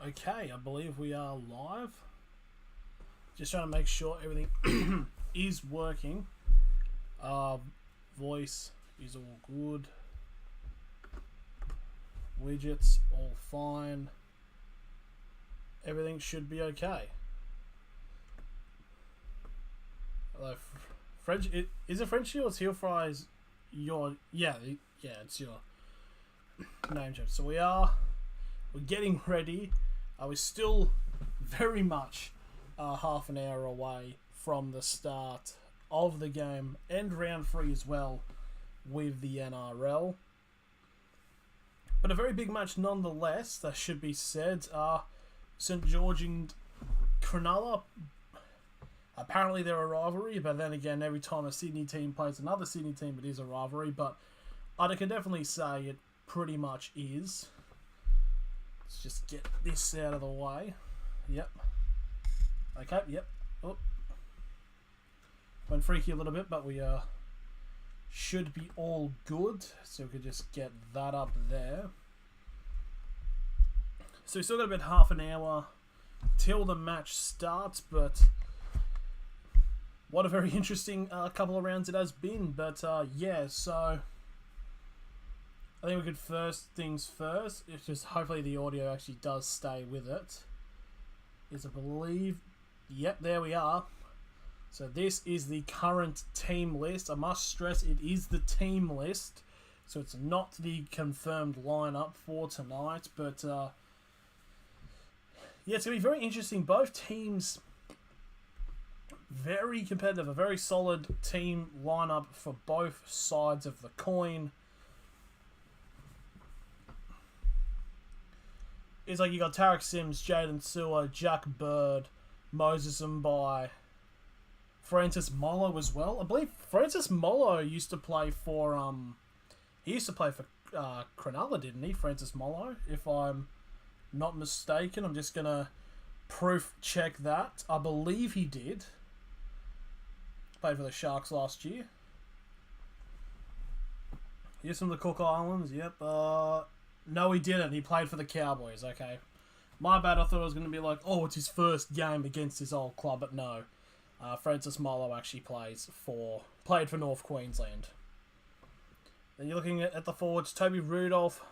Okay, I believe we are live. Just trying to make sure everything is working. Voice is all good. Widgets all fine. Everything should be okay. Hello, French. Is it French or Teal Fries? It's your name change. So we're getting ready. We're still very much half an hour away from the start of the game and round 3 as well with the NRL. But a very big match nonetheless, that should be said. St George and Cronulla, apparently they're a rivalry, but then again, every time a Sydney team plays another Sydney team, it is a rivalry. But I can definitely say it pretty much is. Let's just get this out of the way. Yep. Okay, yep. Oh. Went freaky a little bit, but we should be all good. So we could just get that up there. So we still got about half an hour till the match starts, but what a very interesting couple of rounds it has been. But yeah, so I think we could first things first. It's just hopefully the audio actually does stay with it. Is I believe, yep, there we are. So this is the current team list. I must stress it is the team list, so it's not the confirmed lineup for tonight. But yeah, it's gonna be very interesting. Both teams very competitive, a very solid team lineup for both sides of the coin. It's like you got Tarek Sims, Jaden Sewer, Jack Bird, Moses Mbai, Francis Molo as well. I believe Francis Molo used to play for Cronulla, didn't he? Francis Molo, if I'm not mistaken. I'm just gonna proof check that. I believe he did. Played for the Sharks last year. He's from the Cook Islands. Yep. No, he didn't. He played for the Cowboys. Okay. My bad. I thought it was going to be like, oh, it's his first game against his old club, but no. Francis Molo actually played for North Queensland. Then you're looking at the forwards: Toby Rudolph,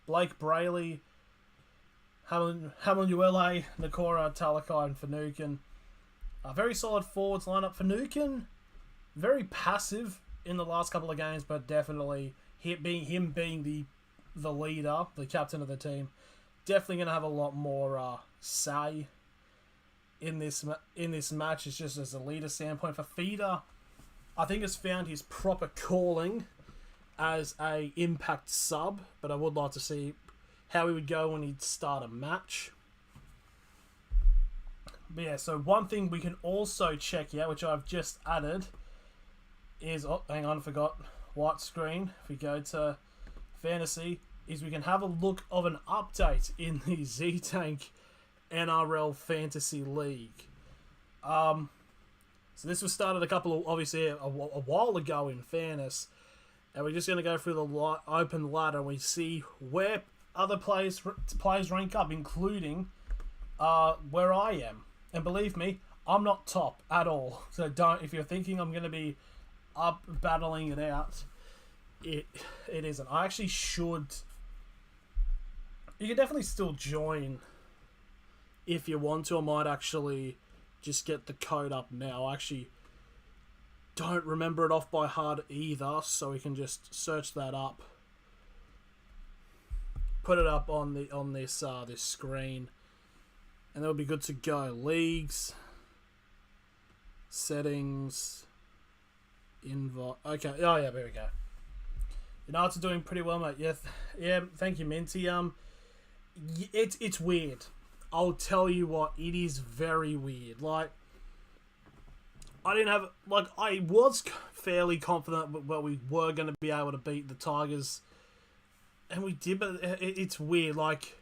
Blake Brayley, Hamanuele, Nakora, Talakai, and Finucane. A very solid forwards lineup. Finucane, very passive in the last couple of games, but definitely him being the leader, the captain of the team, definitely going to have a lot more say in this match. It's just as a leader standpoint. For Feeder, I think has found his proper calling as a impact sub, but I would like to see how he would go when he'd start a match. But yeah, so one thing we can also check out, which I've just added, is... Oh, hang on, forgot. White screen. If we go to Fantasy, is we can have a look of an update in the Z-Tank NRL Fantasy League. So this was started obviously a while ago in fairness, and we're just going to go through the open ladder and we see where other players rank up, including where I am. And believe me, I'm not top at all. So if you're thinking I'm going to be up battling it out, it isn't. I actually should... You can definitely still join if you want to. I might actually just get the code up now. I actually don't remember it off by heart either, so we can just search that up. Put it up on this screen, and that'll be good to go. Leagues, settings, invite. Okay. Oh yeah, there we go. You know, it's doing pretty well, mate. Yeah. Thank you, Minty. It's weird. I'll tell you what, it is very weird. Like, I was fairly confident that we were going to be able to beat the Tigers, and we did, but it's weird. Like,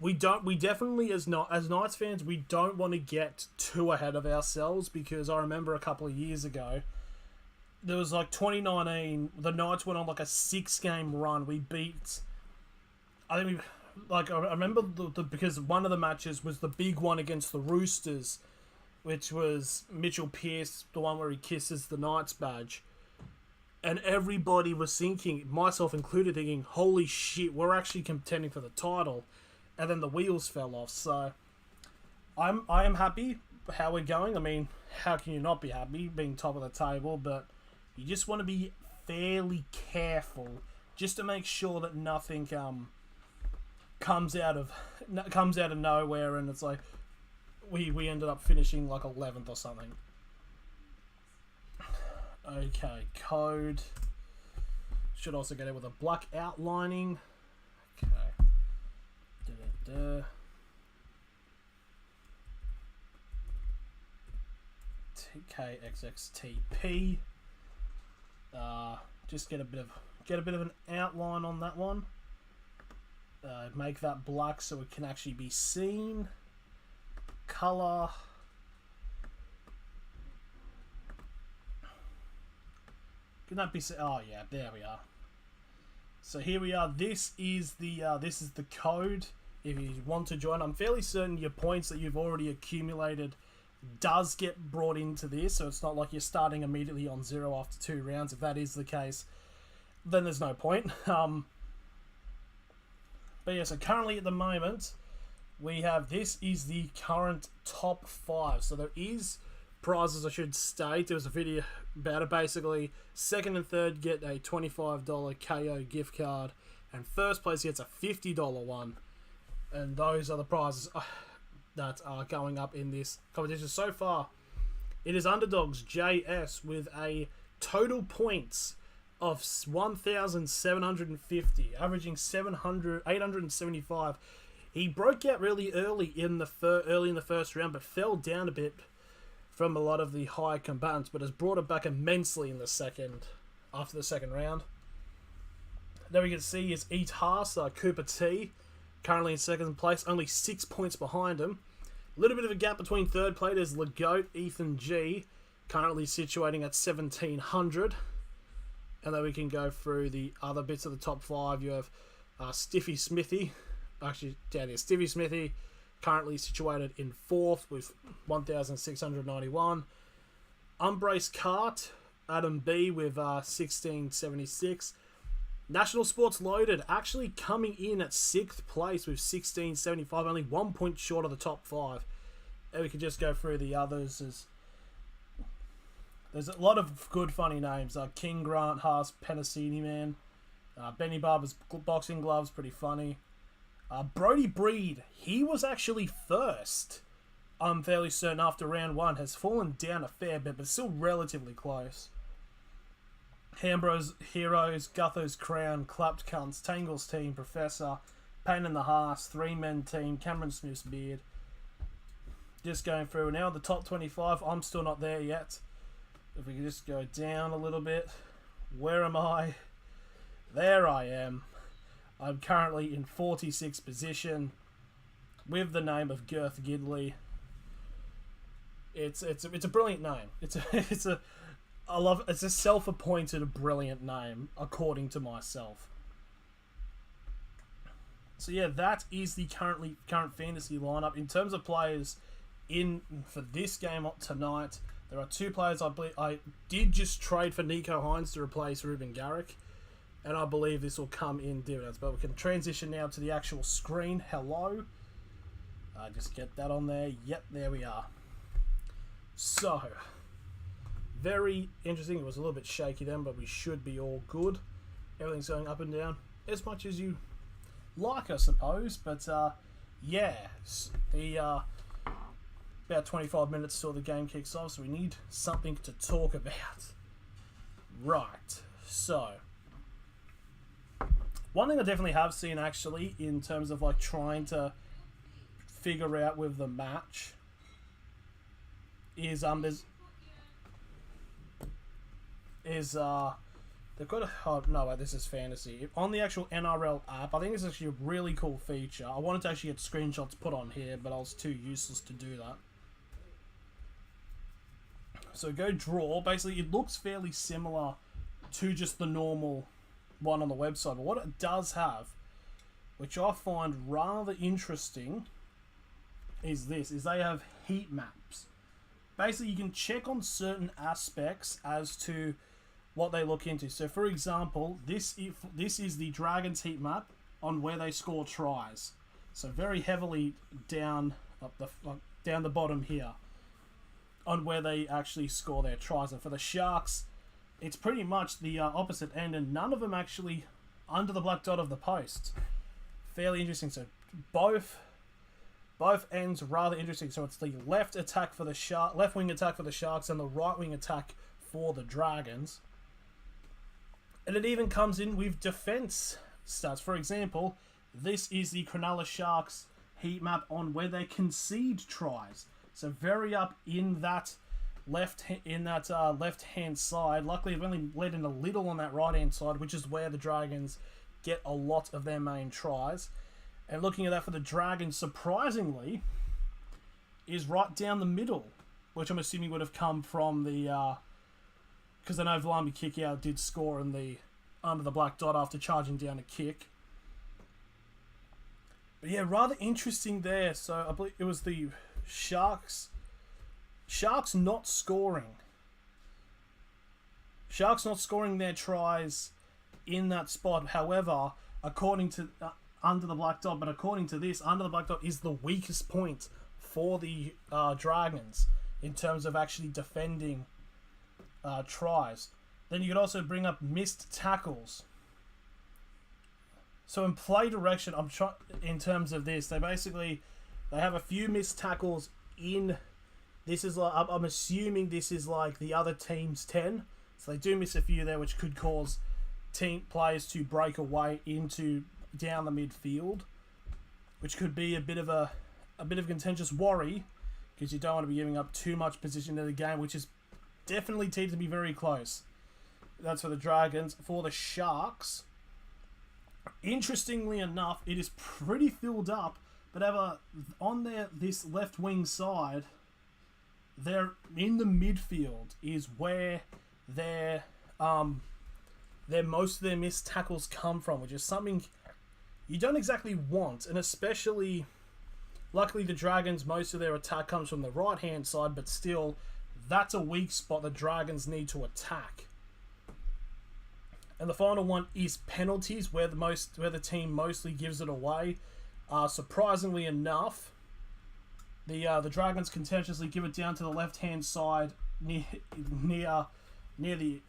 we definitely, as Knights fans, we don't want to get too ahead of ourselves, because I remember a couple of years ago, there was like 2019, the Knights went on like a 6-game run. We beat, I think like I remember because one of the matches was the big one against the Roosters, which was Mitchell Pearce, the one where he kisses the Knights badge. And everybody was thinking, myself included, thinking, holy shit, we're actually contending for the title. And then the wheels fell off. So I am happy how we're going. I mean, how can you not be happy being top of the table? But you just want to be fairly careful just to make sure that nothing comes out of nowhere and it's like we ended up finishing like 11th or something. Okay, code. Should also get it with a black outlining. Okay. TKXXTP. Just get a bit of an outline on that one. Make that black so it can actually be seen. Color. Can that be? Oh yeah, there we are. So here we are. This is the code. If you want to join, I'm fairly certain your points that you've already accumulated does get brought into this, so it's not like you're starting immediately on 0 after 2 rounds. If that is the case, then there's no point. But yeah, so currently at the moment, we have, this is the current top 5. So there is prizes, I should state. There was a video about it. Basically, second and third get a $25 KO gift card, and first place gets a $50 one. And those are the prizes that are going up in this competition. So far, it is Underdogs JS with a total points of 1,750, averaging 875. He broke out really early in the first round, but fell down a bit from a lot of the high combatants, but has brought it back immensely in after the second round. There we can see is Eat Haas, Cooper T, currently in second place, only 6 points behind him. A little bit of a gap between third place is Legoat, Ethan G, currently situating at 1,700. And then we can go through the other bits of the top 5. You have Stiffy Smithy, actually down here, Stiffy Smithy, currently situated in 4th with 1,691. Umbrace Cart, Adam B with 1,676. National Sports Loaded actually coming in at 6th place with 1,675, only 1 point short of the top 5. And we can just go through the others. There's a lot of good funny names. King Grant, Haas, Penasini Man, Benny Barber's boxing gloves, pretty funny. Brody Breed, he was actually first. I'm fairly certain after round 1, has fallen down a fair bit, but still relatively close. Hambros Heroes, Gutho's Crown, Clapped Cunts, Tangle's Team, Professor, Pain in the Haas, 3 Men Team, Cameron Smith's Beard. Just going through now, the top 25, I'm still not there yet. If we can just go down a little bit. Where am I? There I am. I'm currently in 46th position with the name of Girth Gidley. It's a brilliant name. It's a self-appointed brilliant name according to myself. So yeah, that is the current fantasy lineup. In terms of players in for this game tonight, there are 2 players I did just trade for Nico Hines to replace Ruben Garrick, and I believe this will come in dividends. But we can transition now to the actual screen. Hello. Just get that on there. Yep, there we are. So, very interesting. It was a little bit shaky then, but we should be all good. Everything's going up and down as much as you like, I suppose. But yeah, the about 25 minutes till the game kicks off, so we need something to talk about. Right, so one thing I definitely have seen actually in terms of like trying to figure out with the match is they've got a, oh no wait, this is fantasy on the actual NRL app. I think this is actually a really cool feature. I wanted to actually get screenshots put on here, but I was too useless to do that. So go draw. Basically, it looks fairly similar to just the normal one on the website, but what it does have which I find rather interesting, is they have heat maps. Basically, you can check on certain aspects as to what they look into. So, for example, this is the Dragons heat map on where they score tries. So, very heavily down the bottom here on where they actually score their tries. And for the Sharks, it's pretty much the opposite end, and none of them actually under the black dot of the post. Fairly interesting. So, both ends rather interesting. So it's the left wing attack for the Sharks and the right wing attack for the Dragons. And it even comes in with defense stats. For example, this is the Cronulla Sharks heat map on where they concede tries. So very up in that left hand side. Luckily, I've only let in a little on that right hand side, which is where the Dragons get a lot of their main tries. And looking at that for the Dragons, surprisingly, is right down the middle, which I'm assuming would have come from the... Because I know Vlambi Kickout did score in the under the black dot after charging down a kick. But yeah, rather interesting there. So I believe it was the Sharks not scoring. Sharks not scoring their tries in that spot. However, according to... under the black dot, but according to this, under the black dot is the weakest point for the Dragons in terms of actually defending tries. Then you could also bring up missed tackles. So in play direction, in terms of this, they have a few missed tackles in. This is like, I'm assuming this is like the other team's 10, so they do miss a few there, which could cause team players to break away into down the midfield, which could be a bit of contentious worry, because you don't want to be giving up too much position in the game, which is definitely teamed to be very close. That's for the Dragons. For the Sharks, interestingly enough, it is pretty filled up, but on this left wing side, they're in the midfield is where most of their missed tackles come from, which is something you don't exactly want. And especially, luckily the Dragons, most of their attack comes from the right hand side, but still, that's a weak spot the Dragons need to attack. And the final one is penalties, where the team mostly gives it away. Surprisingly enough, the Dragons contentiously give it down to the left hand side near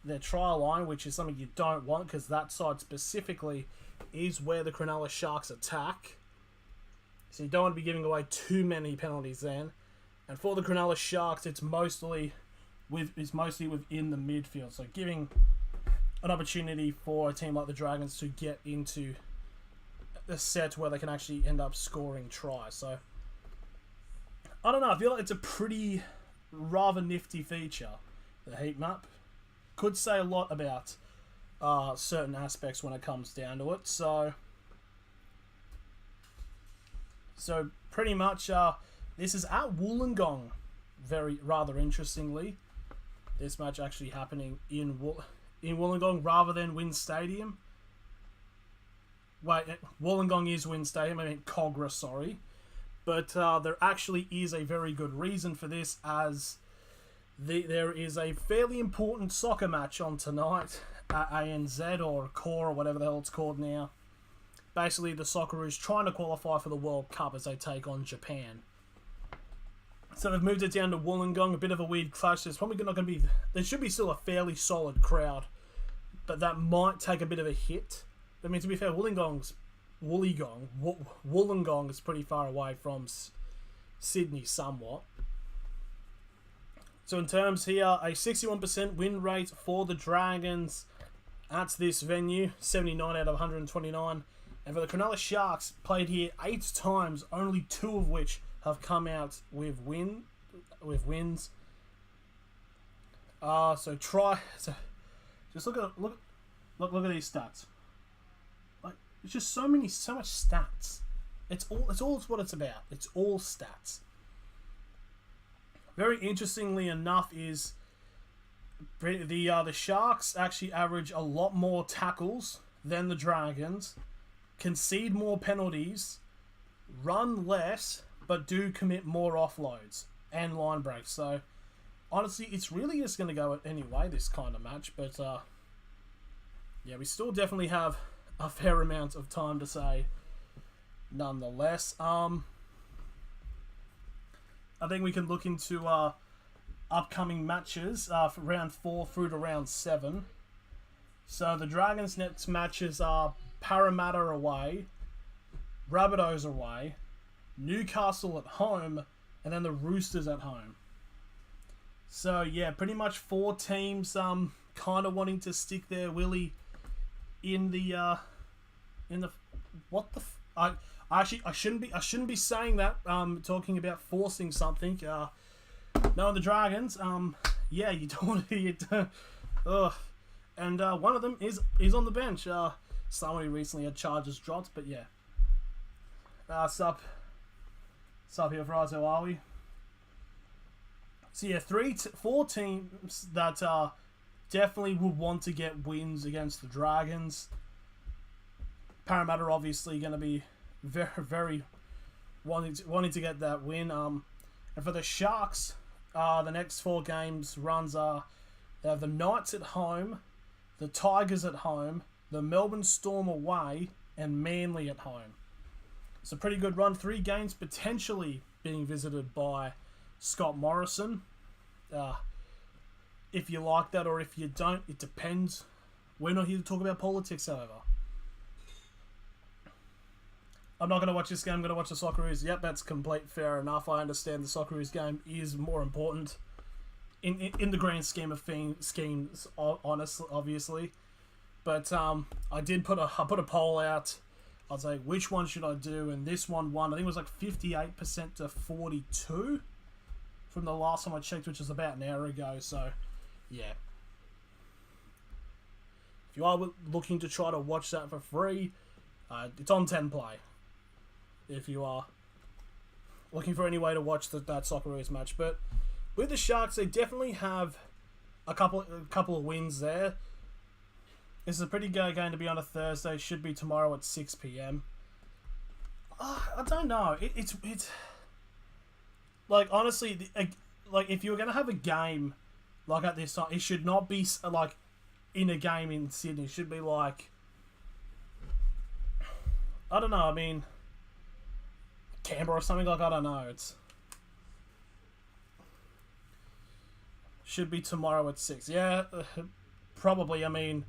their try line, which is something you don't want, because that side specifically is where the Cronulla Sharks attack. So you don't want to be giving away too many penalties then. And for the Cronulla Sharks, it's mostly within the midfield. So giving an opportunity for a team like the Dragons to get into a set where they can actually end up scoring tries. So I don't know, I feel like it's a pretty rather nifty feature, the heat map. Could say a lot about certain aspects when it comes down to it. So pretty much this is at Wollongong, rather interestingly. This match actually happening in Wollongong rather than WIN Stadium. Wait, Wollongong is WIN Stadium, I mean Cogra, sorry. But there actually is a very good reason for this, as there is a fairly important soccer match on tonight at ANZ or Core or whatever the hell it's called now. Basically, the Socceroos trying to qualify for the World Cup as they take on Japan. So they've moved it down to Wollongong, a bit of a weird clash. There's probably not going to be... There should be still a fairly solid crowd, but that might take a bit of a hit. I mean, to be fair, Wollongong is pretty far away from Sydney somewhat. So in terms here, a 61% win rate for the Dragons at this venue, 79 out of 129. And for the Cronulla Sharks, played here 8 times, only 2 of which have come out with wins. So just look at these stats. Like, it's just so much stats. It's what it's about. It's all stats. Very interestingly enough is the Sharks actually average a lot more tackles than the Dragons, concede more penalties, run less, but do commit more offloads and line breaks. So, honestly, it's really just going to go any way, this kind of match. But, yeah, we still definitely have a fair amount of time to say nonetheless. I think we can look into upcoming matches for round 4 through to round 7. So the Dragons' next matches are Parramatta away, Rabbitohs away, Newcastle at home, and then the Roosters at home. So yeah, pretty much 4 teams kind of wanting to stick their willy in the what the I shouldn't be saying that, talking about forcing something. No, the Dragons, yeah, you don't want to, and one of them is on the bench. Somebody recently had charges dropped, but yeah. Sup here, Fries, how are we? So yeah, 4 teams that definitely would want to get wins against the Dragons. Parramatta are obviously going to be very, very wanting to get that win. And for the Sharks, the next 4 games runs are they have the Knights at home, the Tigers at home, the Melbourne Storm away, and Manly at home. It's a pretty good run. 3 games potentially being visited by Scott Morrison. If you like that or if you don't, it depends. We're not here to talk about politics, however. I'm not going to watch this game. I'm going to watch the Socceroos. Yep, that's complete fair enough. I understand the Socceroos game is more important in the grand scheme of schemes, honestly, obviously. But I put a poll out. I was like, which one should I do? And this one won. I think it was like 58% to 42 from the last time I checked, which was about an hour ago. So, yeah. If you are looking to try to watch that for free, it's on 10 Play. If you are looking for any way to watch that Socceroos match. But with the Sharks, they definitely have a couple of wins there. This is a pretty good game to be on a Thursday. Should be tomorrow at 6 p.m. I don't know. It's like, honestly, like if you were gonna have a game like at this time, it should not be like in a game in Sydney. It should be like, I don't know. I mean, Canberra or something, like, I don't know. It's should be tomorrow at 6. Yeah, probably. I mean,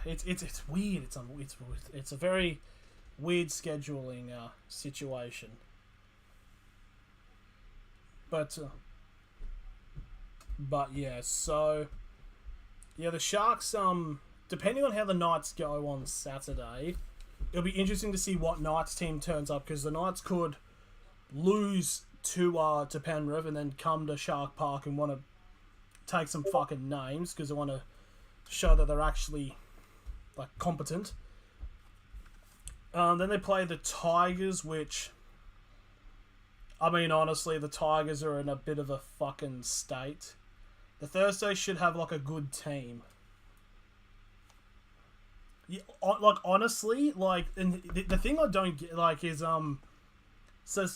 it's weird. It's a very weird scheduling situation. But yeah, so yeah, the Sharks, depending on how the Knights go on Saturday, it'll be interesting to see what Knights team turns up, because the Knights could lose to Penrith and then come to Shark Park and want to take some fucking names because they want to show that they're actually like competent. Then they play the Tigers, which, I mean, honestly, the Tigers are in a bit of a fucking state. The Thursday should have like a good team. Yeah, like, honestly, like, and the thing I don't get, like, is so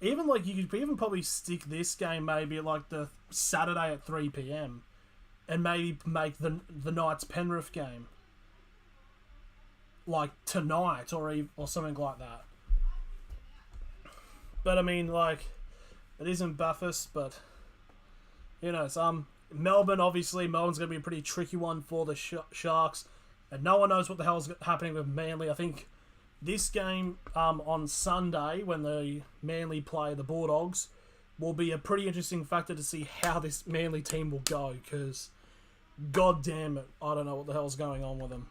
even like you could even probably stick this game maybe like the Saturday at 3 p.m. and maybe make the Knights Penrith game like tonight or something like that. But I mean, like, it isn't Bathurst, but you know, Melbourne, obviously Melbourne's going to be a pretty tricky one for the Sharks, and no one knows what the hell's happening with Manly. I think this game on Sunday, when the Manly play the Bulldogs, will be a pretty interesting factor to see how this Manly team will go, because god damn it, I don't know what the hell's going on with them.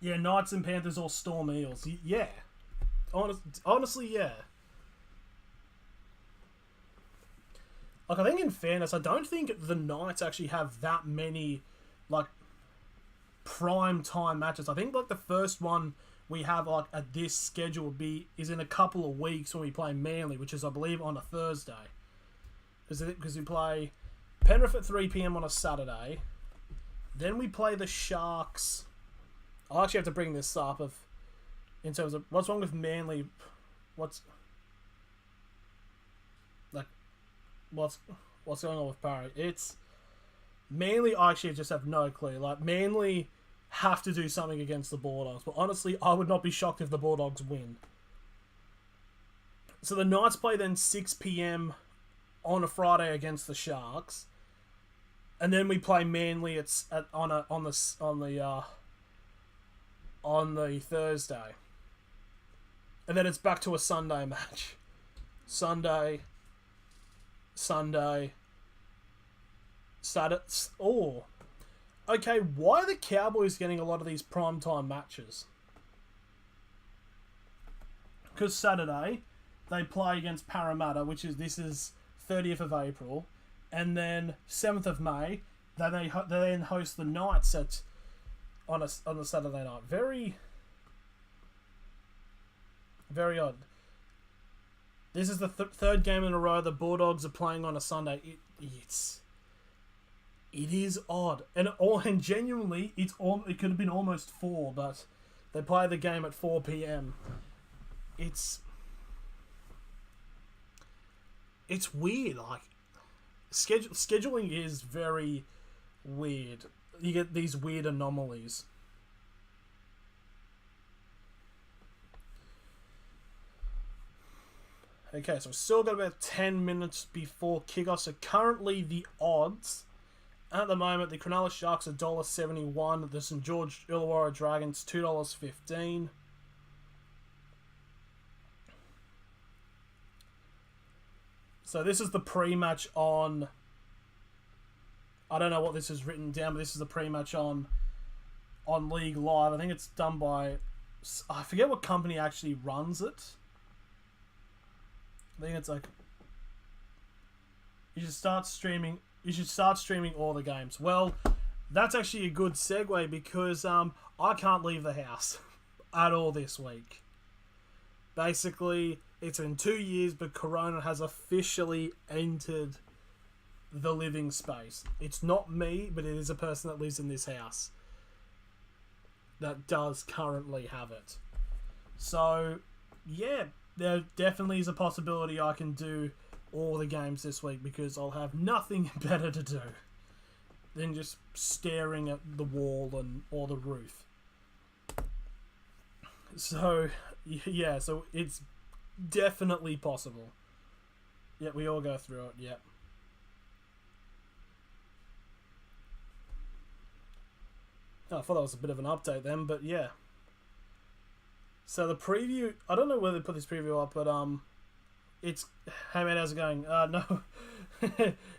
Yeah, Knights and Panthers or Storm Eels. Yeah. Honestly, yeah. Like, I think in fairness, I don't think the Knights actually have that many, like, prime time matches. I think, like, the first one we have, like, at this schedule is in a couple of weeks when we play Manly, which is, I believe, on a Thursday. Because we play Penrith at 3 p.m. on a Saturday. Then we play the Sharks. I'll actually have to bring this up in terms of what's wrong with Manly. What's going on with Parry? It's Manly. I actually just have no clue. Like, Manly have to do something against the Bulldogs, but honestly, I would not be shocked if the Bulldogs win. So the Knights play then 6 p.m. on a Friday against the Sharks, and then we play Manly on the Thursday, and then it's back to a Sunday match. Sunday, Saturday. Oh, okay. Why are the Cowboys getting a lot of these primetime matches? Because Saturday they play against Parramatta, this is 30th of April, and then 7th of May. They then host the Knights on the Saturday night. Very, very odd. This is the third game in a row the Bulldogs are playing on a Sunday. It is odd, and genuinely, it could have been almost 4, but they play the game at 4 p.m. It's weird. Like, scheduling is very weird. You get these weird anomalies. Okay, so we've still got about 10 minutes before kickoff. So currently the odds at the moment, the Cronulla Sharks are $1.71. The St George Illawarra Dragons $2.15. So this is the pre-match on... I don't know what this is written down, but this is the pre-match on League Live. I think it's done by... I forget what company actually runs it. I think it's like... You should start streaming all the games. Well, that's actually a good segue because I can't leave the house at all this week. Basically, it's been 2 years, but Corona has officially entered the living space. It's not me, but it is a person that lives in this house that does currently have it. So, yeah, there definitely is a possibility I can do all the games this week because I'll have nothing better to do than just staring at the wall or the roof. So, yeah, so it's definitely possible. Yeah, we all go through it, yeah. Oh, I thought that was a bit of an update then, but yeah. So the preview, I don't know whether they put this preview up, but it's, hey man, how's it going? No,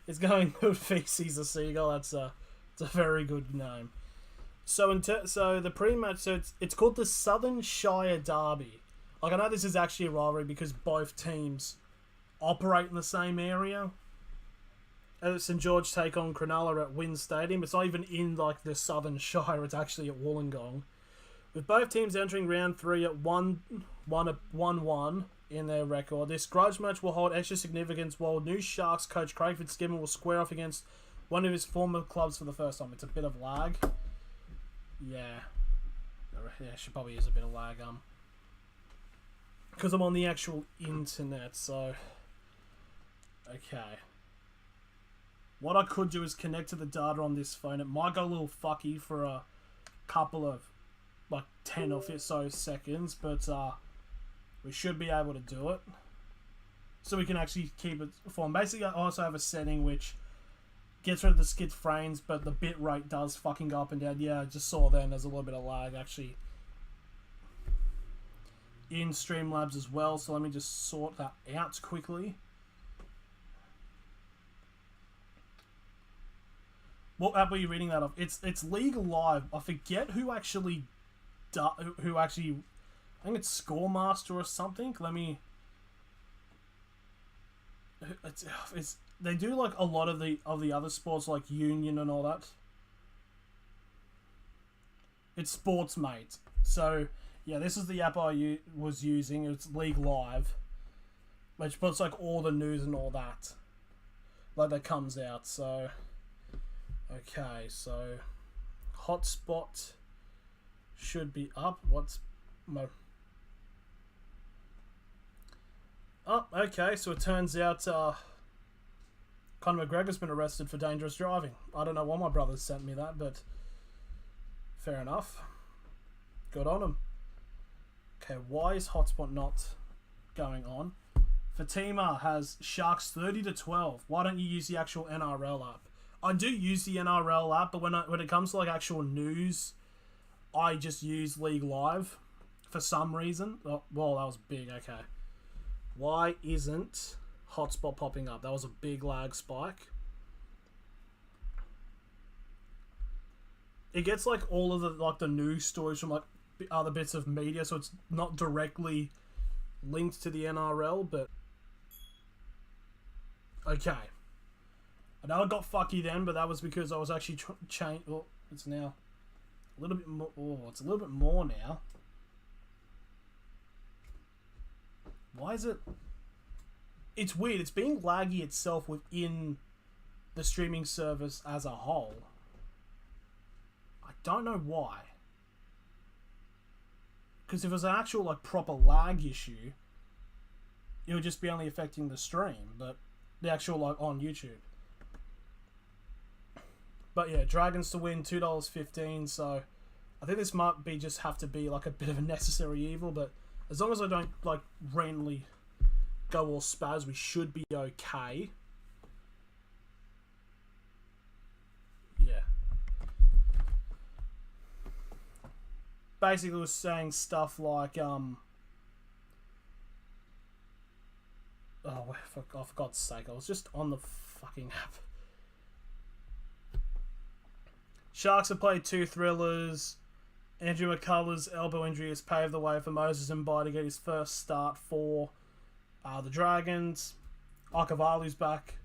it's going good. Feces a Seagull. It's a very good name. So so the pre-match, so it's called the Southern Shire Derby. Like, I know this is actually a rivalry because both teams operate in the same area. St George take on Cronulla at Wynn Stadium. It's not even in like the Southern Shire. It's actually at Wollongong. With both teams entering round 3 at 1-1 in their record, this grudge match will hold extra significance while new Sharks coach Craig Fitzgibbon will square off against one of his former clubs for the first time. It's a bit of lag. Yeah, should probably use a bit of lag. Because I'm on the actual internet, so okay. What I could do is connect to the data on this phone. It might go a little fucky for a couple of, like, 10 or so seconds, but we should be able to do it. So we can actually keep it form. Basically, I also have a setting which gets rid of the skid frames, but the bit rate does fucking go up and down. Yeah, I just saw then there's a little bit of lag, actually, in Streamlabs as well. So let me just sort that out quickly. What app are you reading that off? It's League Live. I forget who actually I think it's Scoremaster or something. Let me. It's they do like a lot of the other sports like Union and all that. It's Sportsmate. So yeah, this is the app I was using. It's League Live, which puts like all the news and all that. like that comes out. So okay, so hotspot should be up. What's my... Oh, okay, so it turns out Conor McGregor's been arrested for dangerous driving. I don't know why my brothers sent me that, but fair enough. Good on him. Okay, why is hotspot not going on? Fatima has Sharks 30-12. Why don't you use the actual NRL app? I do use the NRL app, but when it comes to like actual news, I just use League Live for some reason. Oh, well, that was big. Okay. Why isn't hotspot popping up? That was a big lag spike. It gets like all of the news stories from like other bits of media, so it's not directly linked to the NRL, but okay. I know I got fucky then, but that was because I was actually well, it's now a little bit more. Oh, it's a little bit more now. Why is it... It's weird. It's being laggy itself within the streaming service as a whole. I don't know why. Because if it was an actual like proper lag issue, it would just be only affecting the stream, but the actual like on YouTube. But yeah, Dragons to win, $2.15. So I think this might be just have to be like a bit of a necessary evil, but as long as I don't like randomly go all spaz, we should be okay. Yeah. Basically, was saying stuff like oh, for God's sake, I was just on the fucking app. Sharks have played 2 thrillers. Andrew McCullough's elbow injury has paved the way for Moses Mbai to get his first start for the Dragons. Akavalu's back.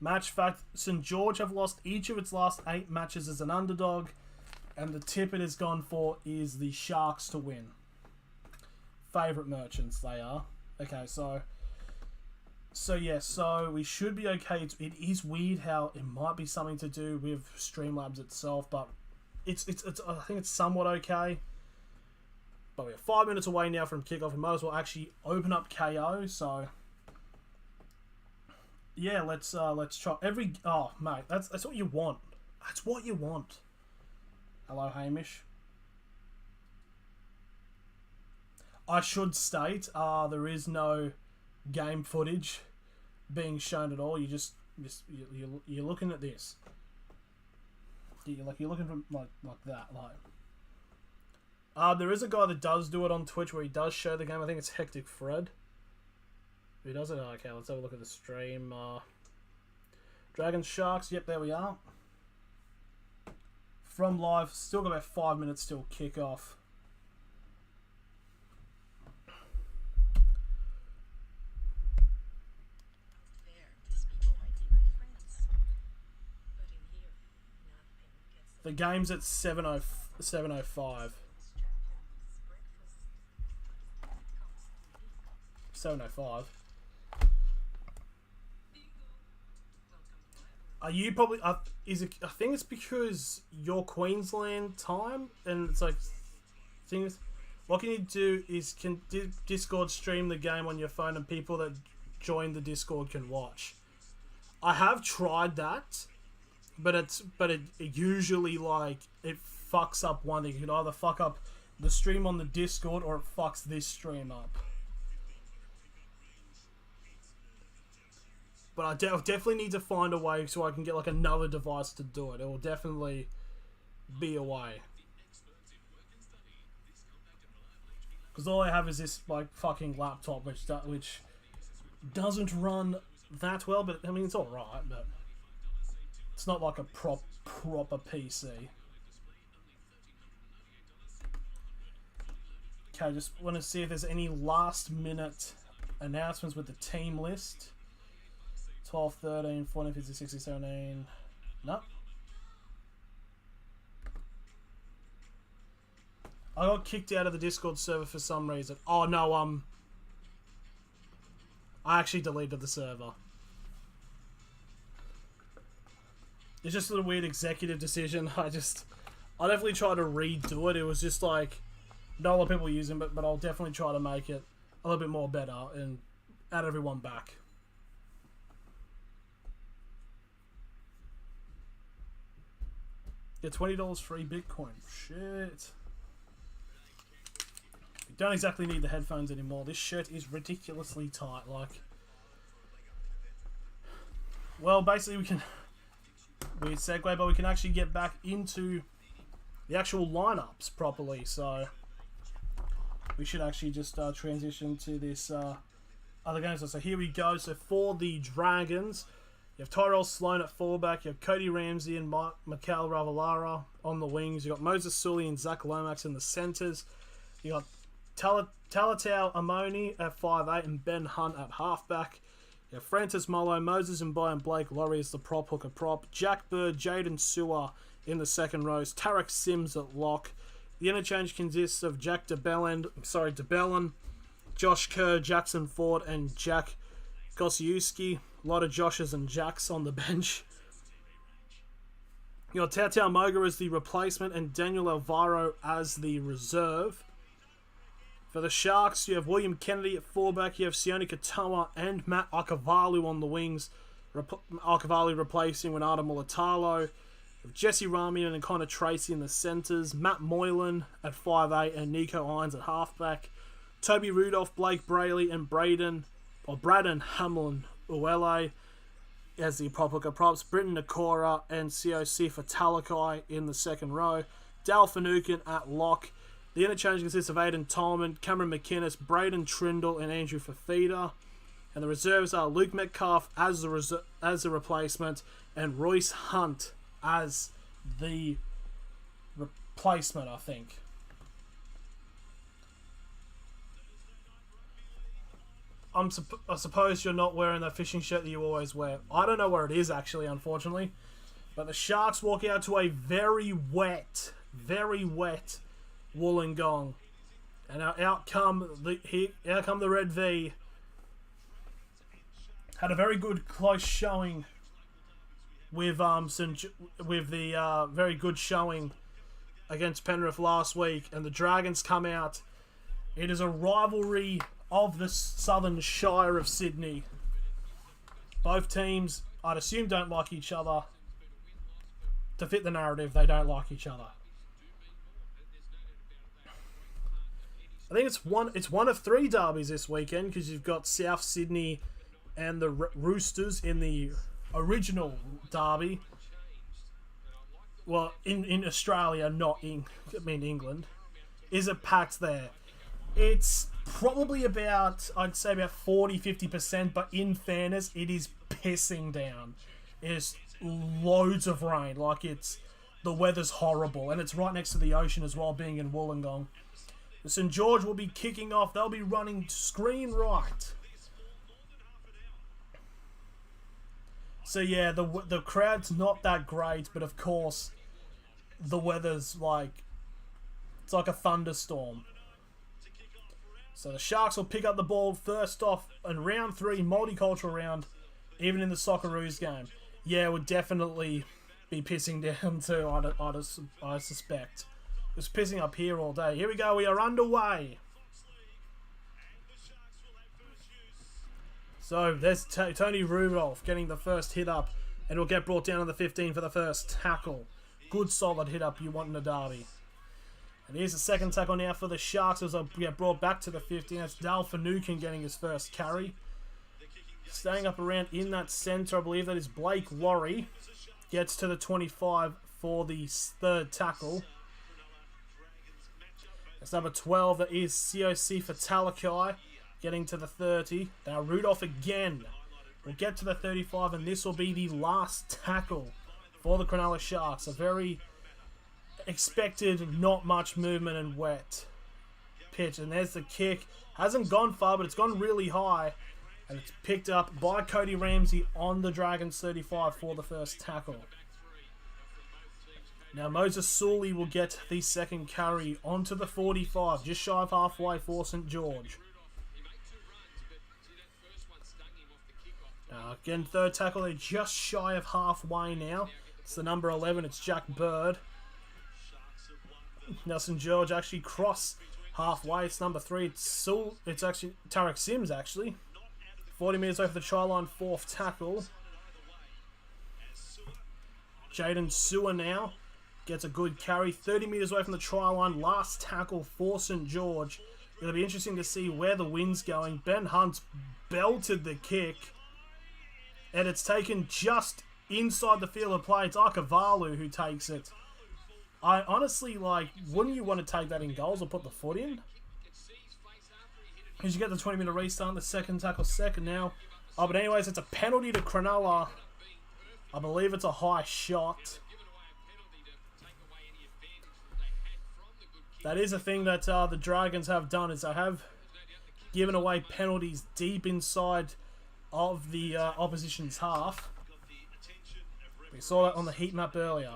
Match fact, St George have lost each of its last 8 matches as an underdog, and the tip it has gone for is the Sharks to win. Favourite merchants they are. Okay, so yeah, so we should be okay. It is weird how it might be something to do with Streamlabs itself, but it's I think it's somewhat okay. But we're 5 minutes away now from kickoff. We might as well actually open up KO. So yeah, let's try every... Oh mate, that's what you want. That's what you want. Hello Hamish. I should state there is no game footage being shown at all. You you're looking at this. You're looking from like that, like. There is a guy that does do it on Twitch where he does show the game. I think it's Hectic Fred. Who does it? Okay, let's have a look at the stream. Dragons Sharks. Yep, there we are. From live. Still got about 5 minutes till kickoff. The game's at 7:05. 7:05. Are you probably... is it? I think it's because you're Queensland time, and it's like... Things. What can you do is can Discord stream the game on your phone, and people that join the Discord can watch. I have tried that. But it usually like it fucks up one thing. You can either fuck up the stream on the Discord or it fucks this stream up. But I definitely need to find a way so I can get like another device to do it. It will definitely be a way. Because all I have is this like fucking laptop which doesn't run that well. But I mean it's alright, but it's not like a proper PC. Okay, just want to see if there's any last minute announcements with the team list. 12, 13, 14, 15, 16, 17. No. I got kicked out of the Discord server for some reason. Oh no, I actually deleted the server. It's just a weird executive decision. I definitely tried to redo it. It was just like, not a lot of people using it, but I'll definitely try to make it a little bit more better and add everyone back. Get $20 free Bitcoin. Shit. You don't exactly need the headphones anymore. This shirt is ridiculously tight. Like, well, basically we can... Weird segue, but we can actually get back into the actual lineups properly. So we should actually just transition to this other game. So here we go. So for the Dragons, you have Tyrell Sloan at fullback. You have Cody Ramsey and Mikel Ravalawa on the wings. You got Moses Sully and Zach Lomax in the centres. You got Talatau Amoni at 5'8" and Ben Hunt at halfback. You have Francis Molo, Moses and Brian Blake, Laurie as the prop hooker prop. Jack Bird, Jaden Sewer in the second rows. Tarek Sims at lock. The interchange consists of Jack DeBellin, Josh Kerr, Jackson Ford, and Jack Gosiewski. A lot of Joshes and Jacks on the bench. You got Tautau Moga as the replacement and Daniel Alvaro as the reserve. For the Sharks, you have William Kennedy at fullback. You have Sione Katoa and Matt Akavalu on the wings. Akavalu replacing Renato Mulatalo. You have Jesse Ramian and Connor Tracy in the centres. Matt Moylan at 5'8" and Nico Hines at halfback. Toby Rudolph, Blake Brayley and Braden Hamlin Uele as the prop hooker props. Britton Nakora and COC for Talakai in the second row. Dal Finucane at lock. The interchange consists of Aidan Tolman, Cameron McInnes, Braden Trindle, and Andrew Fafita. And the reserves are Luke Metcalf as the replacement and Royce Hunt as the replacement, I think. I suppose you're not wearing that fishing shirt that you always wear. I don't know where it is, actually, unfortunately. But the Sharks walk out to a very wet Wollongong, and out come the Red V. Had a very good close showing with the very good showing against Penrith last week, and the Dragons come out. It is a rivalry of the Southern Shire of Sydney. Both teams, I'd assume, don't like each other. To fit the narrative, they don't like each other. I think it's one of three derbies this weekend, because you've got South Sydney and the Roosters in the original derby. Well, in Australia, not in England. Is it packed there? It's probably about, I'd say about 40-50%, but in fairness, it is pissing down. There's loads of rain. Like, the weather's horrible, and it's right next to the ocean as well, being in Wollongong. The St George will be kicking off. They'll be running screen right. So yeah, the crowd's not that great, but of course, the weather's it's like a thunderstorm. So the Sharks will pick up the ball first off in round 3, multicultural round, even in the Socceroos game. Yeah, it would definitely be pissing down too, I suspect. It's pissing up here all day. Here we go, we are underway. So there's Tony Rudolph getting the first hit up, and it'll get brought down on the 15 for the first tackle. Good solid hit up you want in a derby. And here's the second tackle now for the Sharks as they'll get brought back to the 15. That's Dal Finucane getting his first carry. Staying up around in that centre, I believe that is Blake Laurie. Gets to the 25 for the third tackle. That's number 12, that is COC for Talakai, getting to the 30. Now Rudolph again will get to the 35, and this will be the last tackle for the Cronulla Sharks. A very expected, not much movement and wet pitch. And there's the kick. Hasn't gone far, but it's gone really high. And it's picked up by Cody Ramsey on the Dragons 35 for the first tackle. Now Moses Sully will get the second carry onto the 45, just shy of halfway for St George. Again, third tackle. They're just shy of halfway now. It's the number 11. It's Jack Bird. Now St George actually cross halfway. It's number 3. It's actually Tarek Sims, actually. 40 metres over the try line, fourth tackle. Jaden Sewer now gets a good carry. 30 metres away from the try line. Last tackle for St George. It'll be interesting to see where the wind's going. Ben Hunt belted the kick. And it's taken just inside the field of play. It's Akavalu who takes it. I honestly, wouldn't you want to take that in goals or put the foot in? Because you get the 20-minute restart, the second tackle second now. Oh, but anyways, it's a penalty to Cronulla. I believe it's a high shot. That is a thing that the Dragons have done, is they have given away penalties deep inside of the opposition's half. We saw that on the heat map earlier.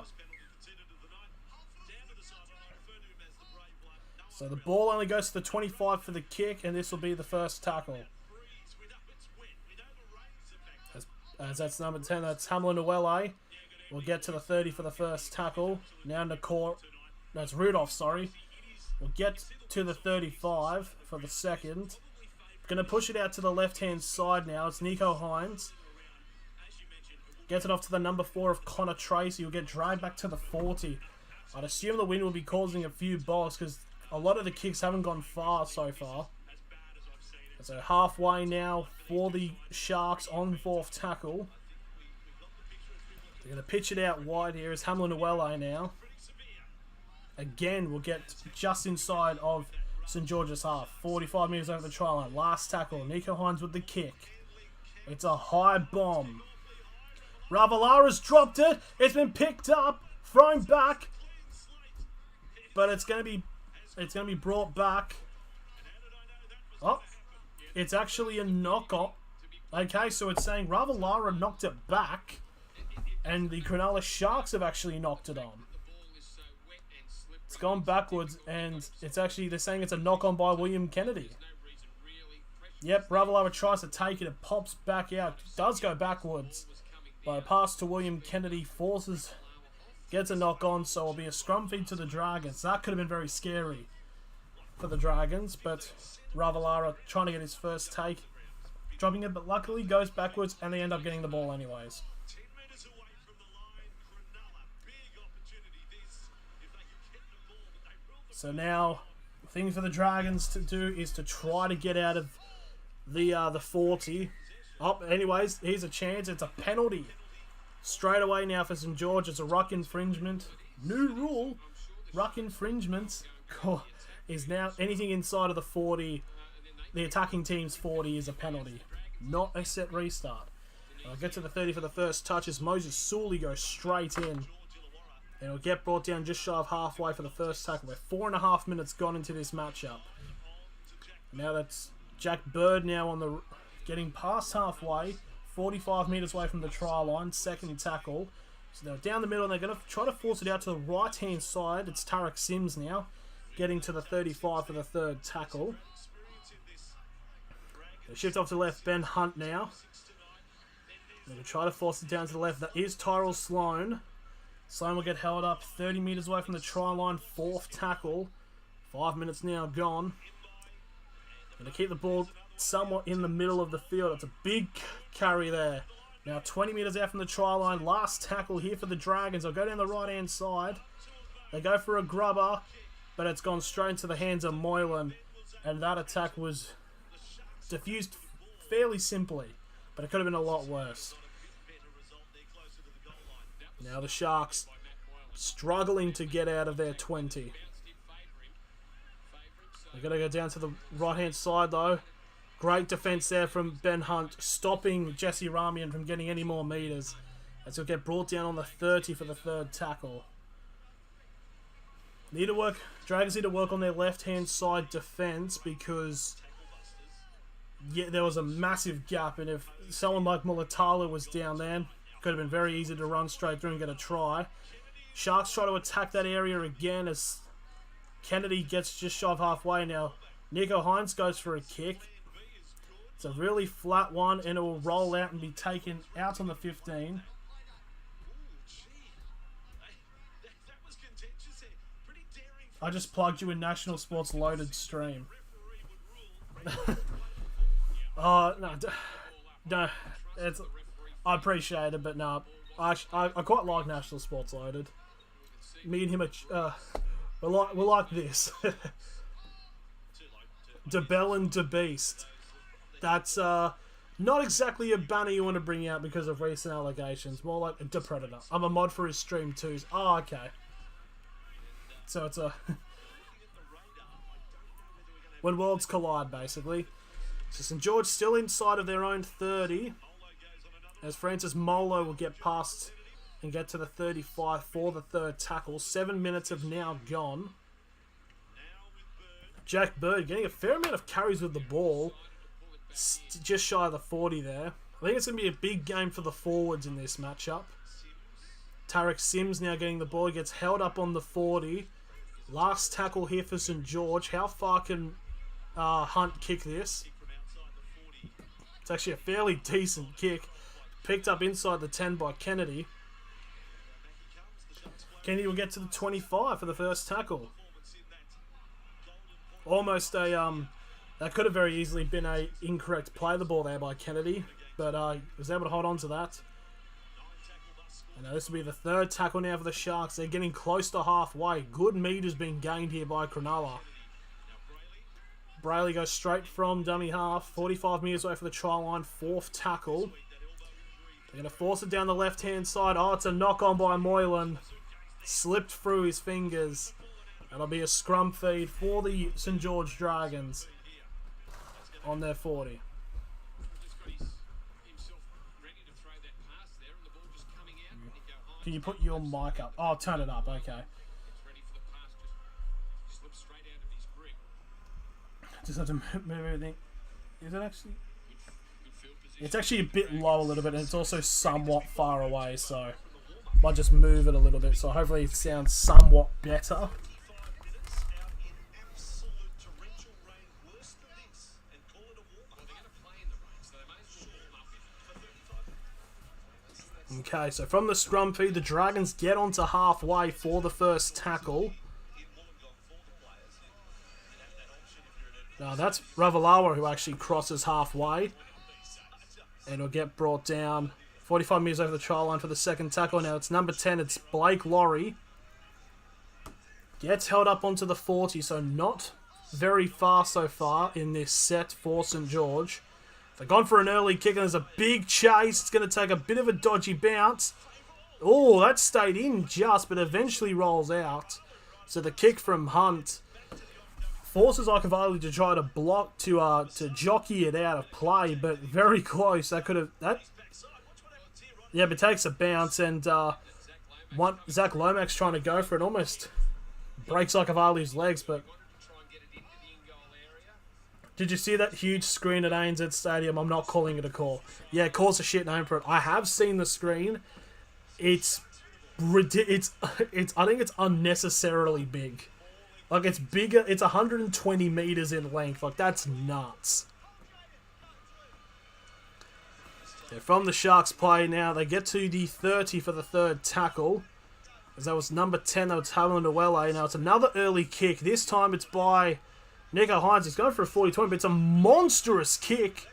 So the ball only goes to the 25 for the kick, and this will be the first tackle. As that's number 10, that's Hamlin Uele. We'll get to the 30 for the first tackle. Now that's Rudolph, sorry. We'll get to the 35 for the second. Going to push it out to the left-hand side now. It's Nico Hines. Gets it off to the number 4 of Connor Tracy. He'll get dragged back to the 40. I'd assume the wind will be causing a few balls because a lot of the kicks haven't gone far so far. So halfway now for the Sharks on fourth tackle. They're going to pitch it out wide here. Is Hamlin Uele now. Again, we'll get just inside of St George's half. 45 metres over the try line. Last tackle. Nico Hines with the kick. It's a high bomb. Ravalaра's dropped it. It's been picked up. Thrown back. But it's going to be brought back. Oh. It's actually a knock-on. Okay, so it's saying Ravalaura knocked it back. And the Cronulla Sharks have actually knocked it on. It's gone backwards, and it's actually, they're saying it's a knock-on by William Kennedy. Yep, Ravalaura tries to take it. It pops back out. It does go backwards. But a pass to William Kennedy gets a knock-on, so it'll be a scrum feed to the Dragons. That could have been very scary for the Dragons, but Ravalaura trying to get his first take, dropping it, but luckily goes backwards, and they end up getting the ball anyways. So now, the thing for the Dragons to do is to try to get out of the 40. Oh, anyways, here's a chance. It's a penalty. Straight away now for St George. It's a ruck infringement. New rule. Ruck infringement is now anything inside of the 40. The attacking team's 40 is a penalty. Not a set restart. I'll get to the 30 for the first touch as Moses Sully goes straight in. And it'll get brought down just shy of halfway for the first tackle. We're 4.5 minutes gone into this matchup. Now that's Jack Bird now on the getting past halfway. 45 metres away from the try line. Second tackle. So they're down the middle and they're going to try to force it out to the right-hand side. It's Tarek Sims now. Getting to the 35 for the third tackle. They shift off to the left. Ben Hunt now. They're going to try to force it down to the left. That is Tyrell Sloan. Sloan will get held up 30 metres away from the try line. Fourth tackle. 5 minutes now gone. Going to keep the ball somewhat in the middle of the field. It's a big carry there. Now 20 metres out from the try line. Last tackle here for the Dragons. They'll go down the right-hand side. They go for a grubber, but it's gone straight into the hands of Moylan. And that attack was diffused fairly simply, but it could have been a lot worse. Now the Sharks struggling to get out of their 20. They're going to go down to the right-hand side though. Great defence there from Ben Hunt, stopping Jesse Ramian from getting any more metres. As he'll get brought down on the 30 for the third tackle. Dragons need to work on their left-hand side defence because there was a massive gap, and if someone like Mulatalo was down there, could have been very easy to run straight through and get a try. Sharks try to attack that area again as Kennedy gets just shy of halfway now. Nico Hines goes for a kick. It's a really flat one, and it will roll out and be taken out on the 15. I just plugged you in National Sports loaded stream. Oh, no, I appreciate it, but no, I quite like National Sports loaded. Me and him we're like this. DeBell and DeBeast. That's not exactly a banner you want to bring out because of recent allegations. More like a DePredator. I'm a mod for his stream too. Oh, okay. So it's a when worlds collide, basically. So St George still inside of their own 30, as Francis Molo will get past and get to the 35 for the third tackle. 7 minutes have now gone. Jack Bird getting a fair amount of carries with the ball, just shy of the 40 there. I think it's going to be a big game for the forwards in this matchup. Tarek Sims now getting the ball, gets held up on the 40. Last tackle here for St George. How far can Hunt kick this? It's actually a fairly decent kick. Picked up inside the 10 by Kennedy. Kennedy will get to the 25 for the first tackle. Almost a that could have very easily been a incorrect play the ball there by Kennedy, but he was able to hold on to that. And now this will be the third tackle now for the Sharks. They're getting close to halfway. Good meters being gained here by Cronulla. Brayley goes straight from dummy half. 45 metres away for the try line. Fourth tackle. They're going to force it down the left-hand side. Oh, it's a knock-on by Moylan. Slipped through his fingers. That'll be a scrum feed for the St George Dragons on their 40. Can you put your mic up? Oh, turn it up. Okay. Just have to move everything. Is it actually? It's actually a bit low a little bit, and it's also somewhat far away, so might just move it a little bit. So hopefully it sounds somewhat better. Okay, so from the scrum feed, the Dragons get onto halfway for the first tackle. Now that's Ravalawa who actually crosses halfway. And will get brought down 45 metres over the try line for the second tackle. Now it's number 10, it's Blake Laurie. Gets held up onto the 40, so not very far so far in this set for St George. They've gone for an early kick, and there's a big chase. It's going to take a bit of a dodgy bounce. Oh, that stayed in just, but eventually rolls out. So the kick from Hunt forces Ikavali to try to block, to jockey it out of play, but very close. That could have... Yeah, but takes a bounce, and Zach Lomax trying to go for it. Almost breaks Ikavali's legs, but... Did you see that huge screen at ANZ Stadium? I'm not calling it a call. Yeah, it calls a shit name for it. I have seen the screen. It's I think it's unnecessarily big. Like, it's bigger. It's 120 meters in length. Like, that's nuts. Yeah, from the Sharks play now, they get to the 30 for the third tackle. As that was number 10, that was Tamanawele. Now it's another early kick. This time it's by Nico Hines. He's going for a 40-20, but it's a monstrous kick.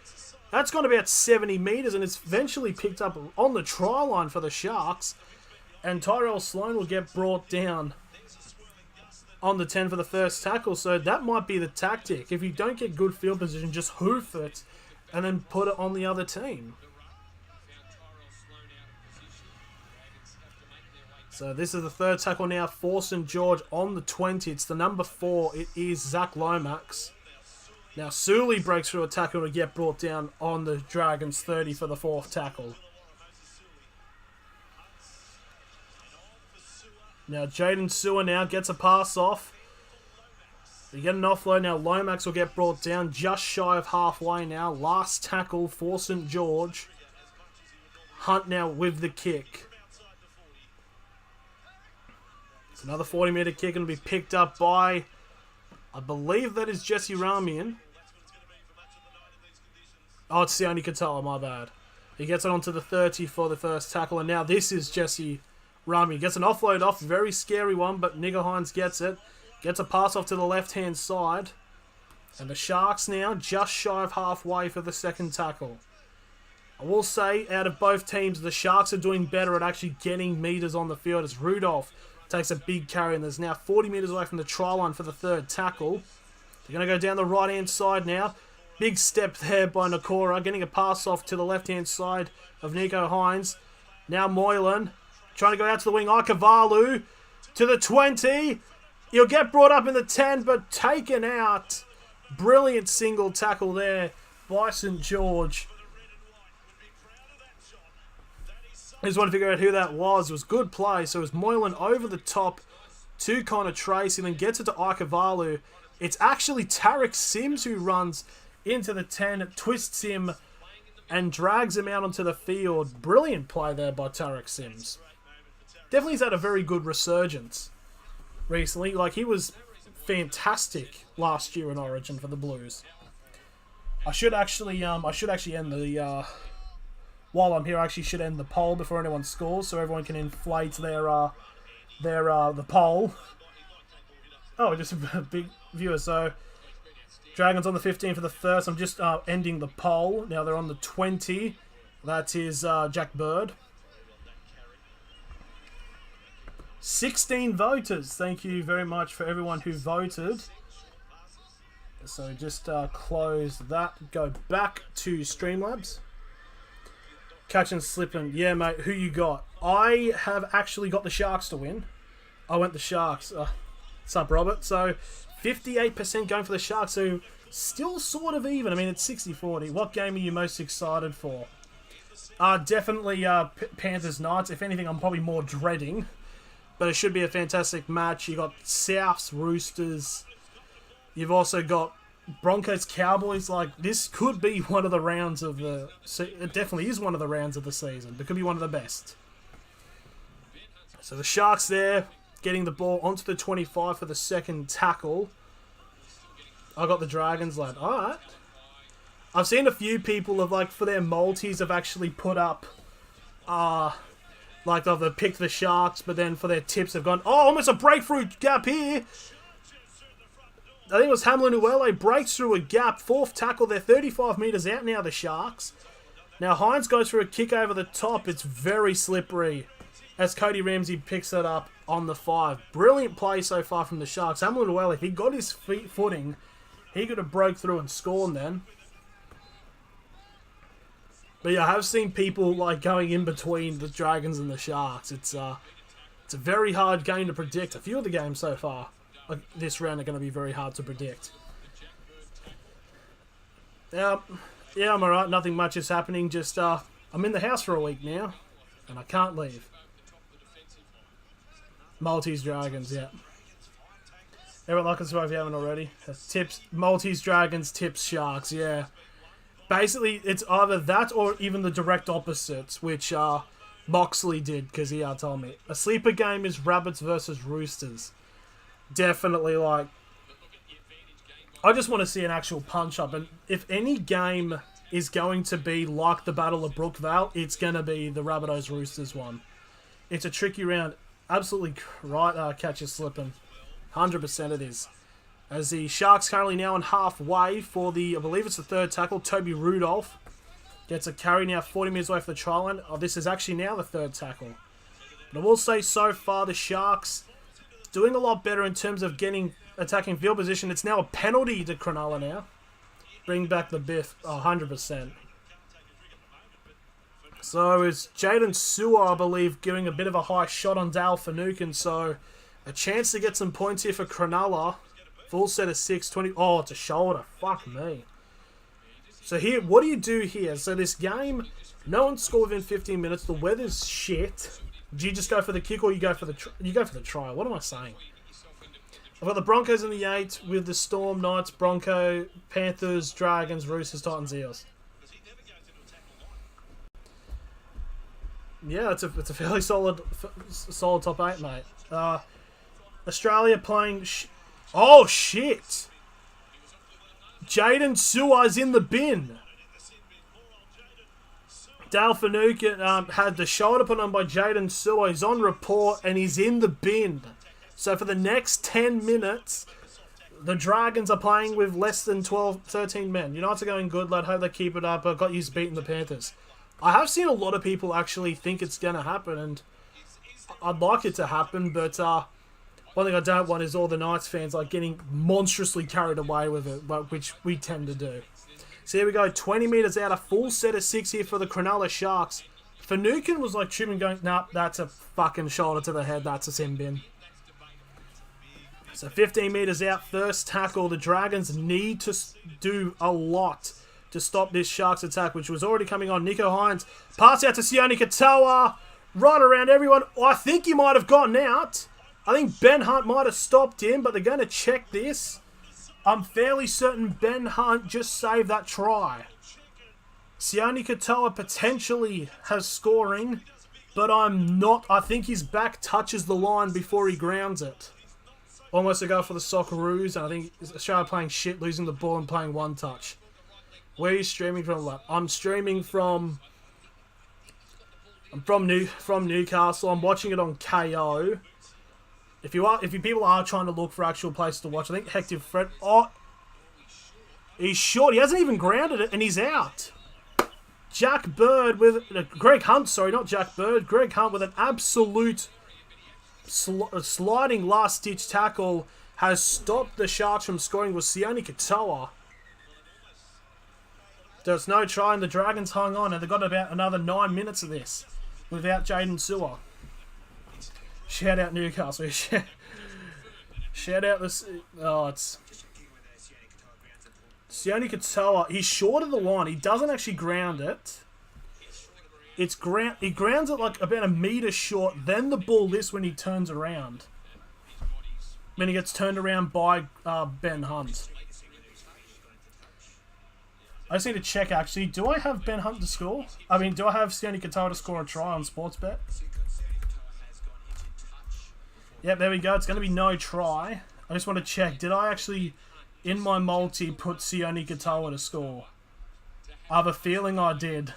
That's gone about 70 metres, and it's eventually picked up on the try line for the Sharks. And Tyrell Sloan will get brought down on the 10 for the first tackle. So that might be the tactic. If you don't get good field position, just hoof it and then put it on the other team. So this is the third tackle now for St George on the 20. It's the number 4. It is Zach Lomax. Now Sully breaks through a tackle to get brought down on the Dragons 30 for the fourth tackle. Now Jaden Sewer now gets a pass off. They get an offload. Now Lomax will get brought down just shy of halfway now. Last tackle for St George. Hunt now with the kick. It's another 40-metre kick and will be picked up by, I believe that is Jesse Ramian. Oh, it's Sione Katoa, my bad. He gets it onto the 30 for the first tackle, and now this is Jesse Rami. Gets an offload off, very scary one, but Nigger Hines gets it. Gets a pass off to the left-hand side. And the Sharks now just shy of halfway for the second tackle. I will say, out of both teams, the Sharks are doing better at actually getting metres on the field as Rudolph takes a big carry, and there's now 40 metres away from the try line for the third tackle. They're going to go down the right-hand side now. Big step there by Nakora, getting a pass off to the left-hand side of Nico Hines. Now Moylan, trying to go out to the wing. Ikavalu to the 20. He'll get brought up in the 10, but taken out. Brilliant single tackle there by St George. I just want to figure out who that was. It was good play. So it was Moylan over the top to Connor Tracy, and then gets it to Ikavalu. It's actually Tarek Sims who runs into the 10, twists him, and drags him out onto the field. Brilliant play there by Tarek Sims. Definitely has had a very good resurgence recently. Like, he was fantastic last year in Origin for the Blues. I should actually end the while I'm here, I actually should end the poll before anyone scores, so everyone can inflate the poll. Oh, just a big viewer. So Dragons on the 15 for the first. I'm just ending the poll. Now they're on the 20. That is Jack Bird. 16 voters. Thank you very much for everyone who voted. So just close that. Go back to Streamlabs. Catch and slipping. Yeah, mate. Who you got? I have actually got the Sharks to win. I went the Sharks. What's up, Robert? So 58% going for the Sharks. So still sort of even. I mean, it's 60-40. What game are you most excited for? Definitely Panthers Knights. If anything, I'm probably more dreading. But it should be a fantastic match. You got Souths, Roosters. You've also got Broncos, Cowboys. Like, this could be one of the rounds of the... It definitely is one of the rounds of the season. It could be one of the best. So the Sharks there, getting the ball onto the 25 for the second tackle. I got the Dragons, lad. Alright. I've seen a few people have, like, for their multis, have actually put up... like, they've picked the Sharks, but then for their tips have gone, oh, almost a breakthrough gap here. I think it was Hamlin Uele breaks through a gap. Fourth tackle. They're 35 metres out now, the Sharks. Now, Hines goes for a kick over the top. It's very slippery as Cody Ramsey picks it up on the 5. Brilliant play so far from the Sharks. Hamlin Uele, if he got his footing, he could have broke through and scored then. But yeah, I have seen people like going in between the Dragons and the Sharks. It's a very hard game to predict. A few of the games so far this round are going to be very hard to predict. Yeah, I'm alright. Nothing much is happening. Just I'm in the house for a week now, and I can't leave. Maltese Dragons, yeah. Everyone like us if you haven't already. Tips Maltese Dragons, tips Sharks, yeah. Basically, it's either that or even the direct opposites, which Moxley did, because he told me. A sleeper game is Rabbits versus Roosters. Definitely, like... I just want to see an actual punch-up, and if any game is going to be like the Battle of Brookvale, it's going to be the Rabbitohs-Roosters one. It's a tricky round. Absolutely right, catch you slipping. 100% it is. As the Sharks currently now on halfway for the, I believe it's the third tackle, Toby Rudolph. Gets a carry now 40 metres away from the try line. Oh, this is actually now the third tackle. But I will say so far the Sharks doing a lot better in terms of getting attacking field position. It's now a penalty to Cronulla now. Bring back the Biff 100%. So it's Jaden Sewer, I believe, giving a bit of a high shot on Dale Finucane. So a chance to get some points here for Cronulla. Full set of 6-20. Oh, it's a shoulder. Fuck me. So here, what do you do here? So this game, no one scored within 15 minutes. The weather's shit. Do you just go for the kick or you go for the try? What am I saying? I've got the Broncos in the 8 with the Storm, Knights, Bronco, Panthers, Dragons, Roosters, Titans, Eels. Yeah, it's a fairly solid top 8, mate. Australia playing... Oh, shit! Jaden Suar's in the bin. Dale Finucane had the shoulder put on by Jaden Sewer. He's on report and he's in the bin. So for the next 10 minutes, the Dragons are playing with less than 13 men. Unites are going good, lad. Hope they keep it up. Got used beating the Panthers. I have seen a lot of people actually think it's going to happen, and I'd like it to happen, but one thing I don't want is all the Knights fans like getting monstrously carried away with it, which we tend to do. So here we go, 20 metres out, a full set of 6 here for the Cronulla Sharks. Finucane was like tripping going, nah, that's a fucking shoulder to the head, that's a sin bin. So 15 metres out, first tackle. The Dragons need to do a lot to stop this Sharks attack, which was already coming on. Nico Hines, pass out to Sione Katoa, right around everyone. I think he might have gotten out. I think Ben Hunt might have stopped him, but they're going to check this. I'm fairly certain Ben Hunt just saved that try. Sione Katoa potentially has scoring, but I'm not. I think his back touches the line before he grounds it. Almost a go for the Socceroos, and I think Australia playing shit, losing the ball and playing one touch. Where are you streaming from? I'm streaming from Newcastle. I'm watching it on KO. If you people are trying to look for actual places to watch, I think Hector Fred. Oh, he's short. He hasn't even grounded it, and he's out. Jack Bird with Greg Hunt. Sorry, not Jack Bird. Greg Hunt with an absolute sliding last-ditch tackle has stopped the Sharks from scoring with Sione Katoa. There's no try, and the Dragons hung on, and they've got about another 9 minutes of this without Jaden Sewer. Shout out Newcastle. Shout out this. Oh, it's Sione Katoa. He's short of the line. He doesn't actually ground it. He grounds it like about a metre short. Then the ball lifts when he turns around. When he gets turned around by Ben Hunt. I just need to check actually. Do I have Ben Hunt to score? I mean, do I have Sione Katoa to score a try on Sportsbet? Yep, there we go. It's going to be no try. I just want to check. Did I actually, in my multi, put Sione Katoa to score? I have a feeling I did.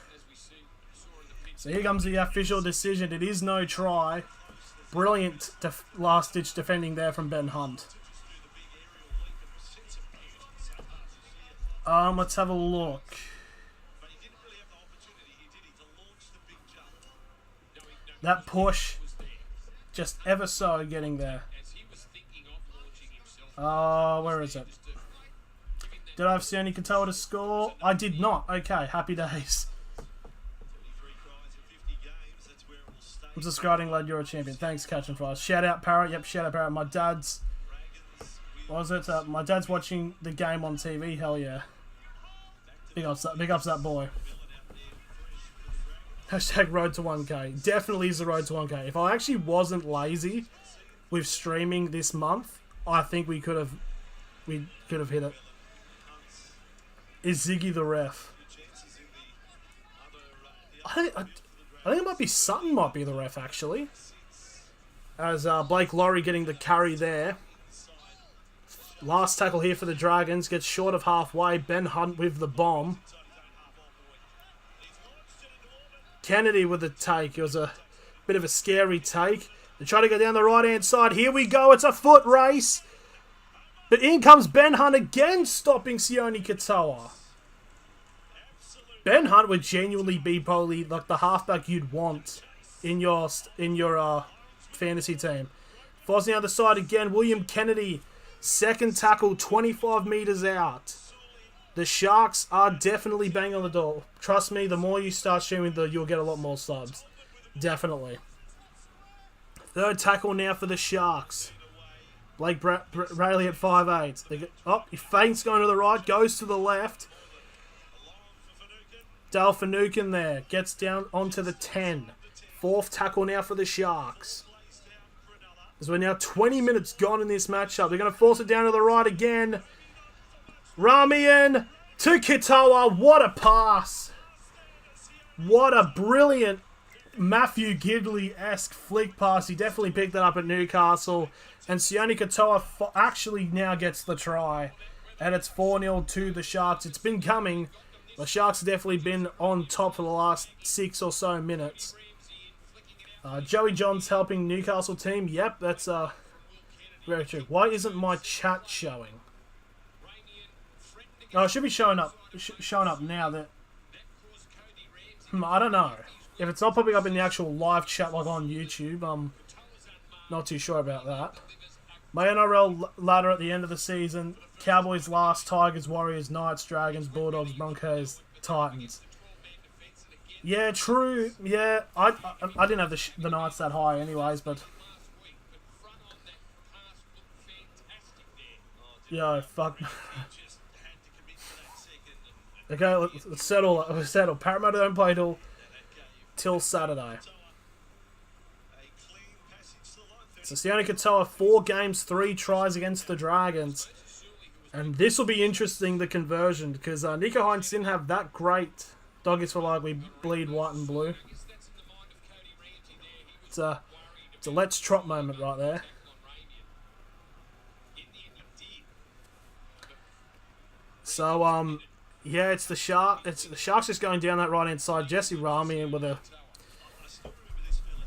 So here comes the official decision. It is no try. Brilliant last-ditch defending there from Ben Hunt. Let's have a look. That push, just ever so getting there. Where is it? Did I have Sione Katoa to score? I did not. Okay, happy days. I'm subscribing, lad. You're a champion. Thanks, Catch and Fries. Shout out, Parrot. Yep, shout out, Parrot. My dad's... What was it? My dad's watching the game on TV. Hell yeah. Big ups that boy. Hashtag road to 1K. Definitely is the road to 1K. If I actually wasn't lazy with streaming this month, I think we could have hit it. Is Ziggy the ref? I think it might be Sutton might be the ref, actually. As Blake Laurie getting the carry there. Last tackle here for the Dragons. Gets short of halfway. Ben Hunt with the bomb. Kennedy with the take. It was a bit of a scary take. They try to go down the right-hand side. Here we go. It's a foot race. But in comes Ben Hunt again, stopping Sione Katoa. Ben Hunt would genuinely be probably like the halfback you'd want in your fantasy team. Falls on the other side again. William Kennedy, second tackle, 25 metres out. The Sharks are definitely banging on the door. Trust me, the more you start streaming, you'll get a lot more subs. Definitely. Third tackle now for the Sharks. Blake Rayleigh at 5'8". He feints going to the right, goes to the left. Dale Finucane there. Gets down onto the 10. Fourth tackle now for the Sharks. As we're now 20 minutes gone in this matchup. They're going to force it down to the right again. Ramian to Katoa. What a pass. What a brilliant Matthew Gidley-esque flick pass. He definitely picked that up at Newcastle. And Sione Katoa actually now gets the try. And it's 4-0 to the Sharks. It's been coming. The Sharks have definitely been on top for the last 6 or so minutes. Joey John's helping Newcastle team. Yep, that's very true. Why isn't my chat showing? Oh, it should be showing up now. That I don't know. If it's not popping up in the actual live chat like on YouTube, I'm not too sure about that. My NRL ladder at the end of the season: Cowboys last, Tigers, Warriors, Knights, Dragons, Bulldogs, Broncos, Titans. Yeah, true. Yeah, I didn't have the Knights that high anyways, but yeah, fuck. Okay, let's settle. Let's settle. Parramatta don't play till Saturday. So Sione Katoa, 4 games, 3 tries against the Dragons. And this will be interesting, the conversion, because Nico Hines didn't have that great doggies for like we bleed white and blue. It's a let's trot moment right there. So yeah, it's the Sharks just going down that right hand side. Jesse Rami with a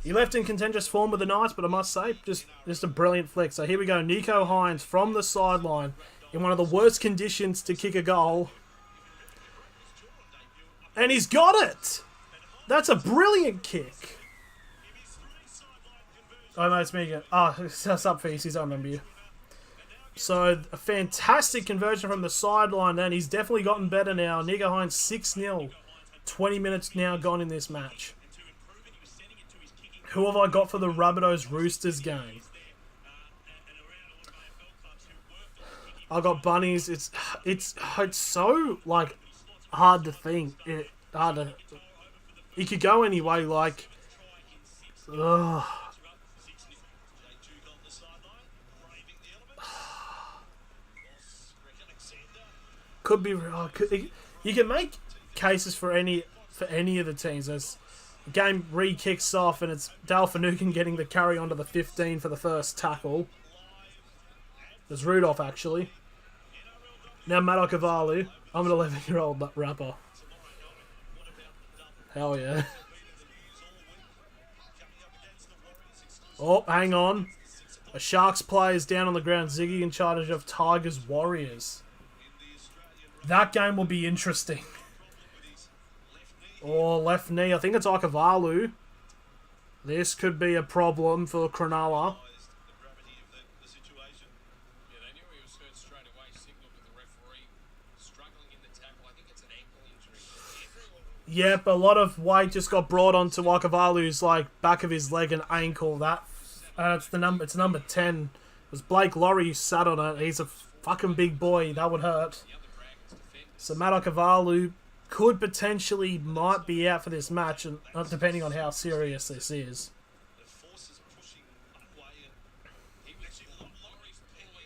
he left in contentious form with the Knights, but I must say, just a brilliant flick. So here we go, Nico Hines from the sideline in one of the worst conditions to kick a goal. And he's got it! That's a brilliant kick. Oh, no, it's me again. Oh, that's up, Feces, I remember you. So, a fantastic conversion from the sideline then. He's definitely gotten better now. Nico Hines 6-0. 20 minutes now gone in this match. Who have I got for the Rabbitohs Roosters game? I got Bunnies. It's so like hard to think. It could go anyway. Like, ugh. Could be. You can make cases for any of the teams. There's the game re-kicks off and it's Dale Finucane getting the carry onto the 15 for the first tackle. There's Rudolph, actually. Now Maddock Avalu. I'm an 11-year-old rapper. Hell yeah. Oh, hang on. A Sharks player is down on the ground. Ziggy in charge of Tigers Warriors. That game will be interesting. Oh, left knee. I think it's Akavalu. This could be a problem for Cronulla. Yep, a lot of weight just got brought onto Akavalu's like back of his leg and ankle. It's number 10. It was Blake Laurie who sat on it. He's a fucking big boy. That would hurt. So Matt Akavalu could potentially might be out for this match, and depending on how serious this is.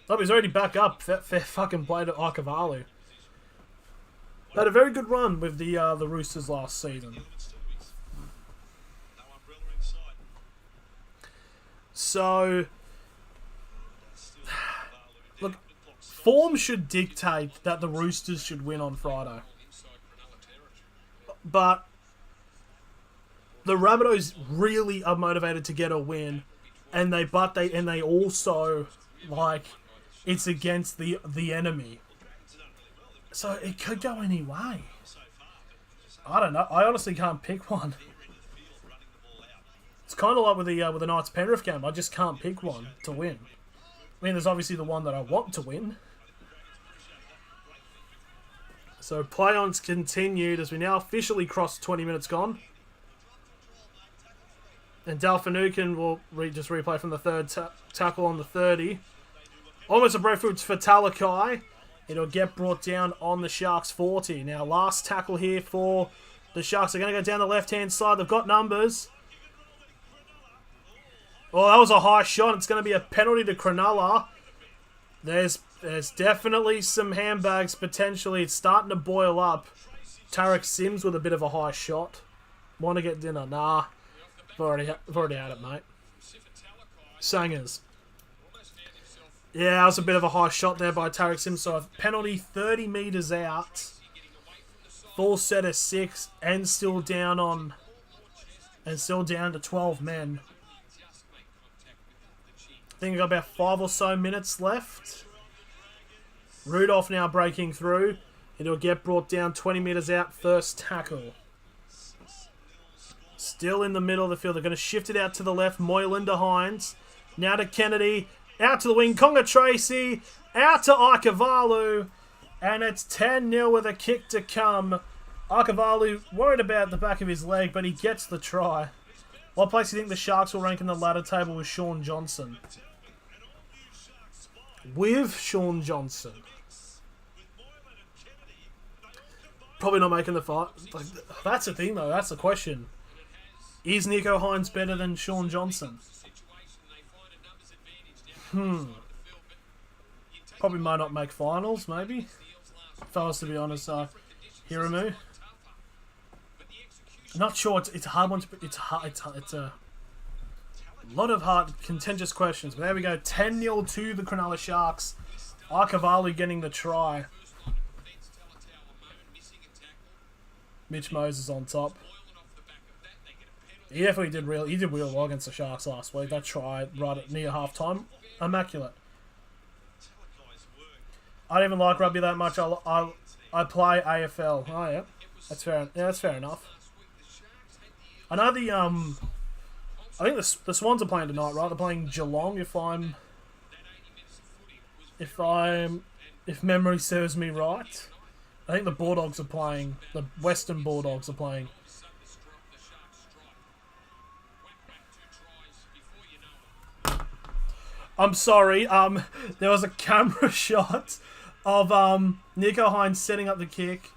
Oh, he's already back up. Fair fucking play to Akavalu. Had a very good run with the Roosters last season. So, look, form should dictate that the Roosters should win on Friday. But the Rabbitohs really are motivated to get a win, and they also like it's against the enemy. So it could go any way. I don't know. I honestly can't pick one. It's kind of like with the Knights Penrith game. I just can't pick one to win. I mean, there's obviously the one that I want to win. So play-ons continued as we now officially cross 20 minutes gone. And Dale Finucane will just replay from the third tackle on the 30. Almost a breakthrough for Talakai. It'll get brought down on the Sharks 40. Now, last tackle here for the Sharks. They're going to go down the left-hand side. They've got numbers. Oh, that was a high shot. It's going to be a penalty to Cronulla. There's definitely some handbags potentially. It's starting to boil up. Tarek Sims with a bit of a high shot. Want to get dinner? Nah. I've already had it, mate. Sangers. Yeah, that was a bit of a high shot there by Tarek Sims. So a penalty 30 metres out Full set of 6 and still down to 12 men. I think we've got about 5 or so minutes left. Rudolph now breaking through. It'll get brought down 20 metres out. First tackle. Still in the middle of the field. They're going to shift it out to the left. Moylan to Hines. Now to Kennedy. Out to the wing. Conga Tracy. Out to Ikavalu. And it's 10-0 with a kick to come. Ikavalu worried about the back of his leg, but he gets the try. What place do you think the Sharks will rank in the ladder table with Sean Johnson? With Sean Johnson. Probably not making the fight. Like, that's the thing, though. That's the question. Is Nico Hines better than Sean Johnson? Probably might not make finals, maybe. If I was to be honest, Hiramu. Not sure. It's a hard one. It's a lot of hard, contentious questions. But there we go. 10-0 to the Cronulla Sharks. Ikavalu getting the try. Mitch Moses on top. He definitely did real. He did real well against the Sharks last week. That try right at near half time, immaculate. I don't even like rugby that much. I play AFL. Oh yeah, that's fair. Yeah, that's fair enough. I know the I think the Swans are playing tonight, right? They're playing Geelong. If memory serves me right, I think the Bulldogs are playing. The Western Bulldogs are playing. I'm sorry. There was a camera shot of Nico Hines setting up the kick,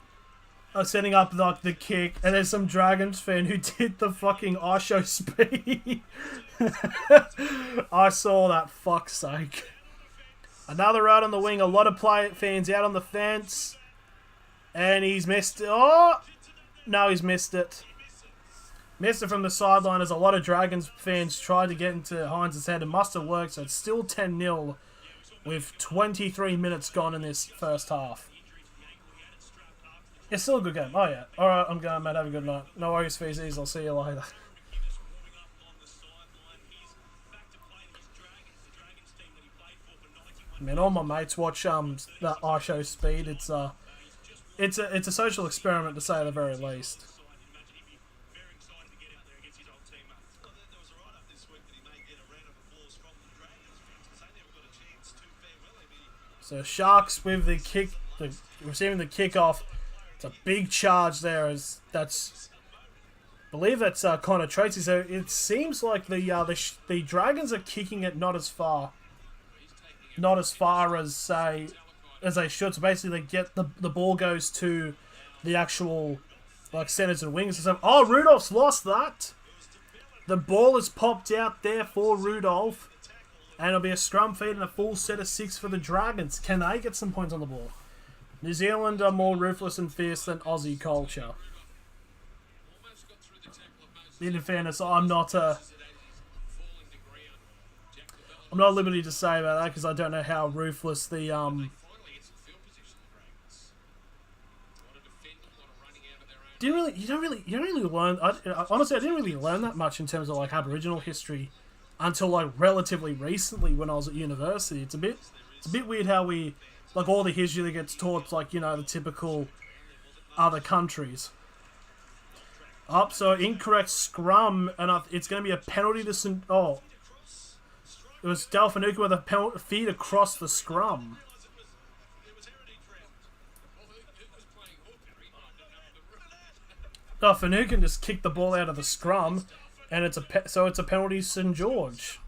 the kick, and there's some Dragons fan who did the fucking ISO speed. I saw that. Fuck's sake. Another out on the wing. A lot of fans out on the fence, and he's missed it. Oh no, he's missed it. Missed it from the sideline as a lot of Dragons fans tried to get into Hines' head and must have worked, so it's still 10-0 with 23 minutes gone in this first half. It's still a good game. Oh yeah. Alright, I'm going, mate. Have a good night. No worries, feces. I'll see you later. Man, all my mates watch that iShow Speed. It's a social experiment to say the very least. So Sharks with the kick, receiving the kickoff. It's a big charge there. I believe that's Connor Tracy. So it seems like the Dragons are kicking it not as far as they should. So basically, they get the ball goes to the actual centers and wings. So, Rudolph's lost that. The ball is popped out there for Rudolph. And it'll be a scrum feed and a full set of 6 for the Dragons. Can they get some points on the board? New Zealand are more ruthless and fierce than Aussie culture. In fairness, I'm not at liberty to say about that because I don't know how ruthless the You don't really learn. Honestly, I didn't really learn that much in terms of Aboriginal history until relatively recently when I was at university. It's a bit weird how we all the history that gets taught the typical other countries. So incorrect scrum, and it's going to be a penalty to St. Oh, it was Delphinuka with a penalty feed across the scrum. Finucane just kicked the ball out of the scrum, and it's a penalty St George.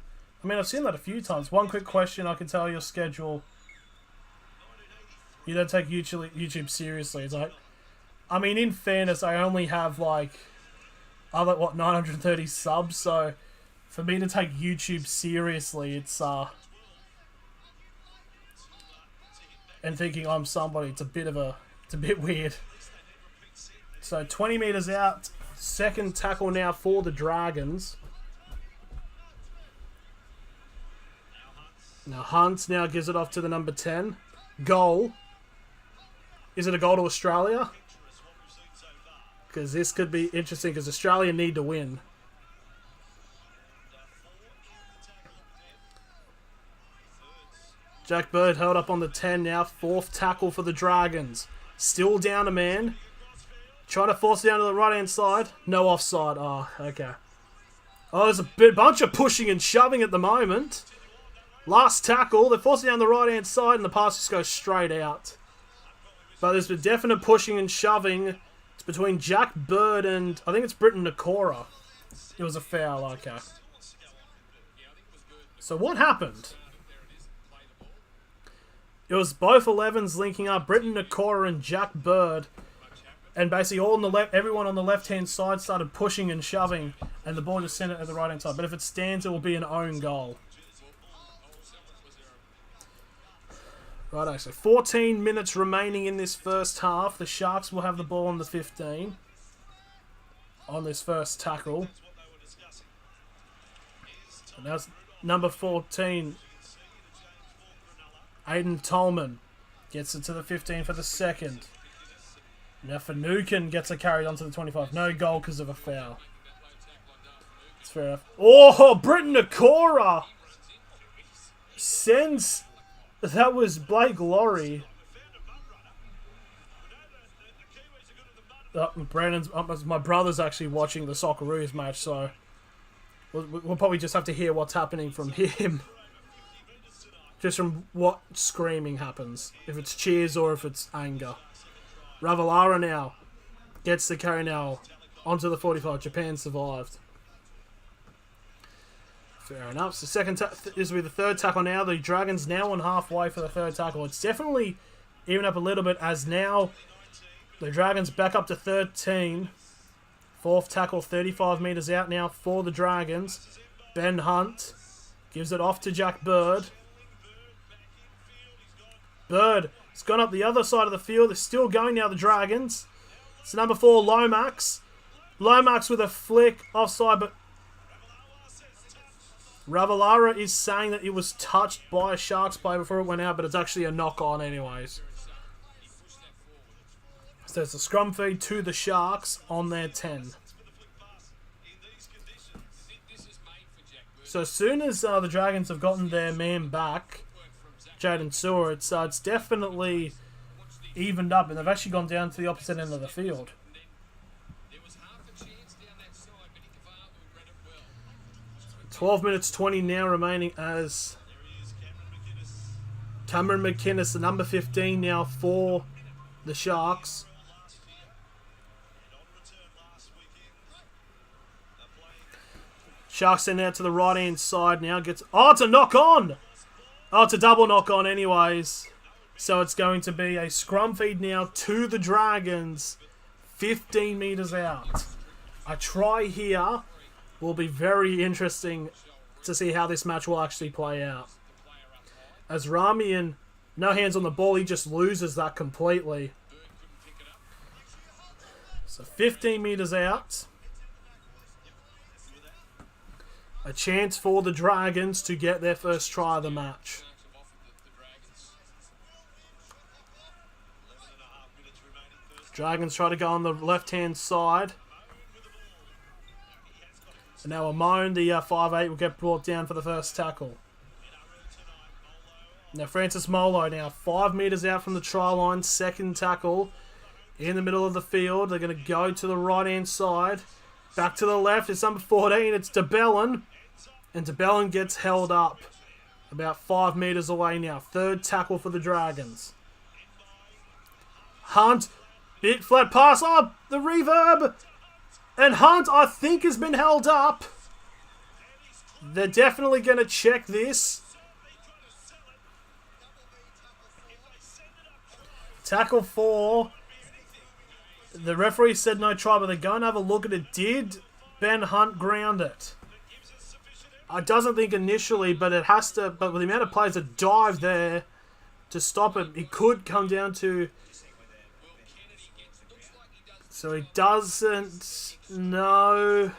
I mean, I've seen that a few times. One quick question: I can tell your schedule. You don't take YouTube seriously. It's I mean, in fairness, I only have 930 subs. So for me to take YouTube seriously, it's and thinking I'm somebody, it's a bit weird. So 20 metres out, second tackle now for the Dragons. Now Hunt now gives it off to the number 10. Goal. Is it a goal to Australia? Because this could be interesting because Australia need to win. Jack Bird held up on the 10 now. 4th tackle for the Dragons. Still down a man. Trying to force it down to the right-hand side. No offside. Oh, okay. Oh, there's a bunch of pushing and shoving at the moment. Last tackle. They're forcing down the right-hand side and the pass just goes straight out. But there's been definite pushing and shoving. It's between Jack Bird and I think it's Britton Nakora. It was a foul. Okay. So what happened? It was both 11s linking up, Britton Nakora and Jack Bird. And basically all on the left, everyone on the left-hand side started pushing and shoving. And the ball just sent it at the right-hand side. But if it stands, it will be an own goal. Right, so 14 minutes remaining in this first half. The Sharks will have the ball on the 15. On this first tackle. And that's number 14. Aiden Tolman gets it to the 15 for the second. Now Finucane gets it carried onto the 25. No goal because of a foul. That's fair enough. Oh, Britton Nakora sends... That was Blake Laurie. Brandon's... my brother's actually watching the Socceroos match, so... We'll probably just have to hear what's happening from him. Just from what screaming happens. If it's cheers or if it's anger. Ravalawa now gets the carry now onto the 45. Japan survived. Fair enough. So this will be the third tackle now. The Dragons now on halfway for the third tackle. It's definitely even up a little bit as now the Dragons back up to 13. 4th tackle 35 metres out now for the Dragons. Ben Hunt gives it off to Jack Bird. Bird has gone up the other side of the field. They're still going now, the Dragons. It's number 4, Lomax. Lomax with a flick offside, but Ravalawa is saying that it was touched by a Sharks player before it went out, but it's actually a knock-on anyways. So it's a scrum feed to the Sharks on their 10. So as soon as the Dragons have gotten their man back, Jaden Sewer, it's definitely evened up, and they've actually gone down to the opposite end of the field. 12 minutes 20 now remaining as Cameron McInnes, the number 15 now for the Sharks. Sharks send out to the right-hand side now. Oh, it's a knock-on! Oh, it's a double knock-on anyways. So it's going to be a scrum feed now to the Dragons. 15 metres out. A try here will be very interesting to see how this match will actually play out. As Ramian, no hands on the ball, he just loses that completely. So 15 metres out. A chance for the Dragons to get their first try of the match. Dragons try to go on the left-hand side. And now Amon, the 5'8", will get brought down for the first tackle. Now Francis Molo now 5 metres out from the try line. Second tackle in the middle of the field. They're going to go to the right-hand side. Back to the left. It's number 14. It's DeBellin. And DeBellin gets held up about 5 metres away now. Third tackle for the Dragons. Hunt. Big flat pass. Oh, the reverb. And Hunt, I think, has been held up. They're definitely going to check this. Tackle 4. The referee said no try, but they're going to have a look at it. Did Ben Hunt ground it? I doesn't think initially, but it has to. But with the amount of players that dive there to stop it, it could come down to. So he doesn't. No.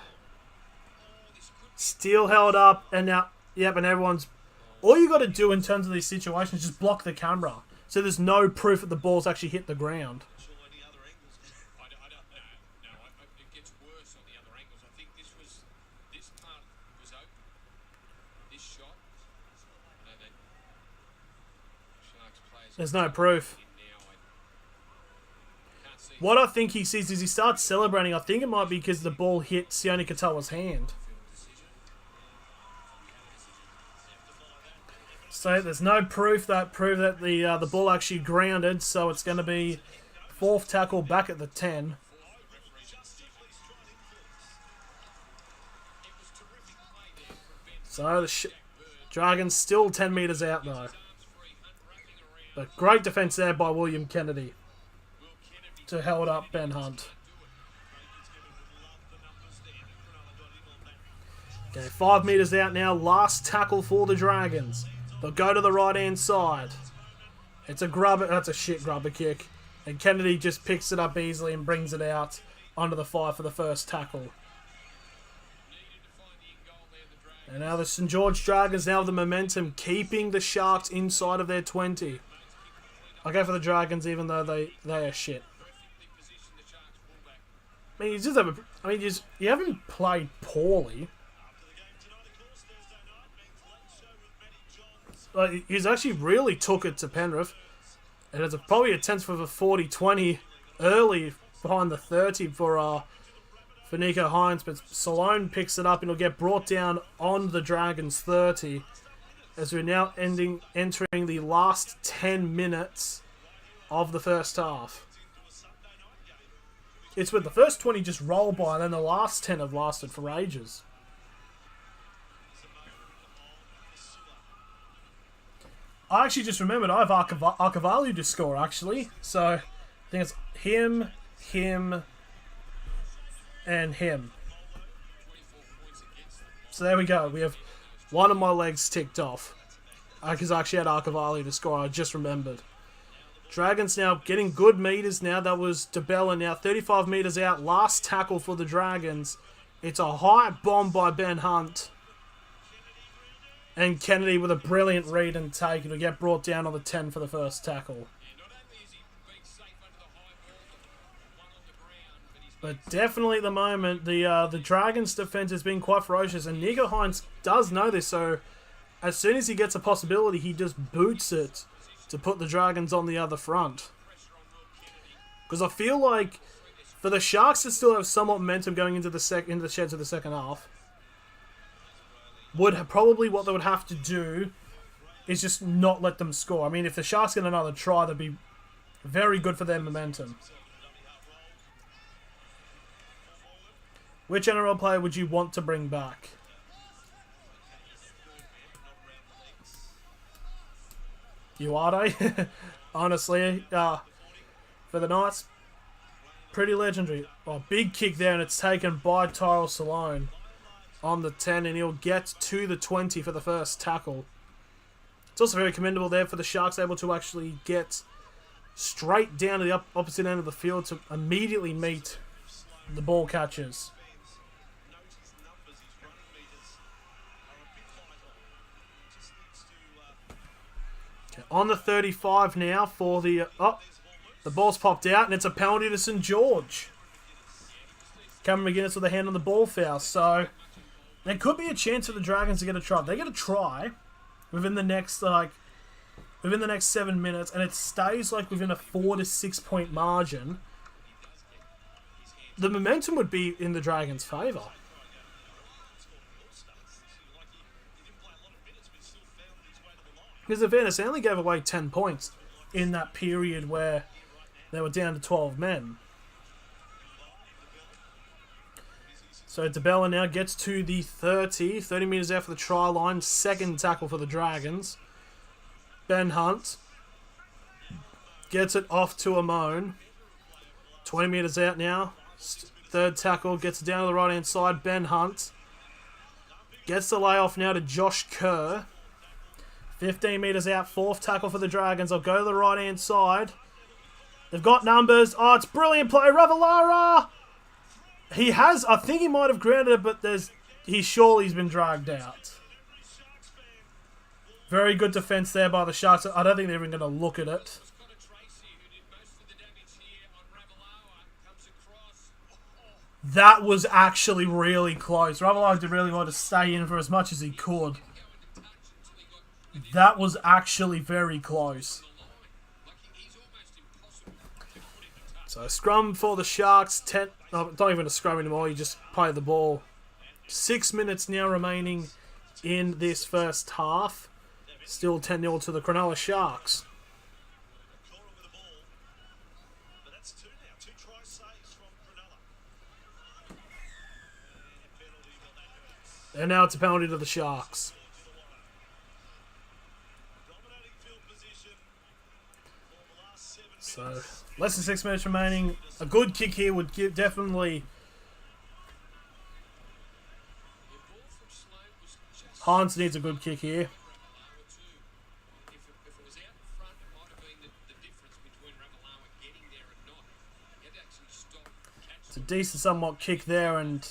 Still held up, and now, yep, and everyone's. All you got to do in terms of these situations is just block the camera, so there's no proof that the ball's actually hit the ground. There's no proof. What I think he sees is he starts celebrating. I think it might be because the ball hit Sione Katoa's hand. So there's no proof that the ball actually grounded. So it's going to be fourth tackle back at the 10. So the Dragons still 10 metres out though. But great defence there by William Kennedy to hold up Ben Hunt. Okay, 5 metres out now. Last tackle for the Dragons. They'll go to the right-hand side. It's a grubber. That's a shit grubber kick. And Kennedy just picks it up easily and brings it out onto the 5 for the first tackle. And now the St George Dragons now have the momentum, keeping the Sharks inside of their 20. I'll go for the Dragons even though they are shit. I mean, you haven't played poorly. Like, he's actually really took it to Penrith. And it's probably a 10th for the 40-20 early behind the 30 for Nico Hines. But Salone picks it up and it'll get brought down on the Dragons 30. As we're now entering the last 10 minutes of the first half. It's with the first 20 just roll by and then the last 10 have lasted for ages. I actually just remembered I have Archivaliu to score, actually. So, I think it's him, and him. So there we go. We have one of my legs ticked off. Because I actually had Archivaliu to score, I just remembered. Dragons now getting good meters now. That was DeBella now. 35 meters out. Last tackle for the Dragons. It's a high bomb by Ben Hunt. And Kennedy with a brilliant read and take. It'll get brought down on the 10 for the first tackle. But definitely at the moment, the Dragons' defense has been quite ferocious. And Nico Hines does know this. So as soon as he gets a possibility, he just boots it to put the Dragons on the other front. Because I feel like for the Sharks to still have somewhat momentum going into the sheds of the second half, probably what they would have to do is just not let them score. I mean, if the Sharks get another try, that'd be very good for their momentum. Which NRL player would you want to bring back? Uade? Honestly, for the Knights, pretty legendary. Oh, big kick there, and it's taken by Tyrell Salone on the 10, and he'll get to the 20 for the first tackle. It's also very commendable there for the Sharks, able to actually get straight down to the opposite end of the field to immediately meet the ball catchers. Okay, on the 35 now for the... the ball's popped out, and it's a penalty to St George. Cameron McGuinness with a hand on the ball foul, so... there could be a chance for the Dragons to get a try. If they get a try within the next 7 minutes, and it stays within a 4 to 6 point margin, the momentum would be in the Dragons' favour. Because in fairness, they only gave away 10 points in that period where they were down to 12 men. So DeBella now gets to the 30 metres out for the try line. Second tackle for the Dragons. Ben Hunt gets it off to Amone. 20 metres out now. Third tackle gets it down to the right hand side. Ben Hunt gets the layoff now to Josh Kerr. 15 metres out. Fourth tackle for the Dragons. I'll go to the right hand side. They've got numbers. Oh, it's brilliant play. Ravalawa! He has, I think he might have grounded it, but he's been dragged out. Very good defence there by the Sharks. I don't think they're even going to look at it. That was actually really close. Ravalawa did really want to stay in for as much as he could. That was actually very close. So scrum for the Sharks. Not even a scrum anymore. You just play the ball. 6 minutes now remaining in this first half. Still 10-0 to the Cronulla Sharks. And now it's a penalty to the Sharks. So, less than 6 minutes remaining. A good kick here would definitely... Hines needs a good kick here. It's a decent somewhat kick there, and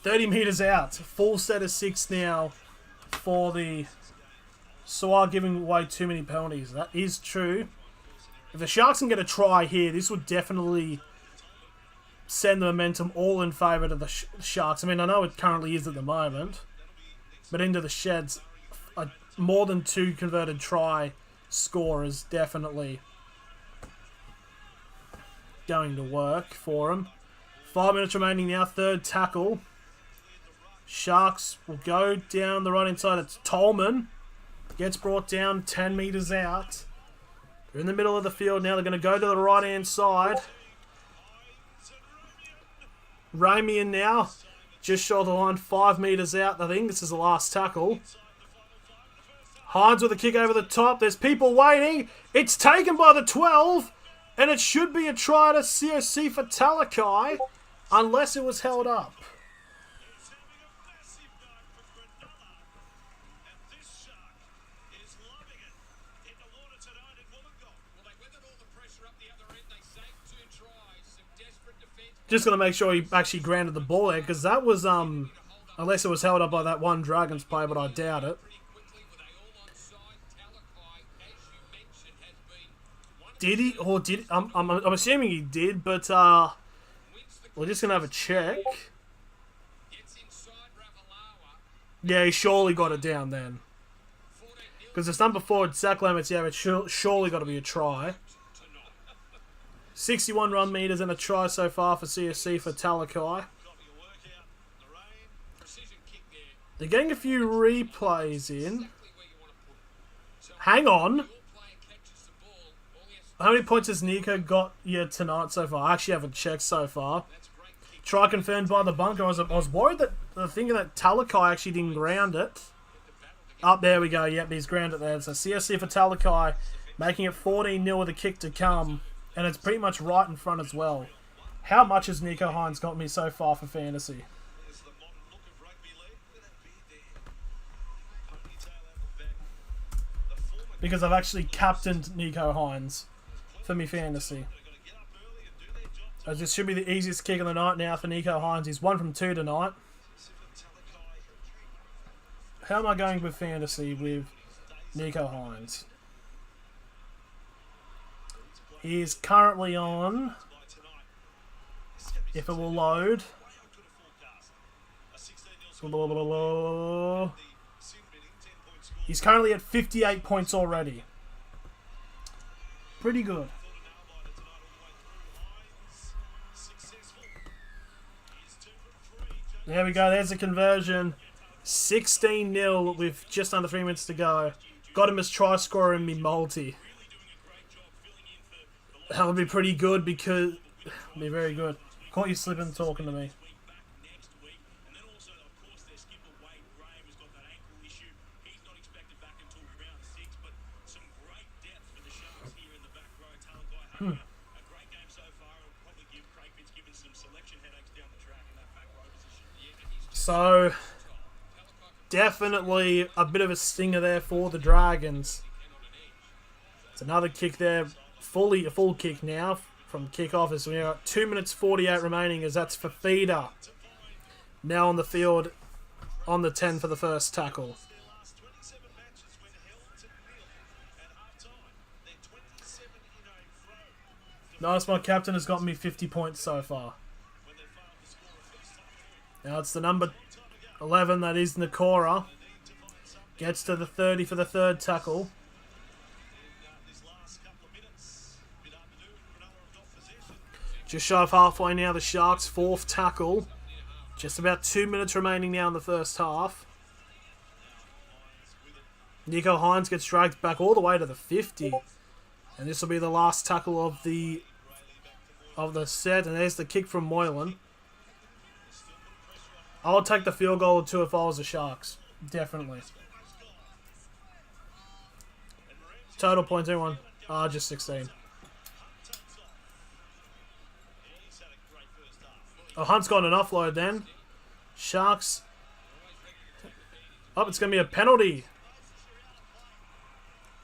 30 metres out. Full set of 6 now for the Swar, giving away too many penalties. That is true. If the Sharks can get a try here, this would definitely send the momentum all in favour of the Sharks. I mean, I know it currently is at the moment, but into the sheds, a more than 2 converted try score is definitely going to work for them. 5 minutes remaining now, third tackle. Sharks will go down the right inside. It's Tolman. Gets brought down 10 metres out. They're in the middle of the field now. They're going to go to the right-hand side. Ramian now. Just short of the line, 5 metres out. I think this is the last tackle. Hines with a kick over the top. There's people waiting. It's taken by the 12. And it should be a try to COC for Talakai. Unless it was held up. Just going to make sure he actually grounded the ball there, because that was, unless it was held up by that one Dragons player, but I doubt it. Did he? Or did I'm assuming he did, but we're just going to have a check. Yeah, he surely got it down then. Because it's number 4, Zach Lemons, yeah, it's surely got to be a try. 61 run meters and a try so far for CSC for Talakai. They're getting a few replays in. Hang on. How many points has Nico got here tonight so far? I actually haven't checked so far. Try confirmed by the bunker. I was worried that thinking that Talakai actually didn't ground it. Up there we go. Yep, he's grounded there. So CSC for Talakai, making it 14-0 with a kick to come. And it's pretty much right in front as well. How much has Nico Hines got me so far for fantasy? Because I've actually captained Nico Hines for me fantasy. So this should be the easiest kick of the night now for Nico Hines. He's 1 from 2 tonight. How am I going with fantasy with Nico Hines? He is currently on, if it will load, he's currently at 58 points already. Pretty good. There we go, there's the conversion. 16-0 with just under 3 minutes to go. Got him as try scorer in me multi. That would be pretty good because... be very good. Caught you slipping talking to me. So, definitely a bit of a stinger there for the Dragons. It's another kick there. A full kick now from kickoff as we got 2 minutes 48 remaining, as that's Fafita now on the field on the 10 for the first tackle. Nice, my captain has got me 50 points so far. Now it's the number 11, that is Nakora. Gets to the 30 for the third tackle. Just shy of halfway now, the Sharks' fourth tackle. Just about 2 minutes remaining now in the first half. Nico Hines gets dragged back all the way to the 50. And this will be the last tackle of the set. And there's the kick from Moylan. I would take the field goal or two if I was the Sharks. Definitely. Total points, everyone. Just 16. Oh, Hunt's got an offload then. Sharks. Oh, it's going to be a penalty.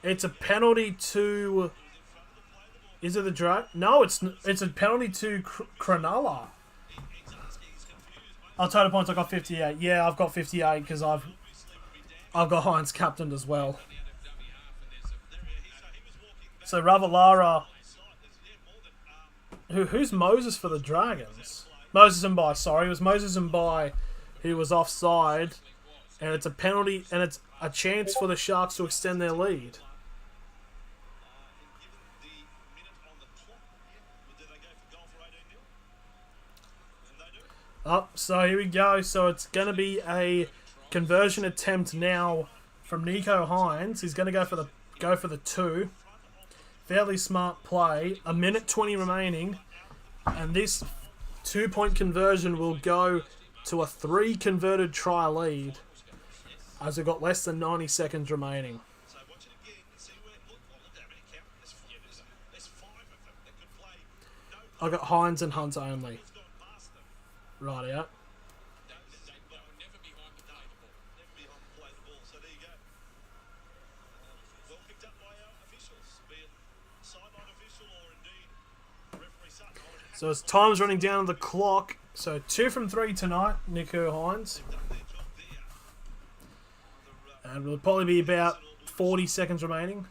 It's a penalty to... Is it the drag? No, it's a penalty to Cronulla. Oh, total points, I got 58. Yeah, I've got 58 because I've got Hines captained as well. So Ravalawa... Who's Moses for the Dragons? Moses and By, sorry. It was Moses and By who was offside. And it's a penalty, and it's a chance for the Sharks to extend their lead. So here we go. So it's going to be a conversion attempt now from Nico Hines. He's going to go for the 2. Fairly smart play. 1:20 remaining. And this 2-point conversion will go to a 3 converted try lead, as we've got less than 90 seconds remaining. I've got Hines and Hunt only. Right out. So as time's running down on the clock, so 2 from 3 tonight, Nico Hines. And it'll probably be about 40 seconds remaining.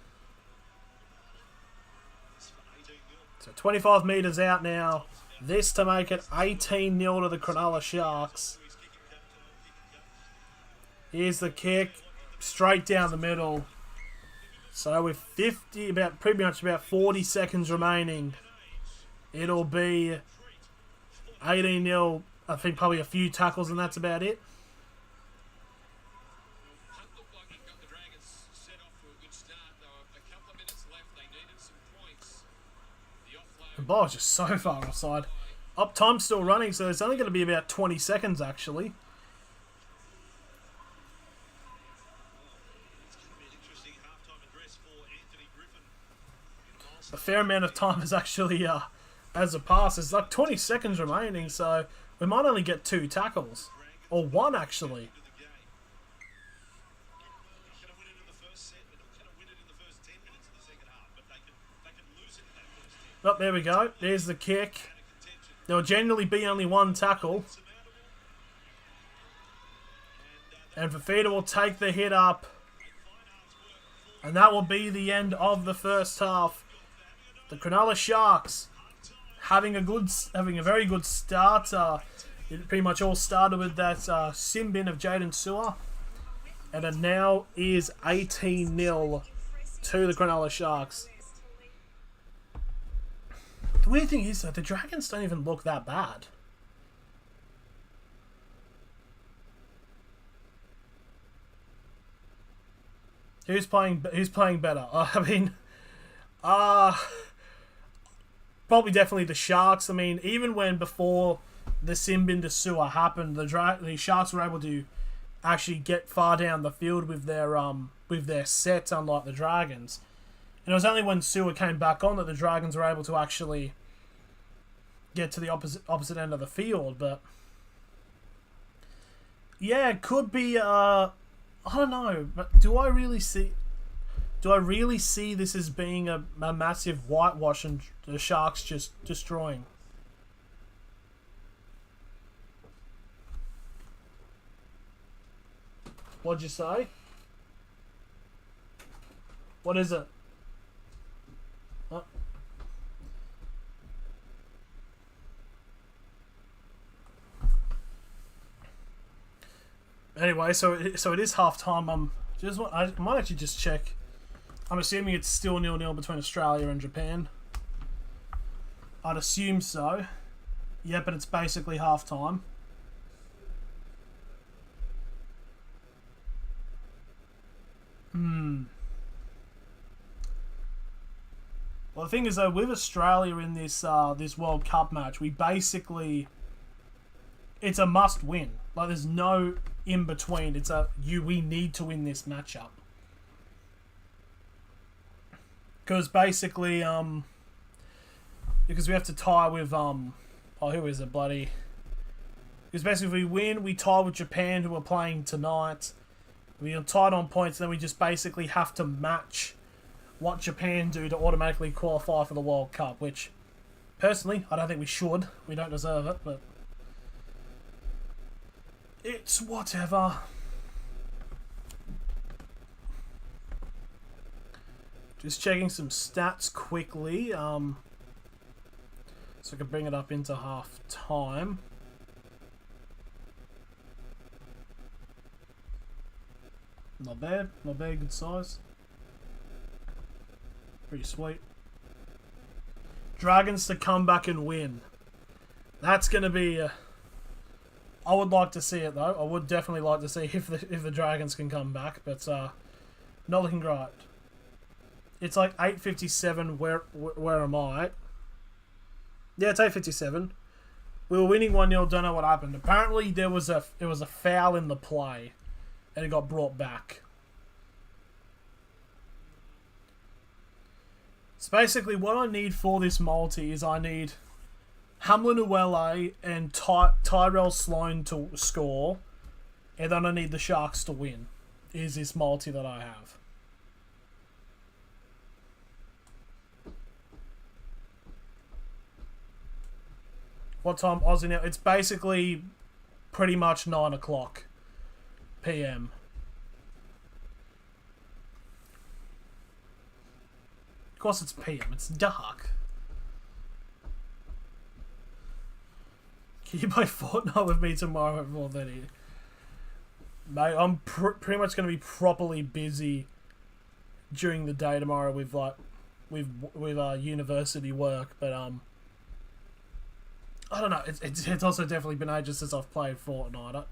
So 25 metres out now. This to make it 18-0 to the Cronulla Sharks. Here's the kick. Straight down the middle. So with pretty much about 40 seconds remaining, it'll be 18-0. I think probably a few tackles and that's about it. The ball's just so far offside. Up time's still running, so it's only going to be about 20 seconds actually. A fair amount of time is actually as a pass. It's like 20 seconds remaining, so we might only get 2 tackles. Or 1 actually. Oh, there we go. There's the kick. There will generally be only 1 tackle. And Fafita will take the hit up. And that will be the end of the first half. The Cronulla Sharks having a very good start. It pretty much all started with that sin bin of Jaden Sewer. And it now is 18-0 to the Cronulla Sharks. The weird thing is that the Dragons don't even look that bad. Who's playing better? I mean, probably definitely the Sharks. I mean, even when before the sin bin to Sewer happened, the Sharks were able to actually get far down the field with their sets, unlike the Dragons. And it was only when Sewer came back on that the Dragons were able to actually get to the opposite end of the field. But yeah, it could be. I don't know, but do I really see this as being a massive whitewash and the Sharks just destroying? What'd you say? What is it? Oh. Anyway, so it is half time. I might actually just check. I'm assuming it's still 0-0 between Australia and Japan. I'd assume so. Yeah, but it's basically half time. Well, the thing is though, with Australia in this this World Cup match, we basically, it's a must win. Like there's no in between. We need to win this matchup. Because basically, because we have to tie with who is it, bloody? Because basically, if we win, we tie with Japan, who are playing tonight. We are tied on points, then we just basically have to match what Japan do to automatically qualify for the World Cup. Which, personally, I don't think we should. We don't deserve it, but it's whatever. Just checking some stats quickly, so I can bring it up into half time. Not bad, good size. Pretty sweet. Dragons to come back and win. That's going to be I would like to see it though. I would definitely like to see if the Dragons can come back, but not looking great. It's like 8:57. Where am I? Yeah, it's 8:57. We were winning 1-0. Don't know what happened. Apparently, there was a foul in the play, and it got brought back. So basically, what I need for this multi is I need Hamlin Uele and Tyrell Sloan to score, and then I need the Sharks to win. Is this multi that I have? What time Aussie now? It's basically pretty much 9 o'clock PM. Of course it's PM. It's dark. Can you play Fortnite with me tomorrow at 4:30? Mate, I'm pretty much going to be properly busy during the day tomorrow with university work, but I don't know. It's also definitely been ages since I've played Fortnite.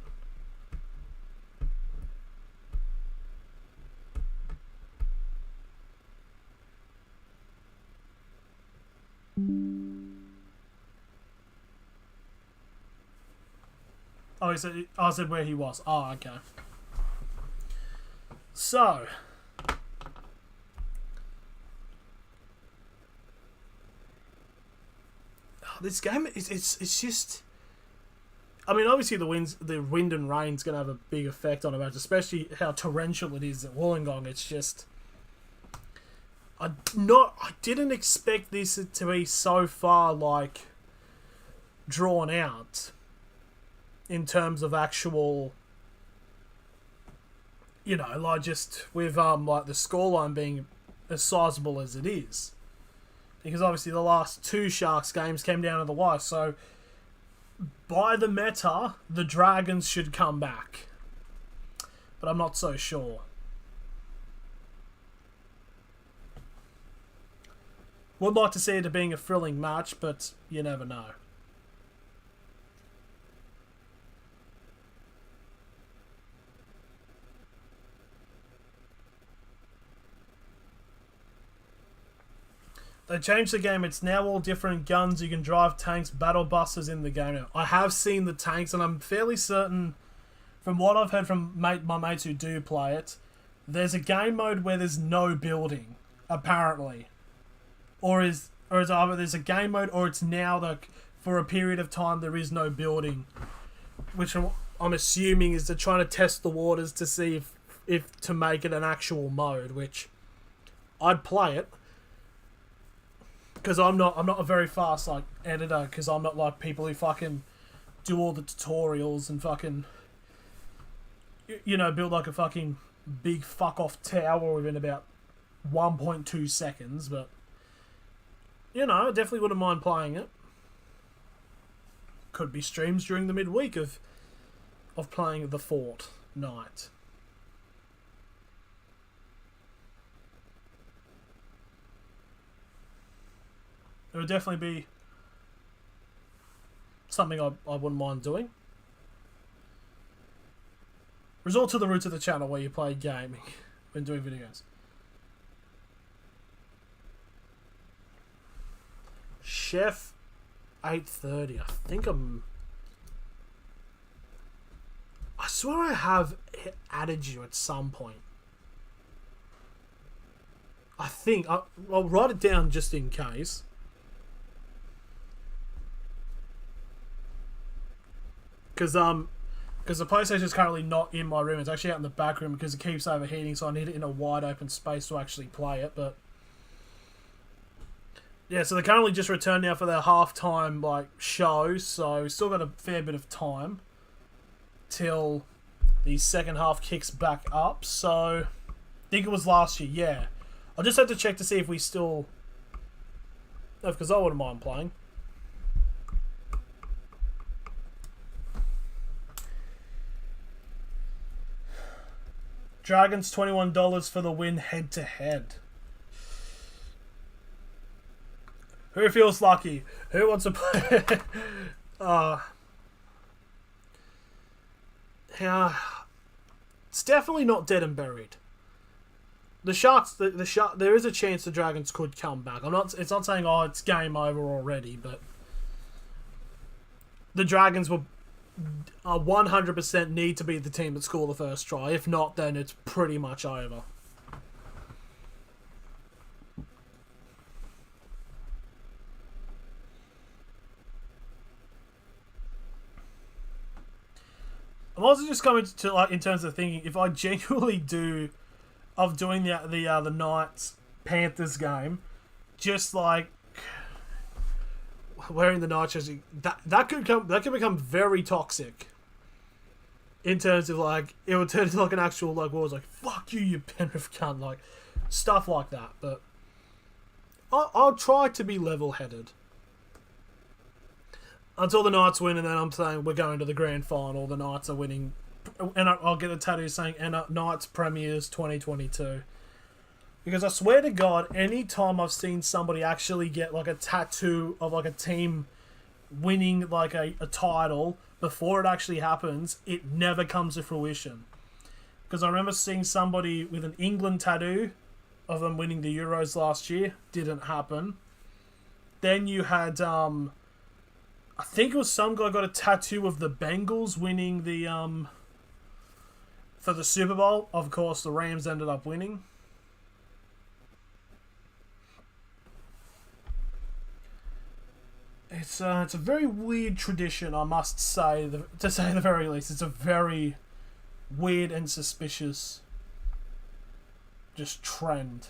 Oh, I said where he was. Oh, okay. So, this game it's just. I mean, obviously the wind and rain's gonna have a big effect on it, especially how torrential it is at Wollongong. It's just. I didn't expect this to be so far drawn out in terms of actual, just with the scoreline being as sizable as it is, because obviously the last 2 Sharks games came down to the wire. So by the meta, the Dragons should come back, but I'm not so sure. Would like to see it being a thrilling match, but you never know. They changed the game. It's now all different guns. You can drive tanks, battle busters in the game now. I have seen the tanks, and I'm fairly certain, from what I've heard from my mates who do play it, there's a game mode where there's no building, apparently. Or is either there's a game mode, or it's now for a period of time there is no building, which I'm assuming is they're trying to test the waters to see if to make it an actual mode. Which I'd play it, because I'm not a very fast editor, because I'm not like people who fucking do all the tutorials and fucking build a fucking big fuck off tower within about 1.2 seconds, but. I definitely wouldn't mind playing it. Could be streams during the midweek of playing the Fortnite. It would definitely be something I wouldn't mind doing. Resort to the roots of the channel where you play gaming when doing videos. Chef 8:30. I swear I have added you at some point. I think I'll write it down just in case. Because the PlayStation is currently not in my room. It's actually out in the back room because it keeps overheating, so I need it in a wide open space to actually play it. But yeah, so they're currently just returned now for their halftime show, so we've still got a fair bit of time till the second half kicks back up. So I think it was last year, yeah. I just had to check to see if we still... No, because I wouldn't mind playing. Dragons, $21 for the win head-to-head. Who feels lucky? Who wants to play? It's definitely not dead and buried. The Sharks, there is a chance the Dragons could come back. It's not saying, oh, it's game over already, but the Dragons will 100% need to be the team that score the first try. If not, then it's pretty much over. I'm also just coming to in terms of thinking, if I genuinely doing the Knights Panthers game, just wearing the Knights jersey, that could become very toxic. In terms of it would turn into an actual war. It's fuck you, you Penrith cunt, stuff like that. But I'll try to be level-headed until the Knights win, and then I'm saying we're going to the grand final. The Knights are winning, and I'll get a tattoo saying Knights Premiers 2022. Because I swear to God, any time I've seen somebody actually get a tattoo of a team winning a title before it actually happens, it never comes to fruition. Because I remember seeing somebody with an England tattoo of them winning the Euros last year. Didn't happen. Then you had I think it was some guy got a tattoo of the Bengals winning the for the Super Bowl. Of course, the Rams ended up winning. It's a very weird tradition, I must say, to say the very least. It's a very weird and suspicious just trend.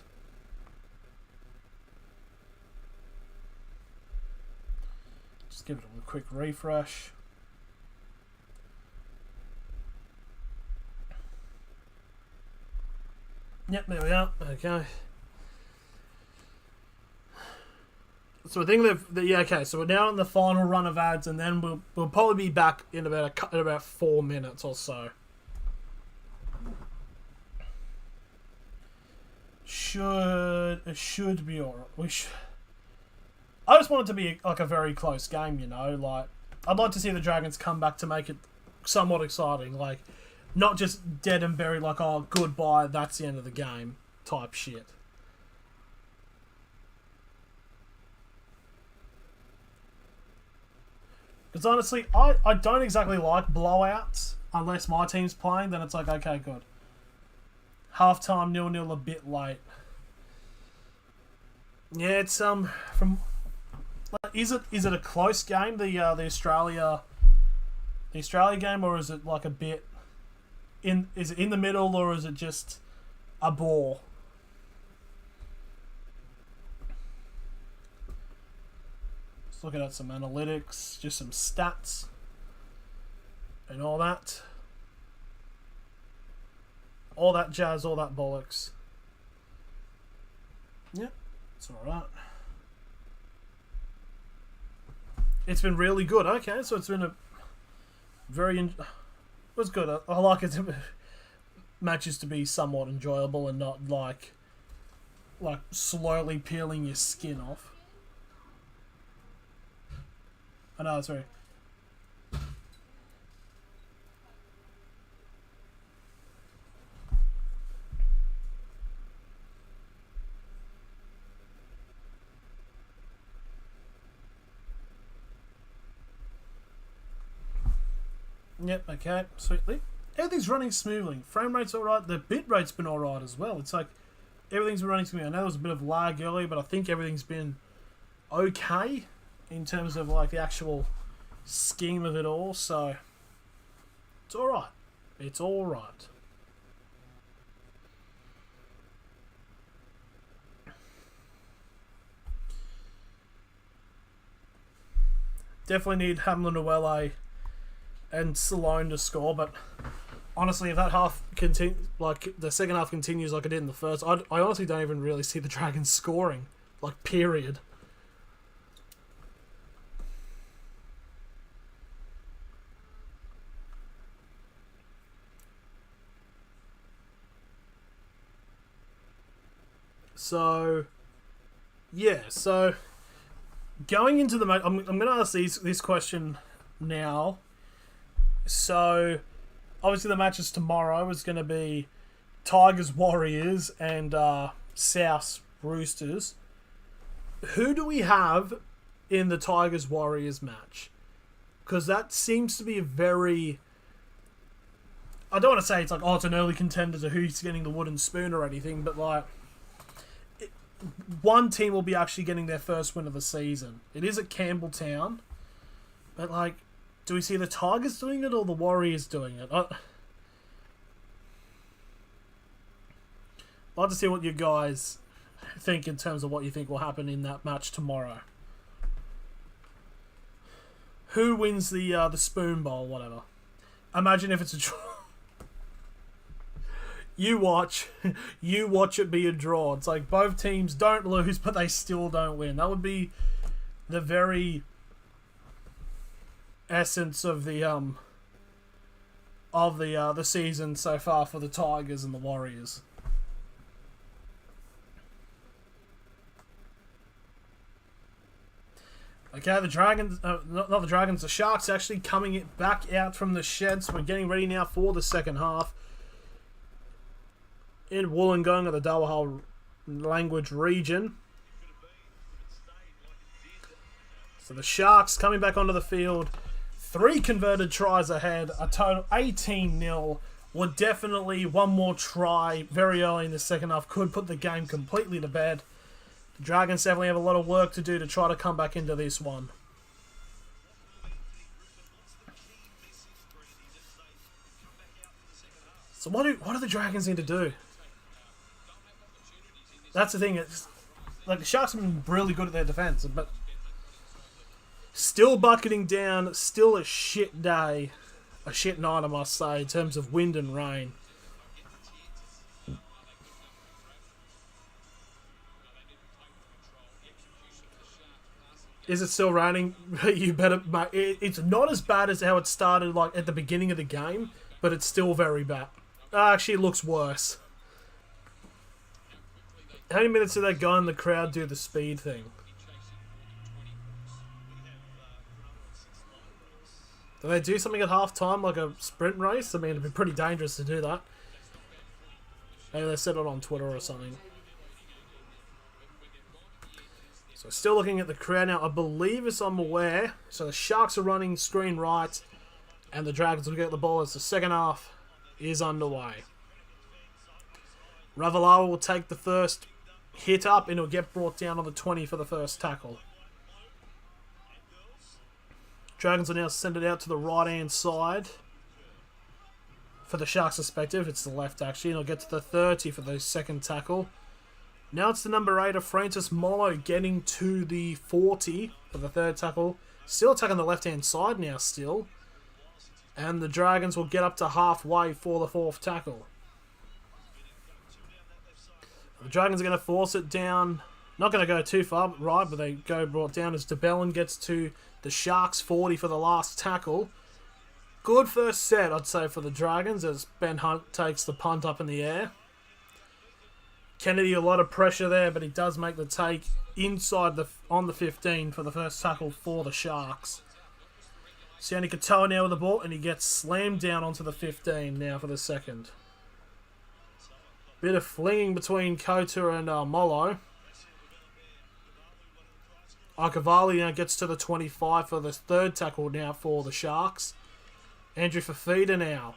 Just give it a quick refresh. Yep, there we are. Okay. So I think okay. So we're now in the final run of ads, and then we'll probably be back in about 4 minutes or so. It should be alright. I just want it to be a very close game, you know. I'd like to see the Dragons come back to make it somewhat exciting, not just dead and buried, oh, goodbye, that's the end of the game type shit. Because honestly, I don't exactly like blowouts unless my team's playing. Then it's okay, good. Halftime 0-0, a bit late. Yeah, it's from. Is it a close game, the Australia game, or is it a bit is it in the middle, or is it just a bore? Looking at some analytics, just some stats and all that jazz, all that bollocks. Yeah, it's alright. It's been really good. Okay, so it's been a very... It was good. I like it to matches to be somewhat enjoyable and not like slowly peeling your skin off. I know, it's very... Yep, okay, sweetly. Everything's running smoothly. Frame rate's alright. The bit rate's been alright as well. It's like everything's been running smoothly. I know there was a bit of lag earlier, but I think everything's been okay in terms of like the actual scheme of it all. So it's alright. It's alright. Definitely need Hamlin Uele and Salone to score, but honestly, if that half like the second half continues like it did in the first, I honestly don't even really see the Dragons scoring, like period. So, yeah, so going into the match, I'm going to ask this question now. So, obviously the matches tomorrow is going to be Tigers Warriors and South Roosters. Who do we have in the Tigers Warriors match? Because that seems to be a very... I don't want to say it's like, oh, it's an early contender to who's getting the wooden spoon or anything, but like... one team will be actually getting their first win of the season. It is at Campbelltown, but like, do we see the Tigers doing it or the Warriors doing it? I'd like to see what you guys think in terms of what you think will happen in that match tomorrow. Who wins the spoon bowl, whatever? Imagine if it's a draw. You watch it be a draw. It's like both teams don't lose, but they still don't win. That would be the very essence of the season so far for the Tigers and the Warriors. Okay, the Dragons, not the Dragons, the Sharks actually coming back out from the sheds. We're getting ready now for the second half. In Wollongong of the Dawahal language region. So the Sharks coming back onto the field. 3 converted tries ahead. A total 18-0. Would definitely one more try very early in the second half could put the game completely to bed. The Dragons definitely have a lot of work to do to try to come back into this one. So what do the Dragons need to do? That's the thing. It's like the Sharks have been really good at their defense, but still bucketing down. Still a shit day, a shit night, I must say, in terms of wind and rain. Is it still raining? You better, mate. It's not as bad as how it started, like at the beginning of the game, but it's still very bad. Actually, it looks worse. How many minutes did that guy in the crowd do the speed thing? Do they do something at half-time, like a sprint race? I mean, it'd be pretty dangerous to do that. Maybe they said it on Twitter or something. So still looking at the crowd now. I believe, as I'm aware, so the Sharks are running screen right, and the Dragons will get the ball as the second half is underway. Ravalawa will take the first hit up and it'll get brought down on the 20 for the first tackle. Dragons will now send it out to the right hand side for the Sharks' perspective. It's the left actually, and it'll get to the 30 for the second tackle. Now it's the number 8 of Francis Mollo getting to the 40 for the third tackle. Still attacking the left hand side now still. And the Dragons will get up to halfway for the fourth tackle. The Dragons are going to force it down. Not going to go too far right, but they go brought down as DeBellin gets to the Sharks 40 for the last tackle. Good first set, I'd say, for the Dragons as Ben Hunt takes the punt up in the air. Kennedy, a lot of pressure there, but he does make the take inside on the 15 for the first tackle for the Sharks. Sione Katoa now with the ball, and he gets slammed down onto the 15 now for the second. Bit of flinging between Kota and Mollo. Akavali now gets to the 25 for the third tackle now for the Sharks. Andrew Fafita now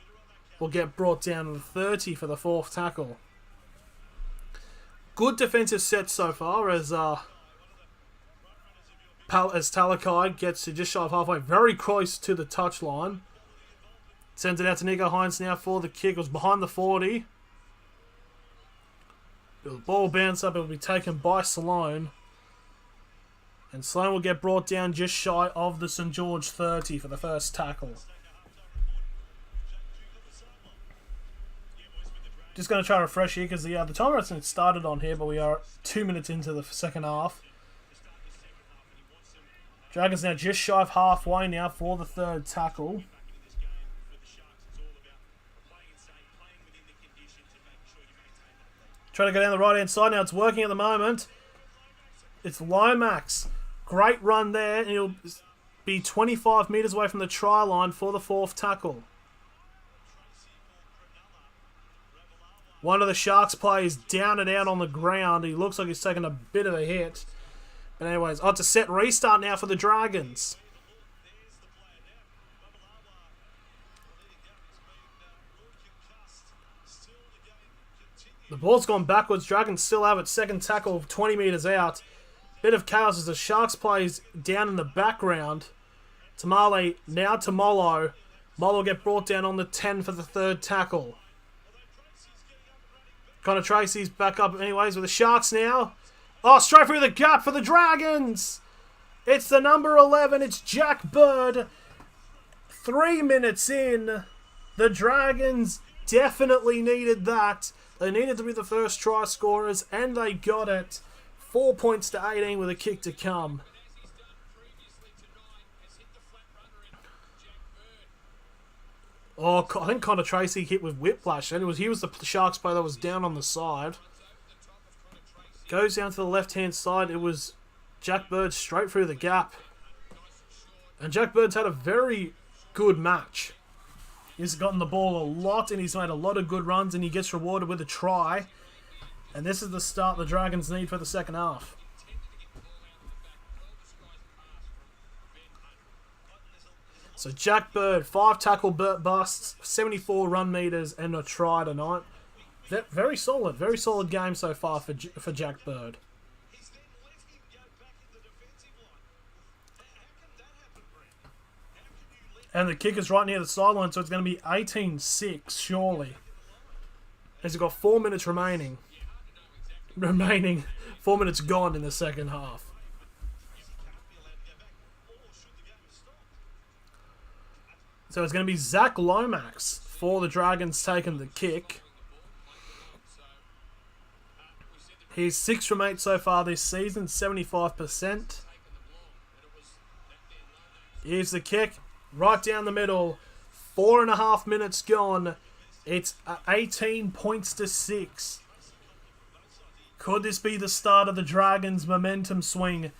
will get brought down to the 30 for the 4th tackle. Good defensive set so far as Talakai gets to just shy of halfway, very close to the touchline. Sends it out to Nico Hines now for the kick. It was behind the 40. The ball bounce up. It will be taken by Sloan. And Sloan will get brought down just shy of the St George 30 for the first tackle. Just going to try to refresh here because the timer hasn't started on here, but we are 2 minutes into the second half. Dragons now just shy of halfway now for the 3rd tackle. Trying to go down the right-hand side now. It's working at the moment. It's Lomax. Great run there. And he'll be 25 metres away from the try line for the 4th tackle. One of the Sharks players down and out on the ground. He looks like he's taken a bit of a hit. But anyways, it's a set restart now for the Dragons. The ball's gone backwards. Dragons still have it. Second tackle, 20 metres out. Bit of chaos as the Sharks plays down in the background. Tamale now to Molo. Molo will get brought down on the 10 for the 3rd tackle. Connor Tracy's back up anyways with the Sharks now. Oh, straight through the gap for the Dragons. It's the number 11. It's Jack Bird. 3 minutes in. The Dragons definitely needed that. They needed to be the first try scorers, and they got it. 4 points to 18 with a kick to come. Oh, I think Connor Tracy hit with whiplash. And he was the Sharks player that was down on the side. Goes down to the left-hand side. It was Jack Bird straight through the gap. And Jack Bird's had a very good match. He's gotten the ball a lot and he's made a lot of good runs and he gets rewarded with a try. And this is the start the Dragons need for the second half. So Jack Bird, 5 tackle busts, 74 run meters and a try tonight. Very solid game so far for Jack Bird. And the kick is right near the sideline, so it's going to be 18-6, surely. As we've got 4 minutes remaining. 4 minutes gone in the second half. So it's going to be Zach Lomax for the Dragons taking the kick. He's 6 from 8 so far this season, 75%. Here's the kick. Right down the middle. 4.5 minutes gone. It's 18 points to 6. Could this be the start of the Dragons' momentum swing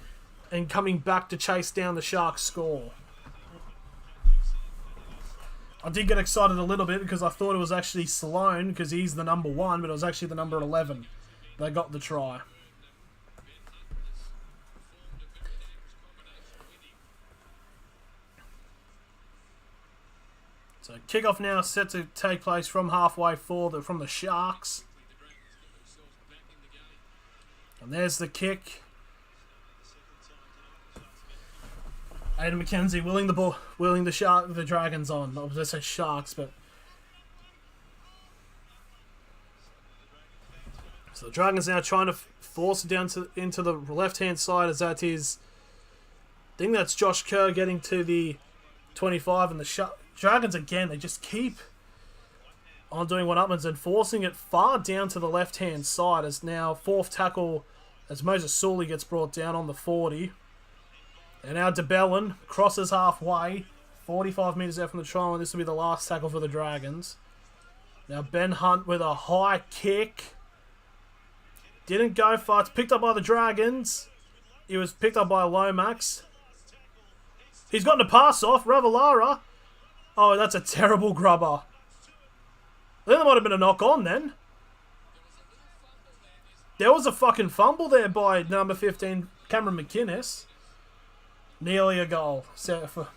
and coming back to chase down the Sharks' score? I did get excited a little bit because I thought it was actually Sloan because he's the number 1, but it was actually the number 11. They got the try. So kickoff now set to take place from halfway from the Sharks. And there's the kick. Aidan McKenzie willing the Dragons on. I was going to say Sharks, but so the Dragons now trying to force it down into the left-hand side as that is. I think that's Josh Kerr getting to the 25 and the Dragons again. They just keep on doing what Upman's and forcing it far down to the left-hand side as now 4th tackle as Moses Sully gets brought down on the 40. And now DeBellin crosses halfway, 45 metres out from the try line. This will be the last tackle for the Dragons. Now Ben Hunt with a high kick. Didn't go far. It's picked up by the Dragons. It was picked up by Lomax. He's gotten a pass off. Ravalawa. Oh, that's a terrible grubber. I think there might have been a knock on then. There was a fucking fumble there by number 15, Cameron McInnes. Nearly a goal set for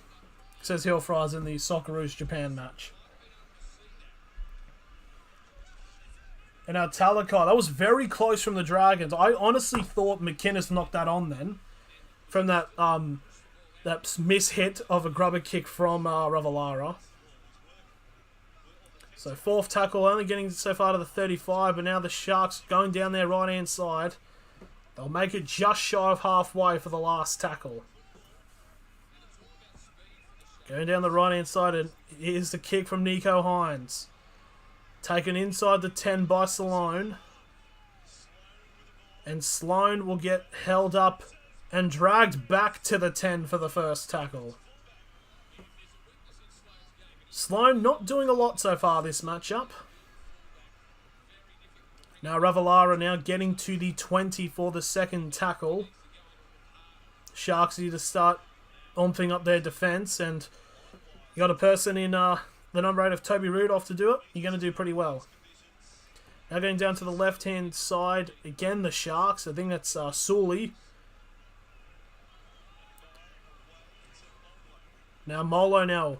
says Hill Fries in the Socceroos Japan match. And now Talakai, that was very close from the Dragons. I honestly thought McInnes knocked that on then. From that miss-hit of a grubber kick from Ravalawa. So fourth tackle, only getting so far to the 35, but now the Sharks going down their right-hand side. They'll make it just shy of halfway for the last tackle. Going down the right-hand side, and here's the kick from Nico Hines. Taken inside the 10 by Sloan. And Sloan will get held up and dragged back to the 10 for the first tackle. Sloan not doing a lot so far this matchup. Now Ravalawa now getting to the 20 for the second tackle. Sharks need to start oomping up their defence, and you got a person in the number 8 of Toby Rudolph to do it. You're going to do pretty well. Now going down to the left-hand side, again the Sharks. I think that's Sully. Now Molo now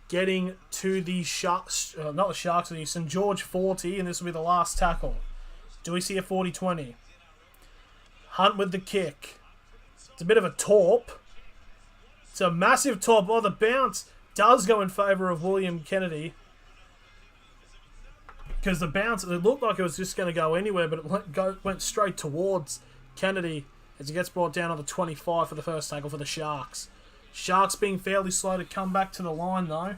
getting to the Sharks, not the Sharks, the St George 40, and this will be the last tackle. Do we see a 40-20? Hunt with the kick. It's a bit of a torp. It's a massive torp. Oh, the bounce does go in favour of William Kennedy. Because the bounce, it looked like it was just going to go anywhere, but it went straight towards Kennedy as he gets brought down on the 25 for the first tackle for the Sharks. Sharks being fairly slow to come back to the line, though.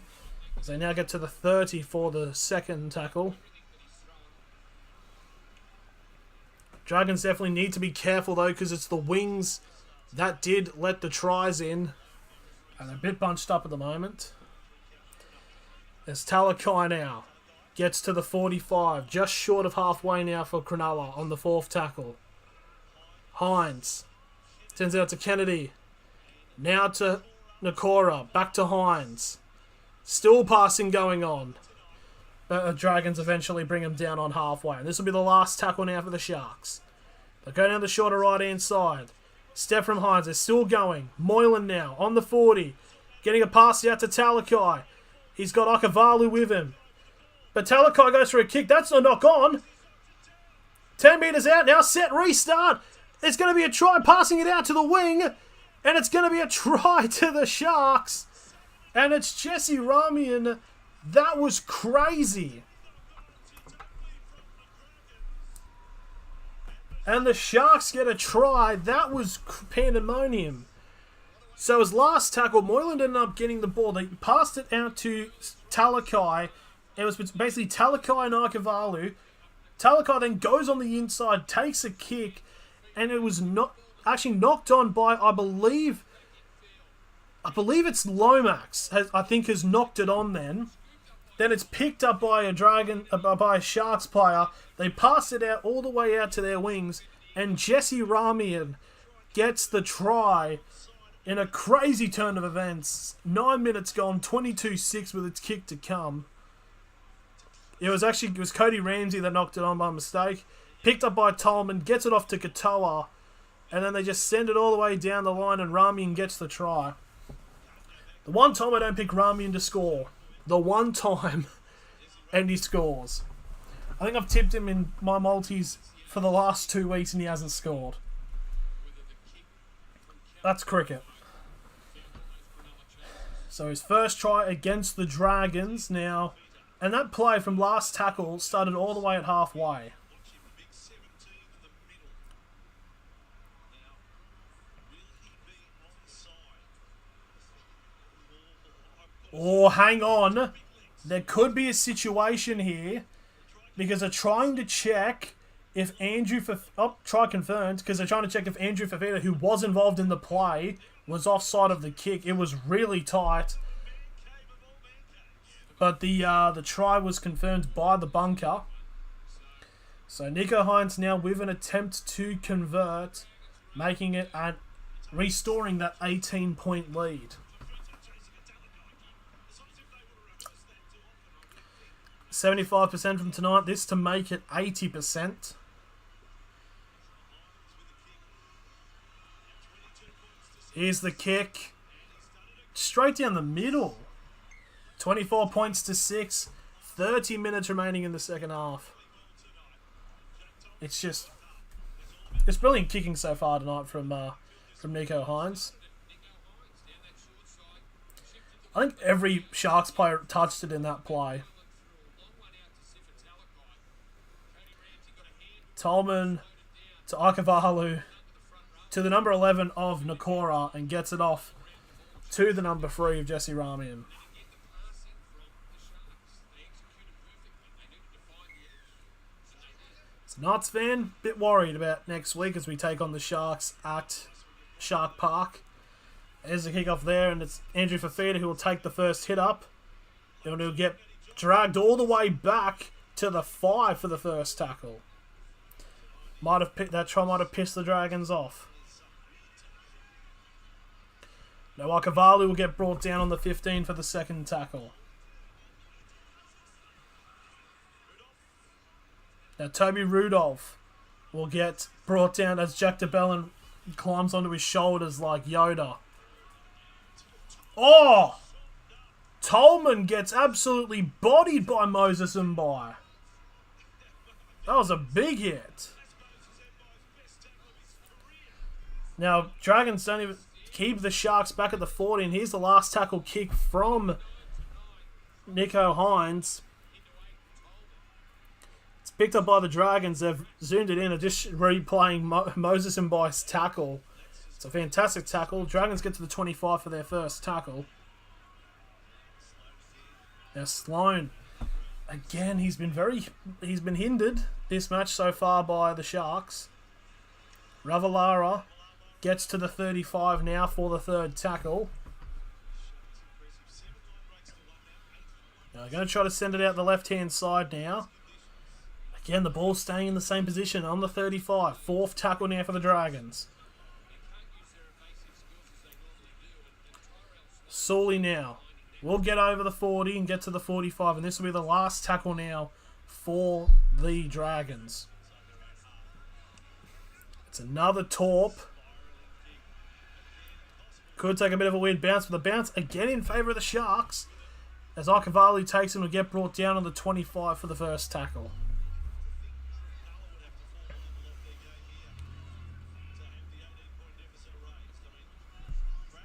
As they now get to the 30 for the second tackle. Dragons definitely need to be careful, though, because it's the wings that did let the tries in. And they're a bit bunched up at the moment. There's Talakai now. Gets to the 45. Just short of halfway now for Cronulla on the fourth tackle. Hines. Sends out to Kennedy. Now to Nakora. Back to Hines. Still passing going on. But the Dragons eventually bring him down on halfway. And this will be the last tackle now for the Sharks. They'll go down the shorter right-hand side. Step from Hines. They're still going. Moylan now on the 40. Getting a pass out to Talakai. He's got Akavalu with him. But Talakai goes for a kick. That's a knock on. 10 metres out now. Set restart. It's going to be a try. Passing it out to the wing. And it's going to be a try to the Sharks. And it's Jesse Ramian. That was crazy. And the Sharks get a try. That was pandemonium. So his last tackle, Moylan ended up getting the ball. They passed it out to Talakai. It was basically Talakai and Akavalu. Talakai then goes on the inside, takes a kick, and it was not actually knocked on by, I believe it's Lomax. I think has knocked it on then. Then it's picked up by a Sharks player. They pass it out all the way out to their wings, and Jesse Ramian gets the try in a crazy turn of events. 9 minutes gone, 22-6 with its kick to come. It was Cody Ramsey that knocked it on by mistake. Picked up by Tolman, gets it off to Katoa, and then they just send it all the way down the line, and Ramian gets the try. The one time I don't pick Ramian to score. The one time, and he scores. I think I've tipped him in my multis for the last 2 weeks, and he hasn't scored. That's cricket. So his first try against the Dragons now. And that play from last tackle started all the way at halfway. Oh, hang on. There could be a situation here because they're trying to check if Andrew... try confirmed, because they're trying to check if Andrew Fafita, who was involved in the play, was offside of the kick. It was really tight. But the try was confirmed by the bunker. So Nico Hines now with an attempt to convert, making it and restoring that 18-point lead. 75% from tonight. This to make it 80%. Here's the kick. straight down the middle. 24 points to 6. 30 minutes remaining in the second half. It's brilliant kicking so far tonight from Nicho Hynes. I think every Sharks player touched it in that play. Tolman to Akavalu to the number 11 of Nakora and gets it off to the number 3 of Jesse Ramian. So Knights fan, bit worried about next week as we take on the Sharks at Shark Park. There's the kickoff there, and it's Andrew Fafita who will take the first hit up. And he'll get dragged all the way back to the 5 for the first tackle. That try might have pissed the Dragons off. Now Akavalu will get brought down on the 15 for the second tackle. Now Toby Rudolph will get brought down as Jack DeBellin climbs onto his shoulders like Yoda. Oh! Tolman gets absolutely bodied by Moses Mbai. That was a big hit. Now, Dragons don't even keep the Sharks back at the 40. And here's the last tackle kick from Nicho Hynes. It's picked up by the Dragons. They've zoomed it in and just replaying Moses Mbai's tackle. It's a fantastic tackle. Dragons get to the 25 for their first tackle. Now Sloan. Again, he's been hindered this match so far by the Sharks. Ravalawa gets to the 35 now for the third tackle. Now they're going to try to send it out the left-hand side now. Again, the ball's staying in the same position on the 35. Fourth tackle now for the Dragons. Sully now will get over the 40 and get to the 45. And this will be the last tackle now for the Dragons. It's another torp. Could take a bit of a weird bounce, but the bounce again in favour of the Sharks. As Akavalu takes him and get brought down on the 25 for the first tackle.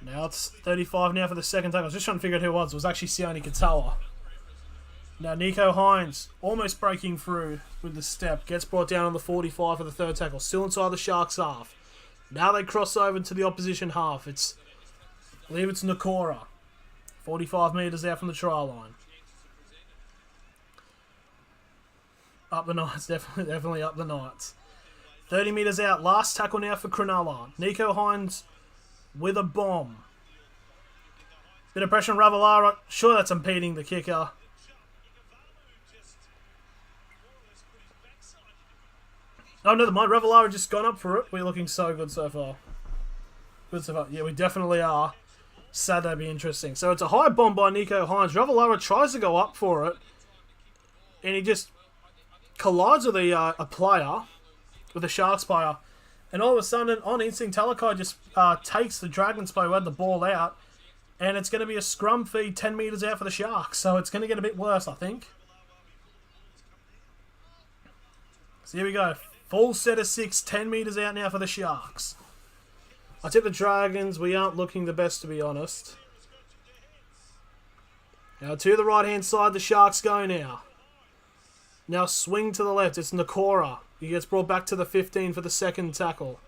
Now it's 35 now for the second tackle. I was just trying to figure out who it was. It was actually Sione Katoa. Now Nicho Hynes almost breaking through with the step. Gets brought down on the 45 for the third tackle. Still inside the Sharks half. Now they cross over into the opposition half. I believe it's Nakora. 45 metres out from the try line. Up the Knights. Definitely up the Knights. 30 metres out. Last tackle now for Cronulla. Nicho Hynes with a bomb. Bit of pressure on Ravalawa. Sure, that's impeding the kicker. Oh, never mind. Ravalawa just gone up for it. We're looking so good so far. Good so far. Yeah, we definitely are. Sad that'd be interesting. So it's a high bomb by Nicho Hynes. Ravalawa tries to go up for it. And he just collides with a player. With a Sharks player. And all of a sudden, on instinct, Talakai just takes the Dragons player who had the ball out. And it's going to be a scrum feed 10 metres out for the Sharks. So it's going to get a bit worse, I think. So here we go. Full set of 6, 10 metres out now for the Sharks. I tip the Dragons. We aren't looking the best, to be honest. Now to the right-hand side, the Sharks go now. Now swing to the left. It's Nakora. He gets brought back to the 15 for the second tackle.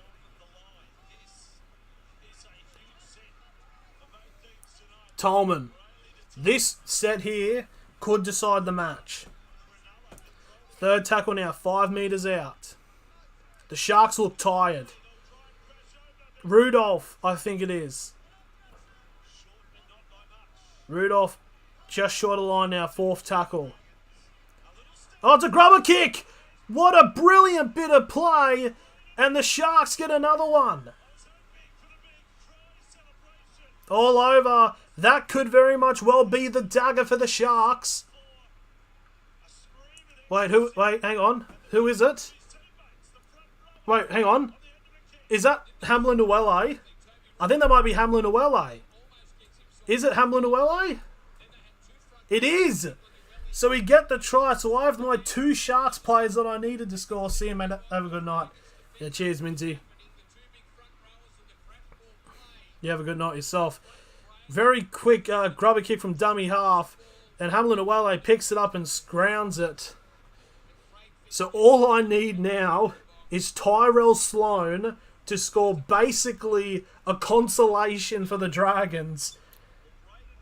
Tolman. This set here could decide the match. Third tackle now, 5 metres out. The Sharks look tired. Rudolph, I think it is. Rudolph just short of line now, fourth tackle. Oh, it's a grubber kick! What a brilliant bit of play! And the Sharks get another one. All over. That could very much well be the dagger for the Sharks. Wait, hang on. Who is it? Wait, hang on. Is that Hamlin Uele? I think that might be Hamlin Uele. Is it Hamlin-Uele? It is! So we get the try. So I have my 2 Sharks players that I needed to score. See you, mate. Have a good night. Yeah, cheers, Minty. You have a good night yourself. Very quick grubber kick from dummy half. And Hamlin-Uele picks it up and scrounds it. So all I need now is Tyrell Sloan to score basically a consolation for the Dragons.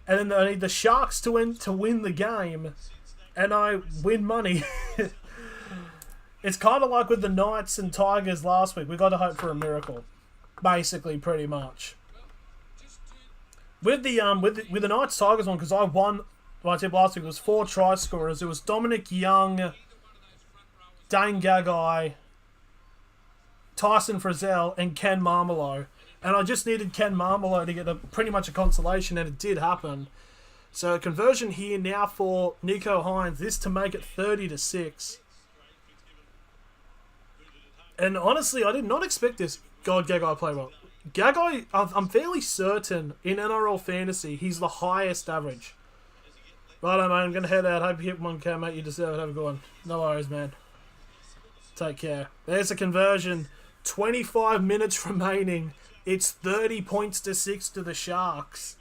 And then I need the Sharks to win the game. And I win money. It's kind of like with the Knights and Tigers last week. We got to hope for a miracle. Basically, pretty much. With the Knights Tigers one, because I won my tip last week, it was 4 try scorers. It was Dominic Young, Dane Gagai, Tyson Frizzell, and Ken Marmelo. And I just needed Ken Marmelo to get pretty much a consolation, and it did happen. So a conversion here now for Nico Hines. This to make it 30-6. And honestly, I did not expect this. God, Gagai played well. Gagai, I'm fairly certain in NRL fantasy, he's the highest average. Righto, mate, I'm going to head out. Hope you hit 1K, mate. You deserve it. Have a good one. No worries, man. Take care. There's a conversion. 25 minutes remaining. It's 30 points to 6 to the Sharks.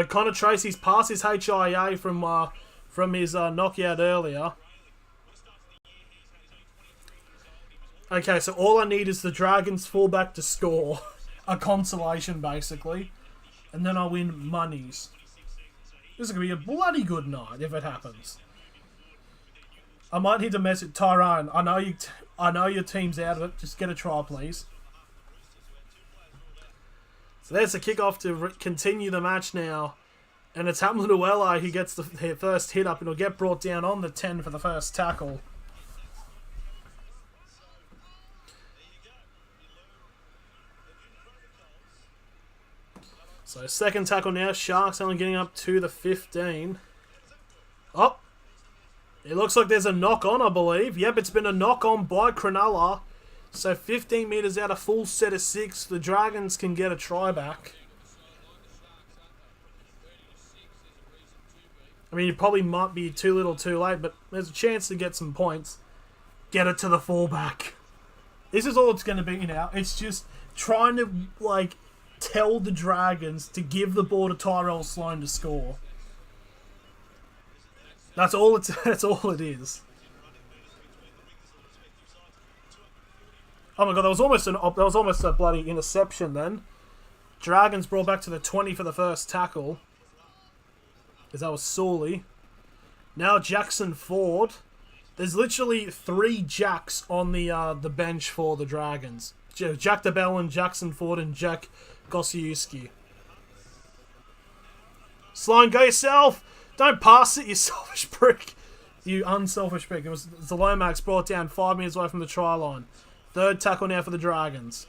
Connor Tracy's passed his HIA from his knockout earlier. Okay, so all I need is the Dragons fullback to score. A consolation, basically. And then I win monies. This is going to be a bloody good night if it happens. I might need to message Tyrone. I know your team's out of it. Just get a try, please. So there's the kickoff to continue the match now. And it's Hamlin-Uele who gets the first hit up, and he'll get brought down on the 10 for the first tackle. So second tackle now. Sharks only getting up to the 15. Oh! It looks like there's a knock on, I believe. Yep, it's been a knock on by Cronulla. So 15 metres out, a full set of 6. The Dragons can get a try back. I mean, you probably might be too little too late, but there's a chance to get some points. Get it to the fullback. This is all it's going to be now. It's just trying to, like, tell the Dragons to give the ball to Tyrell Sloan to score. That's all it is. Oh my god, that was almost a bloody interception then. Dragons brought back to the 20 for the first tackle. Because that was Sawley. Now Jackson Ford. There's literally 3 Jacks on the bench for the Dragons. Jack DeBellin, Jackson Ford, and Jack Gosiewski. Sloan, go yourself! Don't pass it, you selfish prick. You unselfish prick. It was Lomax brought down 5 metres away from the try line. Third tackle now for the Dragons.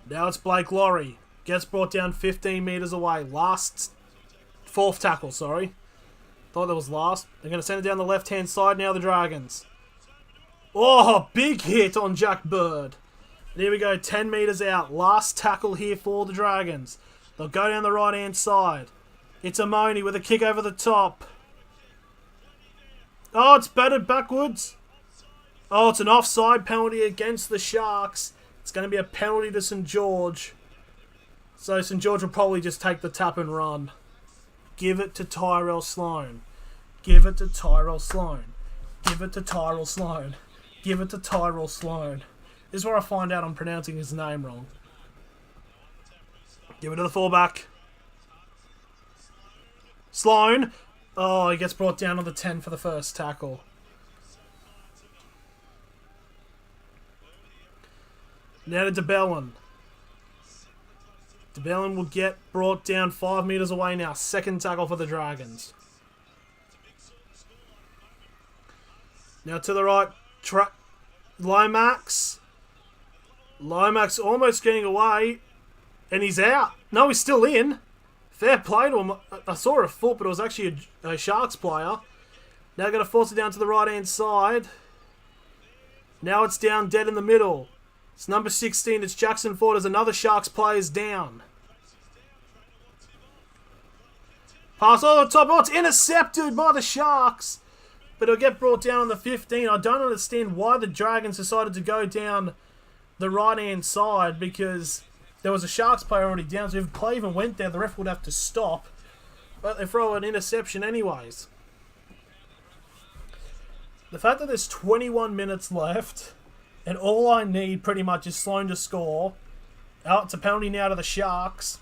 Now it's Blake Laurie. Gets brought down 15 metres away. Fourth tackle, sorry. Thought that was last. They're going to send it down the left-hand side now, the Dragons. Oh, big hit on Jack Bird. And here we go, 10 metres out. Last tackle here for the Dragons. They'll go down the right-hand side. It's Amoni with a kick over the top. Oh, it's batted backwards. Oh, it's an offside penalty against the Sharks. It's going to be a penalty to St George. So St George will probably just take the tap and run. Give it to Tyrell Sloan. Give it to Tyrell Sloan. Give it to Tyrell Sloan. Give it to Tyrell Sloan. This is where I find out I'm pronouncing his name wrong. Give it to the fullback. Sloan. Oh, he gets brought down on the 10 for the first tackle. Now to DeBellin. DeBellin will get brought down 5 metres away now. Second tackle for the Dragons. Now to the right. Lomax. Lomax almost getting away. And he's out. No, he's still in. Fair play to him. I saw a foot, but it was actually a Sharks player. Now going to force it down to the right-hand side. Now it's down dead in the middle. It's number 16. It's Jackson Ford as another Sharks player's down. Pass over the top. Oh, it's intercepted by the Sharks. But it'll get brought down on the 15. I don't understand why the Dragons decided to go down the right-hand side, because there was a Sharks player already down. So if the play even went there, the ref would have to stop. But they throw an interception anyways. The fact that there's 21 minutes left and all I need pretty much is Sloane to score. Out to penalty now to the Sharks.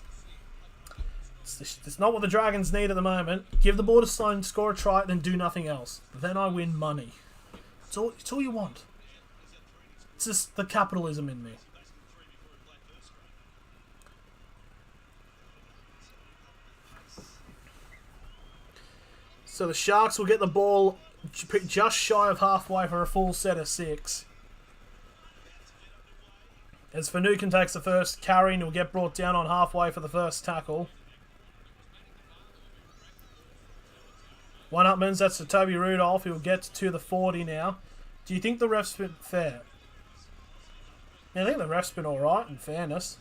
It's not what the Dragons need at the moment. Give the ball to Sloane, score a try, then do nothing else. Then I win money. It's all you want. It's just the capitalism in me. So the Sharks will get the ball just shy of halfway for a full set of 6. As Finucane takes the first carry and will get brought down on halfway for the first tackle. One upman's, that's to Toby Rudolph. He'll get to the 40 now. Do you think the ref's been fair? Yeah, I think the ref's been alright, in fairness.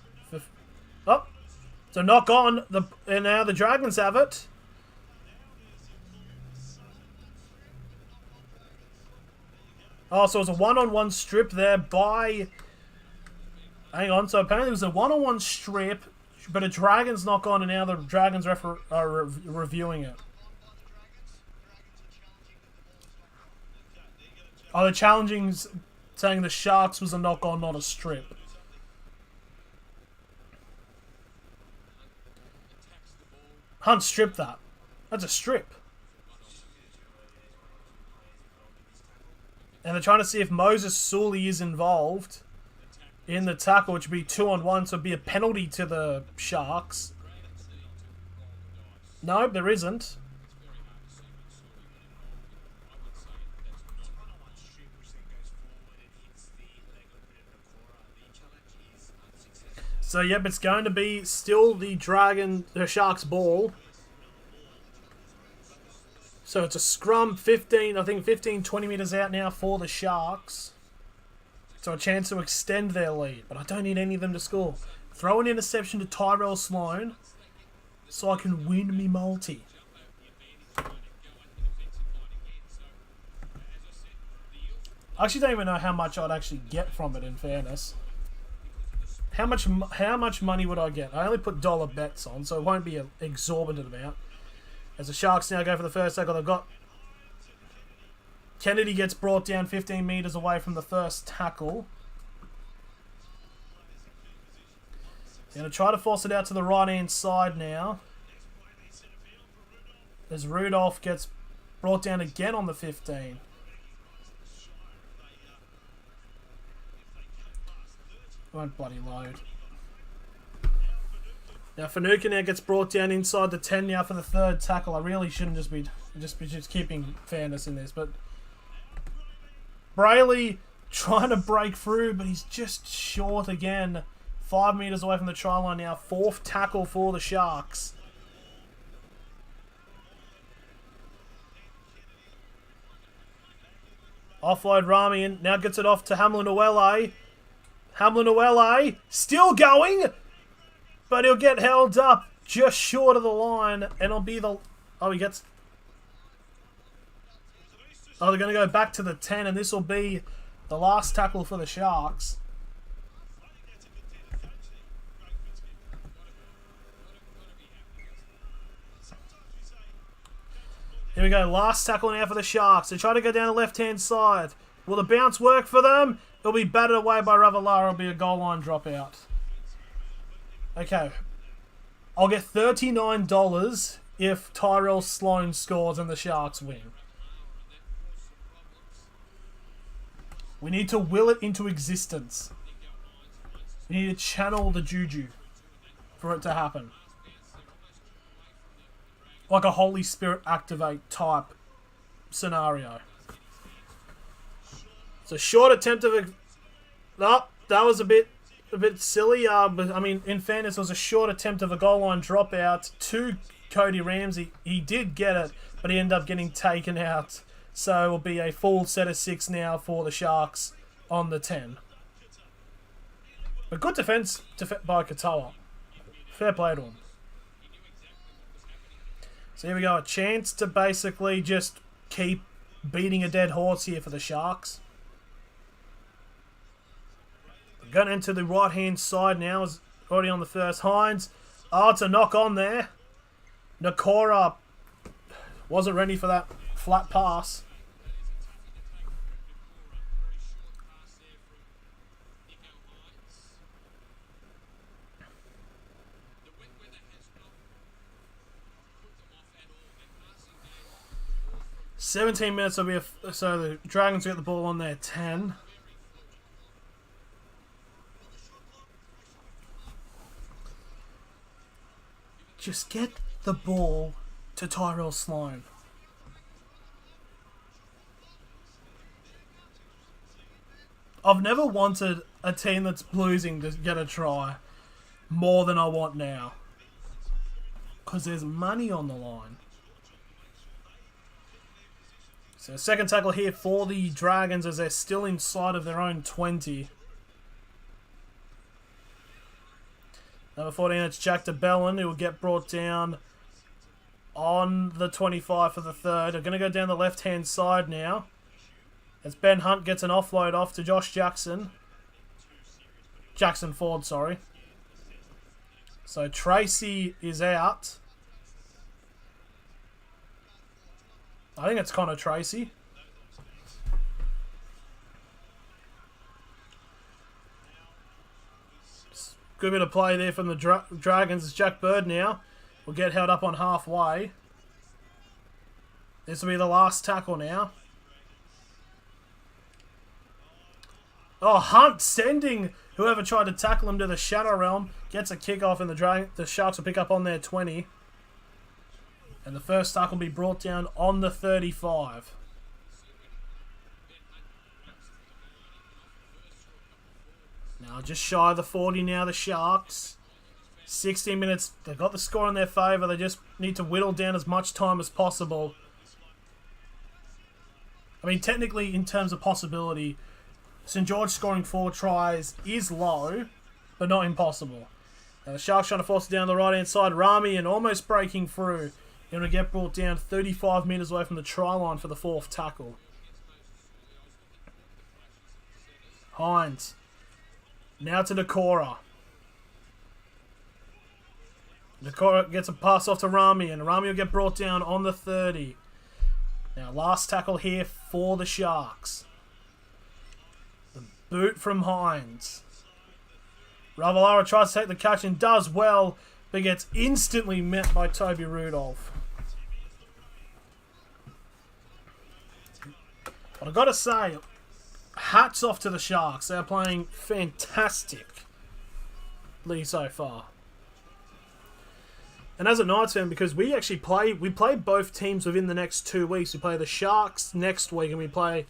Oh, so knock on. And now the Dragons have it. Oh, so it was a one-on-one strip there by... Hang on, so apparently it was a one-on-one strip, but a Dragons knock on, and now the Dragons are reviewing it. Oh, they're challenging, saying the Sharks was a knock-on, not a strip. Hunt stripped that. That's a strip. And they're trying to see if Moses Sully is involved in the tackle, which would be 2-on-1, so it'd be a penalty to the Sharks. No, there isn't. So, yep, it's going to be still the Sharks ball. So it's a scrum, 15, 20 metres out now for the Sharks. So a chance to extend their lead, but I don't need any of them to score. Throw an interception to Tyrell Sloane so I can win me multi. I actually don't even know how much I'd actually get from it, in fairness. How much money would I get? I only put dollar bets on, so it won't be an exorbitant amount. As the Sharks now go for the first tackle, they've got... Kennedy gets brought down 15 metres away from the first tackle. They're going to try to force it out to the right-hand side now. As Rudolph gets brought down again on the 15. Won't bloody load. Now Finucane now gets brought down inside the 10 now for the third tackle. I really shouldn't just be keeping fairness in this, but Brayley trying to break through, but he's just short again. 5 metres away from the try line now. Fourth tackle for the Sharks. Offload Rami now gets it off to Hamlin-Uele. Hamlin-Uele still going, but he'll get held up just short of the line, and it'll be the... Oh, he gets... Oh, they're going to go back to the 10, and this will be the last tackle for the Sharks. Here we go, last tackle now for the Sharks. They try to go down the left-hand side. Will the bounce work for them? It'll be batted away by Ravalawa. It'll be a goal line dropout. Okay. I'll get $39 if Tyrell Sloane scores and the Sharks win. We need to will it into existence. We need to channel the juju for it to happen. Like a Holy Spirit activate type scenario. It's a short attempt of a... Oh, that was a bit silly. But I mean, in fairness, it was a short attempt of a goal line dropout to Cody Ramsey. He did get it, but he ended up getting taken out. So it will be a full set of 6 now for the Sharks on the 10. But good defence by Katoa. Fair play to him. So here we go. A chance to basically just keep beating a dead horse here for the Sharks. We're going into the right-hand side now. Is already on the first. Hines. Oh, it's a knock on there. Nakora wasn't ready for that flat pass. "17 minutes will be so the Dragons get the ball on their 10. Just get the ball to Tyrell Sloan. I've never wanted a team that's losing to get a try more than I want now. Because there's money on the line. So second tackle here for the Dragons as they're still inside of their own 20. Number 14, it's Jack DeBellin, who will get brought down on the 25 for the third. They're going to go down the left-hand side now. As Ben Hunt gets an offload off to Josh Jackson. Jackson Ford, sorry. So Tracy is out. I think it's Connor Tracy. Good bit of play there from the Dragons. Jack Bird now will get held up on halfway. This will be the last tackle now. Oh, Hunt sending whoever tried to tackle him to the Shadow Realm. Gets a kick off and the Sharks will pick up on their 20. And the first tackle will be brought down on the 35. Now just shy of the 40 now, the Sharks. 16 minutes. They've got the score in their favour. They just need to whittle down as much time as possible. I mean, technically, in terms of possibility, St George scoring 4 tries is low, but not impossible. Now the Sharks trying to force it down the right-hand side. Rami and almost breaking through. Going to get brought down 35 metres away from the try line for the fourth tackle. Hines. Now to Nakora. Nakora gets a pass off to Rami, and Rami will get brought down on the 30. Now last tackle here for the Sharks. The boot from Hines. Ravalawa tries to take the catch and does well, but gets instantly met by Toby Rudolph. But I've got to say, hats off to the Sharks. They're playing fantastically so far. And as a Knights fan, because we actually play both teams within the next 2 weeks. We play the Sharks next week and we play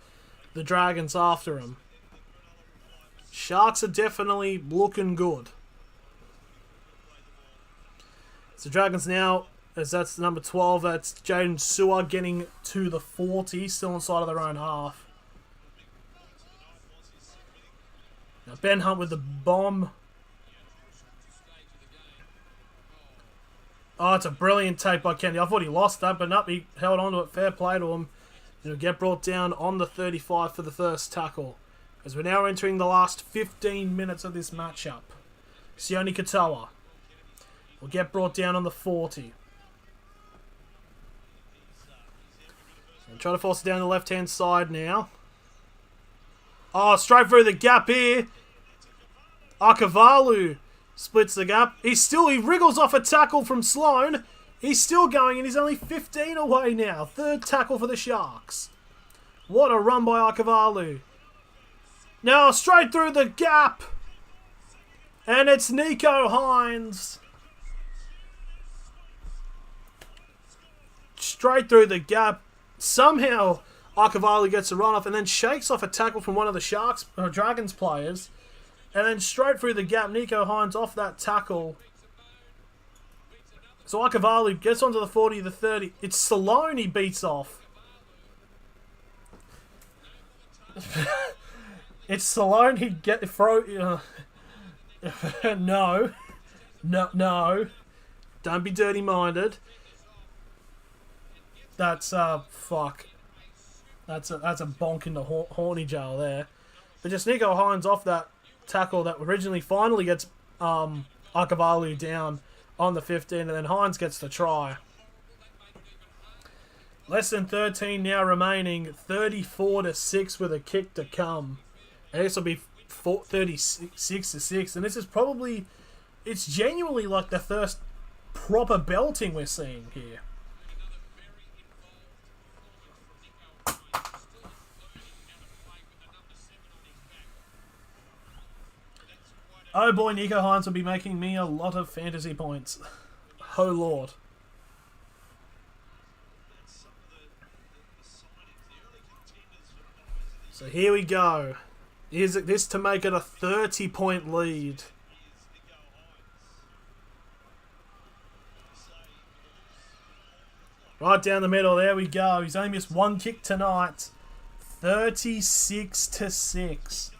the Dragons after them. Sharks are definitely looking good. So Dragons now, as that's number 12, that's Jaden Sewer getting to the 40, still inside of their own half. Now Ben Hunt with the bomb. Oh, it's a brilliant take by Kennedy. I thought he lost that, but no, he held on to it. Fair play to him. He'll get brought down on the 35 for the first tackle. As we're now entering the last 15 minutes of this matchup. Sione Katoa will get brought down on the 40. And try to force it down the left-hand side now. Oh, straight through the gap here. Akavalu splits the gap. He wriggles off a tackle from Sloan. He's still going and he's only 15 away now. Third tackle for the Sharks. What a run by Akavalu. Now straight through the gap. And it's Nico Hines. Straight through the gap. Somehow Akavalu gets a run off and then shakes off a tackle from one of the Sharks or Dragons players. And then straight through the gap, Nico Hines off that tackle. So Akavalu gets onto the 40, the 30. It's Stallone he beats off. It's Stallone. He'd get throw. No. Don't be dirty-minded. That's fuck. That's a bonk in the horny jail there. But just Nico Hines off that tackle that originally finally gets Akavalu down on the 15, and then Hines gets the try. Less than 13 now remaining. 34-6 with a kick to come. And this will be 36-6, and this is probably, it's genuinely like the first proper belting we're seeing here. Oh boy, Nico Hines will be making me a lot of fantasy points. Oh lord. So here we go. Is it this to make it a 30-point lead? Right down the middle, there we go. He's only missed one kick tonight. 36-6.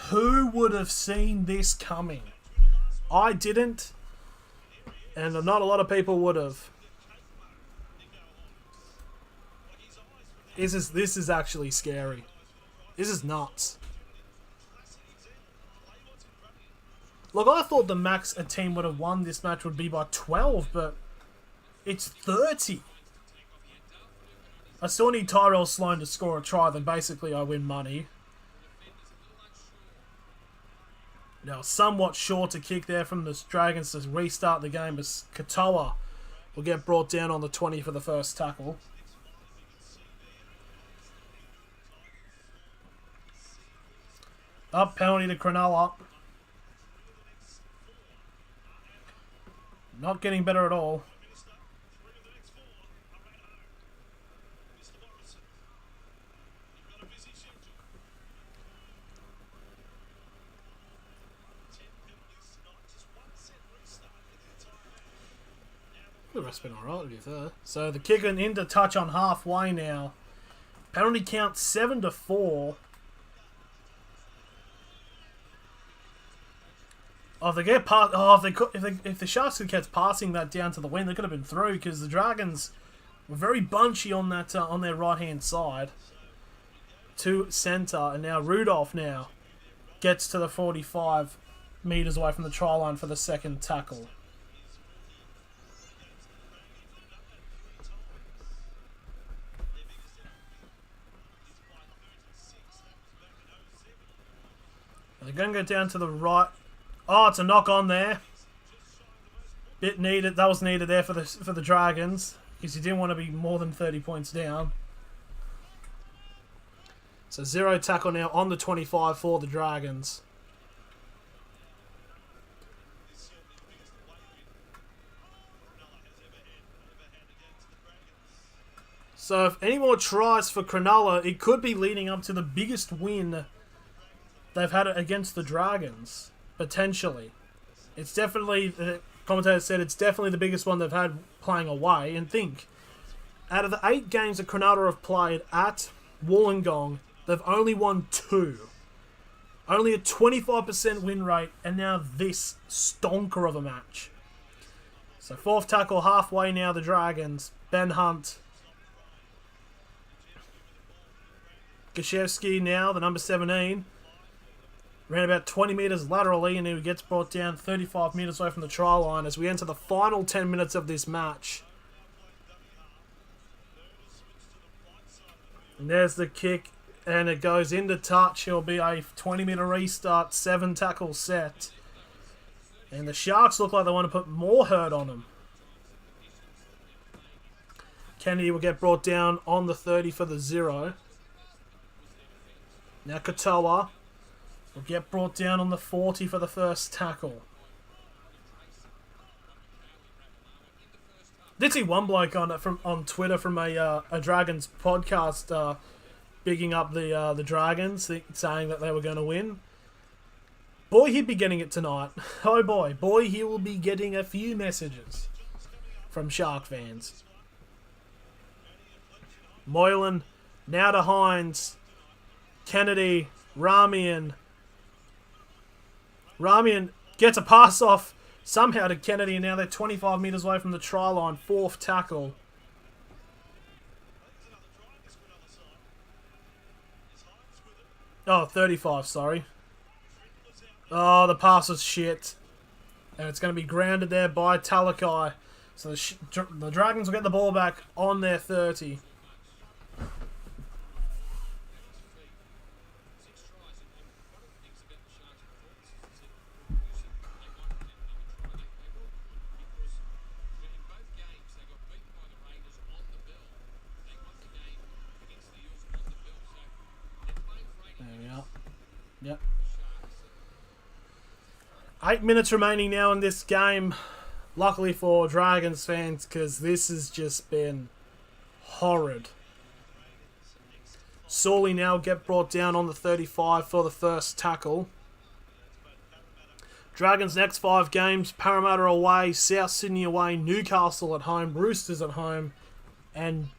Who would have seen this coming? I didn't. And not a lot of people would have. This is actually scary. This is nuts. Look, I thought the max a team would have won this match would be by 12, but it's 30. I still need Tyrell Sloan to score a try, then basically I win money. Now, somewhat short to kick there from the Dragons to restart the game, as Katoa will get brought down on the 20 for the first tackle. Up, penalty to Cronulla. Not getting better at all. The rest been alright to be fair. So the kicker into touch on halfway now. Penalty count 7-4. Oh, if they get past, if the Sharks could get passing that down to the wing, they could have been through, because the Dragons were very bunchy on that on their right hand side. To centre, and now Rudolph now gets to the 45 metres away from the try line for the second tackle. They're going to go down to the right. Oh, it's a knock on there. Bit needed. That was needed there for the Dragons, because you didn't want to be more than 30 points down. So 0 tackle now on the 25 for the Dragons. So if any more tries for Cronulla, it could be leading up to the biggest win they've had against the Dragons. Potentially. It's definitely, the commentator said, it's definitely the biggest one they've had playing away. And think, out of the 8 games that Cronulla have played at Wollongong, they've only won 2. Only a 25% win rate, and now this stonker of a match. So 4th tackle halfway now, the Dragons. Ben Hunt. Gashevsky now, the number 17. Ran about 20 metres laterally, and he gets brought down 35 metres away from the try line as we enter the final 10 minutes of this match. And there's the kick, and it goes into touch. It'll be a 20-metre restart, 7 tackle set. And the Sharks look like they want to put more hurt on them. Kennedy will get brought down on the 30 for the 0. Now Katoa will get brought down on the 40 for the first tackle. Did see one bloke on Twitter from a Dragons podcast bigging up the Dragons, saying that they were going to win. Boy, he'd be getting it tonight. Oh boy, he will be getting a few messages from Shark fans. Moylan now to Hines. Kennedy Ramian gets a pass off somehow to Kennedy, and now they're 25 metres away from the try line. Fourth tackle. Oh, 35, sorry. Oh, the pass was shit. And it's going to be grounded there by Talakai. So the Dragons will get the ball back on their 30. There we are. Yep. 8 minutes remaining now in this game. Luckily for Dragons fans, because this has just been horrid. Sawley now get brought down on the 35 for the first tackle. Dragons' next 5 games: Parramatta away, South Sydney away, Newcastle at home, Roosters at home, and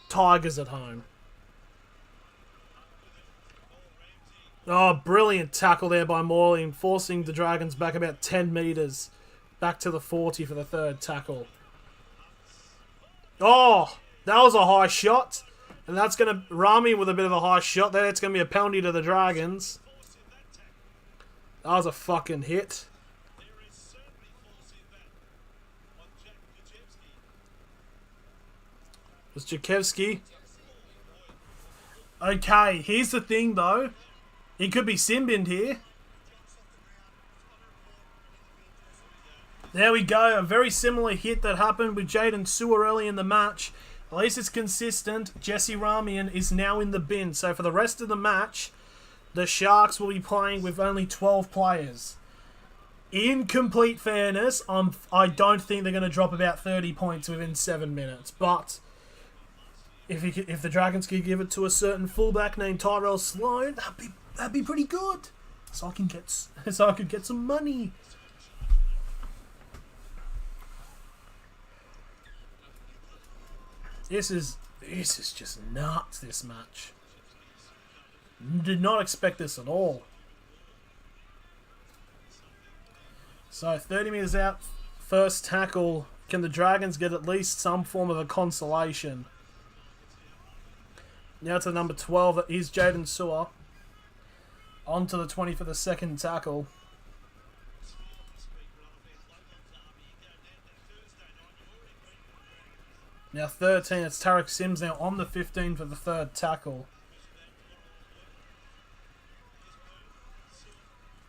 Tigers at home. Oh, brilliant tackle there by Morley, forcing the Dragons back about 10 metres. Back to the 40 for the third tackle. Oh, that was a high shot. And that's going to... Rami with a bit of a high shot there. It's going to be a penalty to the Dragons. That was a fucking hit. It was Jakevski. Okay, here's the thing though. He could be sin-binned here. There we go. A very similar hit that happened with Jaden Sewer early in the match. At least it's consistent. Jesse Ramian is now in the bin. So for the rest of the match, the Sharks will be playing with only 12 players. In complete fairness, I don't think they're going to drop about 30 points within 7 minutes. But if the Dragons could give it to a certain fullback named Tyrell Sloan, that'd be pretty good. So I could get some money. This is just nuts, this match. Did not expect this at all. So 30 metres out, first tackle. Can the Dragons get at least some form of a consolation? Now to number 12, that is Jaden Sewer. On to the 20 for the second tackle. Now 13, it's Tarek Sims now on the 15 for the third tackle.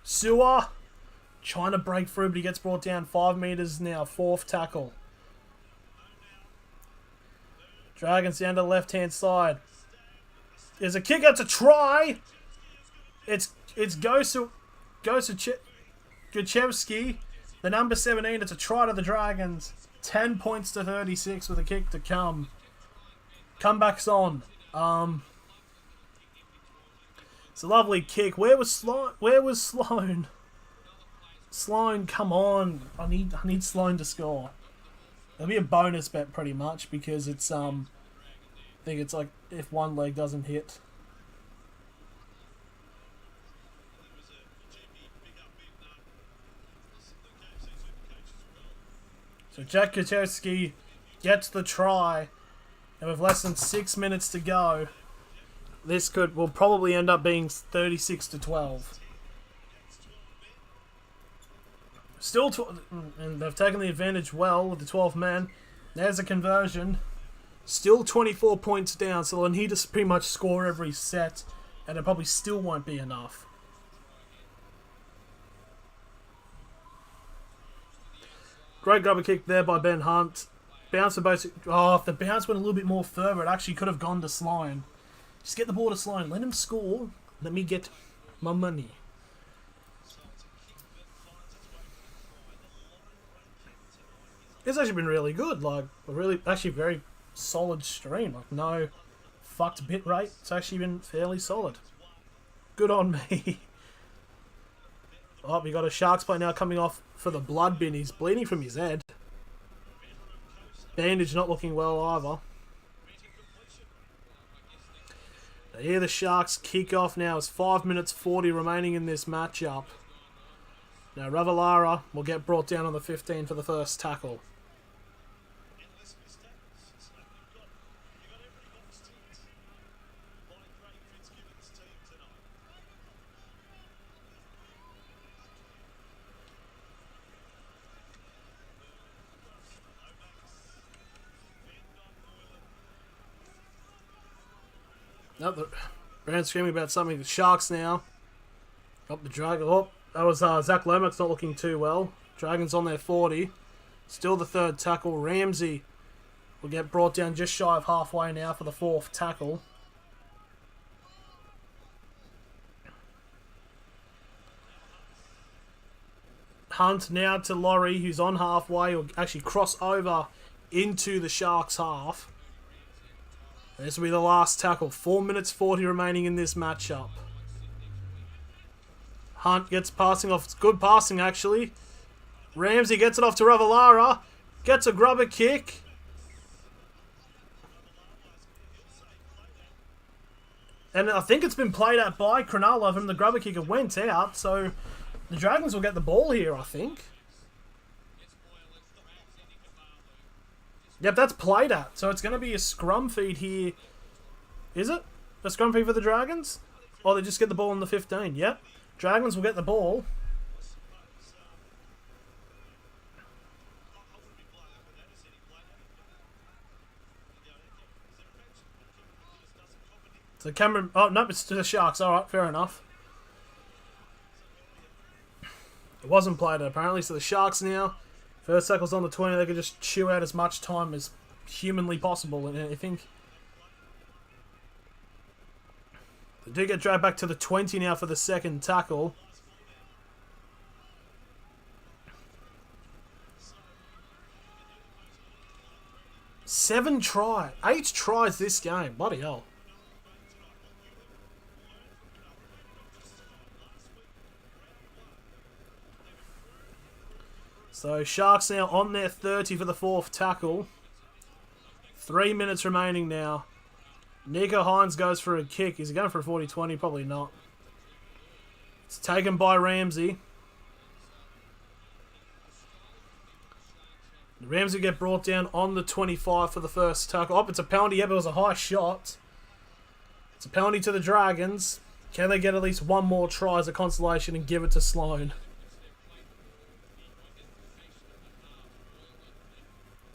Sewer trying to break through, but he gets brought down 5 metres now. Fourth tackle. Dragons down to the left-hand side. There's a kick, it's a try. It's Gachevsky, the number 17. It's a try to the Dragons. 10 points to 36 with a kick to come. Comeback's on. It's a lovely kick. Where was Sloan? Sloan, come on. I need Sloan to score. It'll be a bonus bet pretty much because it's I think it's like if one leg doesn't hit. So Jack Kucherski gets the try, and with less than 6 minutes to go, this will probably end up being 36-12. And they've taken the advantage well with the 12th man. There's a conversion. Still 24 points down, so they'll need to pretty much score every set, and it probably still won't be enough. Great grubber kick there by Ben Hunt. Bounce for both. Oh, if the bounce went a little bit more further, it actually could have gone to Sloan. Just get the ball to Sloan. Let him score. Let me get my money. It's actually been really good. Like, actually very solid stream. Like, no fucked bit rate. It's actually been fairly solid. Good on me. Oh, we got a Sharks player now coming off for the blood bin. He's bleeding from his head. Bandage not looking well either. Here the Sharks kick off now. It's 5 minutes 40 remaining in this matchup. Now Ravalawa will get brought down on the 15 for the first tackle. Nope, the Brand's screaming about something. The Sharks now. Up the Dragon. Oh, that was Zach Lomax not looking too well. Dragons on their 40. Still the third tackle. Ramsey will get brought down just shy of halfway now for the fourth tackle. Hunt now to Laurie, who's on halfway. Will actually cross over into the Sharks' half. This will be the last tackle. 4 minutes 40 remaining in this matchup. Hunt gets passing off. It's good passing, actually. Ramsey gets it off to Ravalawa. Gets a grubber kick. And I think it's been played out by Cronulla from the grubber kick. It went out, so the Dragons will get the ball here, I think. Yep, that's played at. So it's going to be a scrum feed here. Is it? A scrum feed for the Dragons? Or they just get the ball on the 15? Yep. Dragons will get the ball. So Cameron... Oh, no, it's to the Sharks. Alright, fair enough. It wasn't played at, apparently. So the Sharks now... First tackle's on the 20. They can just chew out as much time as humanly possible. And I think they do get dragged back to the 20 now for the second tackle. Eight tries this game. Bloody hell. So Sharks now on their 30 for the fourth tackle. 3 minutes remaining now. Nico Hines goes for a kick. Is he going for a 40-20? Probably not. It's taken by Ramsey. Ramsey get brought down on the 25 for the first tackle. Oh, it's a penalty. Yep, it was a high shot. It's a penalty to the Dragons. Can they get at least one more try as a consolation and give it to Sloan?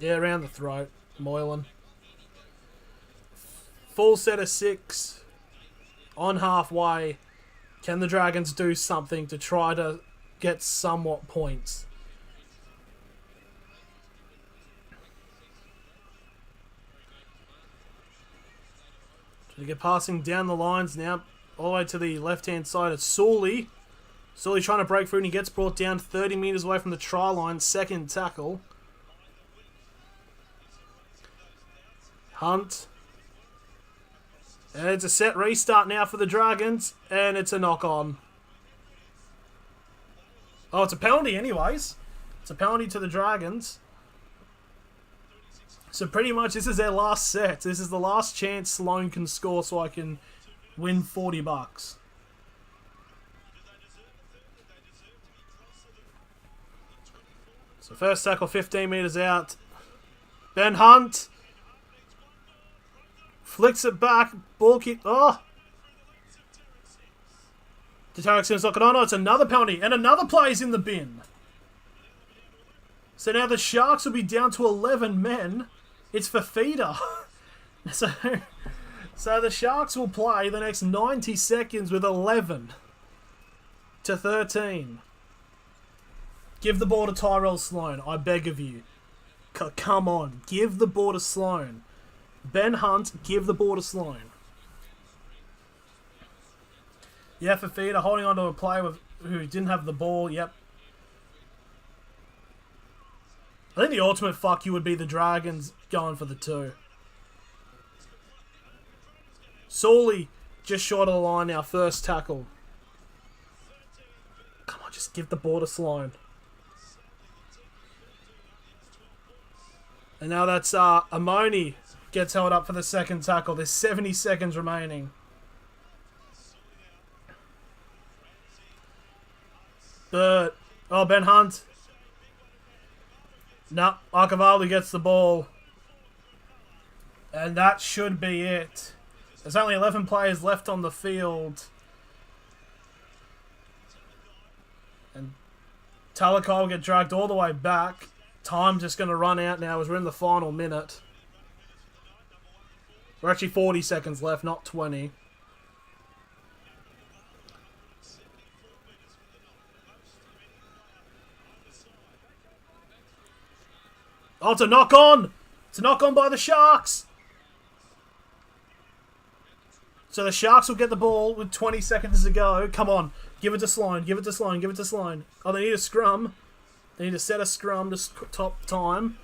Yeah, around the throat. Moylan. Full set of 6. On halfway. Can the Dragons do something to try to get somewhat points? They get passing down the lines now. All the way to the left-hand side. It's Sully. Sully trying to break through and he gets brought down 30 metres away from the try line. Second tackle. Hunt. And it's a set restart now for the Dragons. And it's a knock-on. Oh, it's a penalty anyways. It's a penalty to the Dragons. So pretty much this is their last set. This is the last chance Sloan can score so I can win $40. So first tackle 15 metres out. Ben Hunt. Flicks it back. Ball kick. Oh! Tarek's going to knock it on. Oh, it's another penalty. And another play's in the bin. So now the Sharks will be down to 11 men. It's Fafita. So the Sharks will play the next 90 seconds with 11 to 13. Give the ball to Tyrell Sloan. I beg of you. Come on. Give the ball to Sloan. Ben Hunt, give the ball to Sloan. Yeah, Fafita holding on to a player who didn't have the ball. Yep. I think the ultimate fuck you would be the Dragons going for the 2. Sully just short of the line now. First tackle. Come on, just give the ball to Sloan. And now that's Amoni gets held up for the second tackle. There's 70 seconds remaining. But, oh, Ben Hunt. No, Akavalu gets the ball. And that should be it. There's only 11 players left on the field. And Talakai will get dragged all the way back. Time's just going to run out now as we're in the final minute. We're actually 40 seconds left, not 20. Oh, it's a knock on! It's a knock on by the Sharks! So the Sharks will get the ball with 20 seconds to go. Come on. Give it to Sloan. Give it to Sloan. Give it to Sloan. Oh, they need a scrum. They need to set a scrum to top time.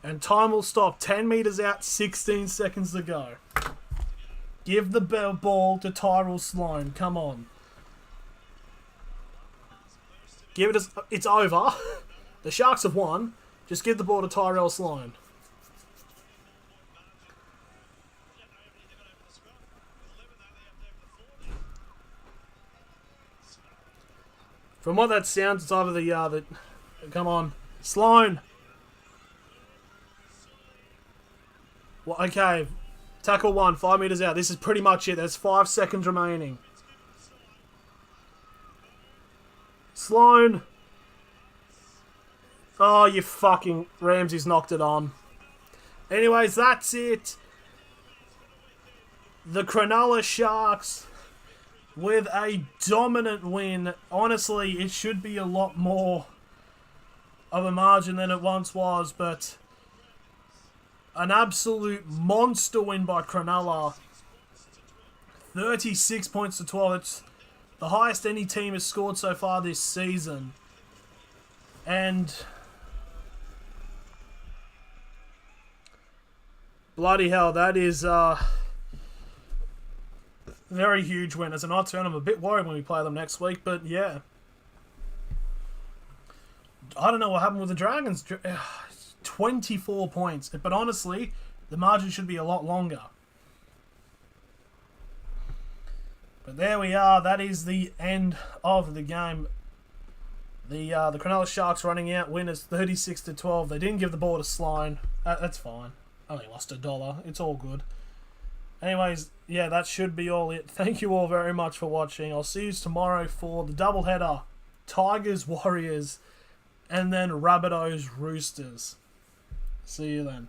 And time will stop. 10 metres out, 16 seconds to go. Give the ball to Tyrell Sloan. Come on. Give it a... It's over. The Sharks have won. Just give the ball to Tyrell Sloan. From what that sounds, it's either the... Come on. Sloan. Well, okay. Tackle 1, 5 metres out. This is pretty much it. There's 5 seconds remaining. Sloan. Oh, you fucking... Ramsey's knocked it on. Anyways, that's it. The Cronulla Sharks with a dominant win. Honestly, it should be a lot more of a margin than it once was, but an absolute monster win by Cronulla. 36 points to 12. It's the highest any team has scored so far this season. And bloody hell, that is very huge win. As a Knights fan, I'm a bit worried when we play them next week, but yeah. I don't know what happened with the Dragons. 24 points. But honestly, the margin should be a lot longer. But there we are. That is the end of the game. The Cronulla Sharks running out. Winners 36 to 12. They didn't give the ball to Sloan. That's fine. Only lost $1. It's all good. Anyways, yeah, that should be all it. Thank you all very much for watching. I'll see you tomorrow for the doubleheader. Tigers, Warriors, and then Rabbitohs, Roosters. See you then.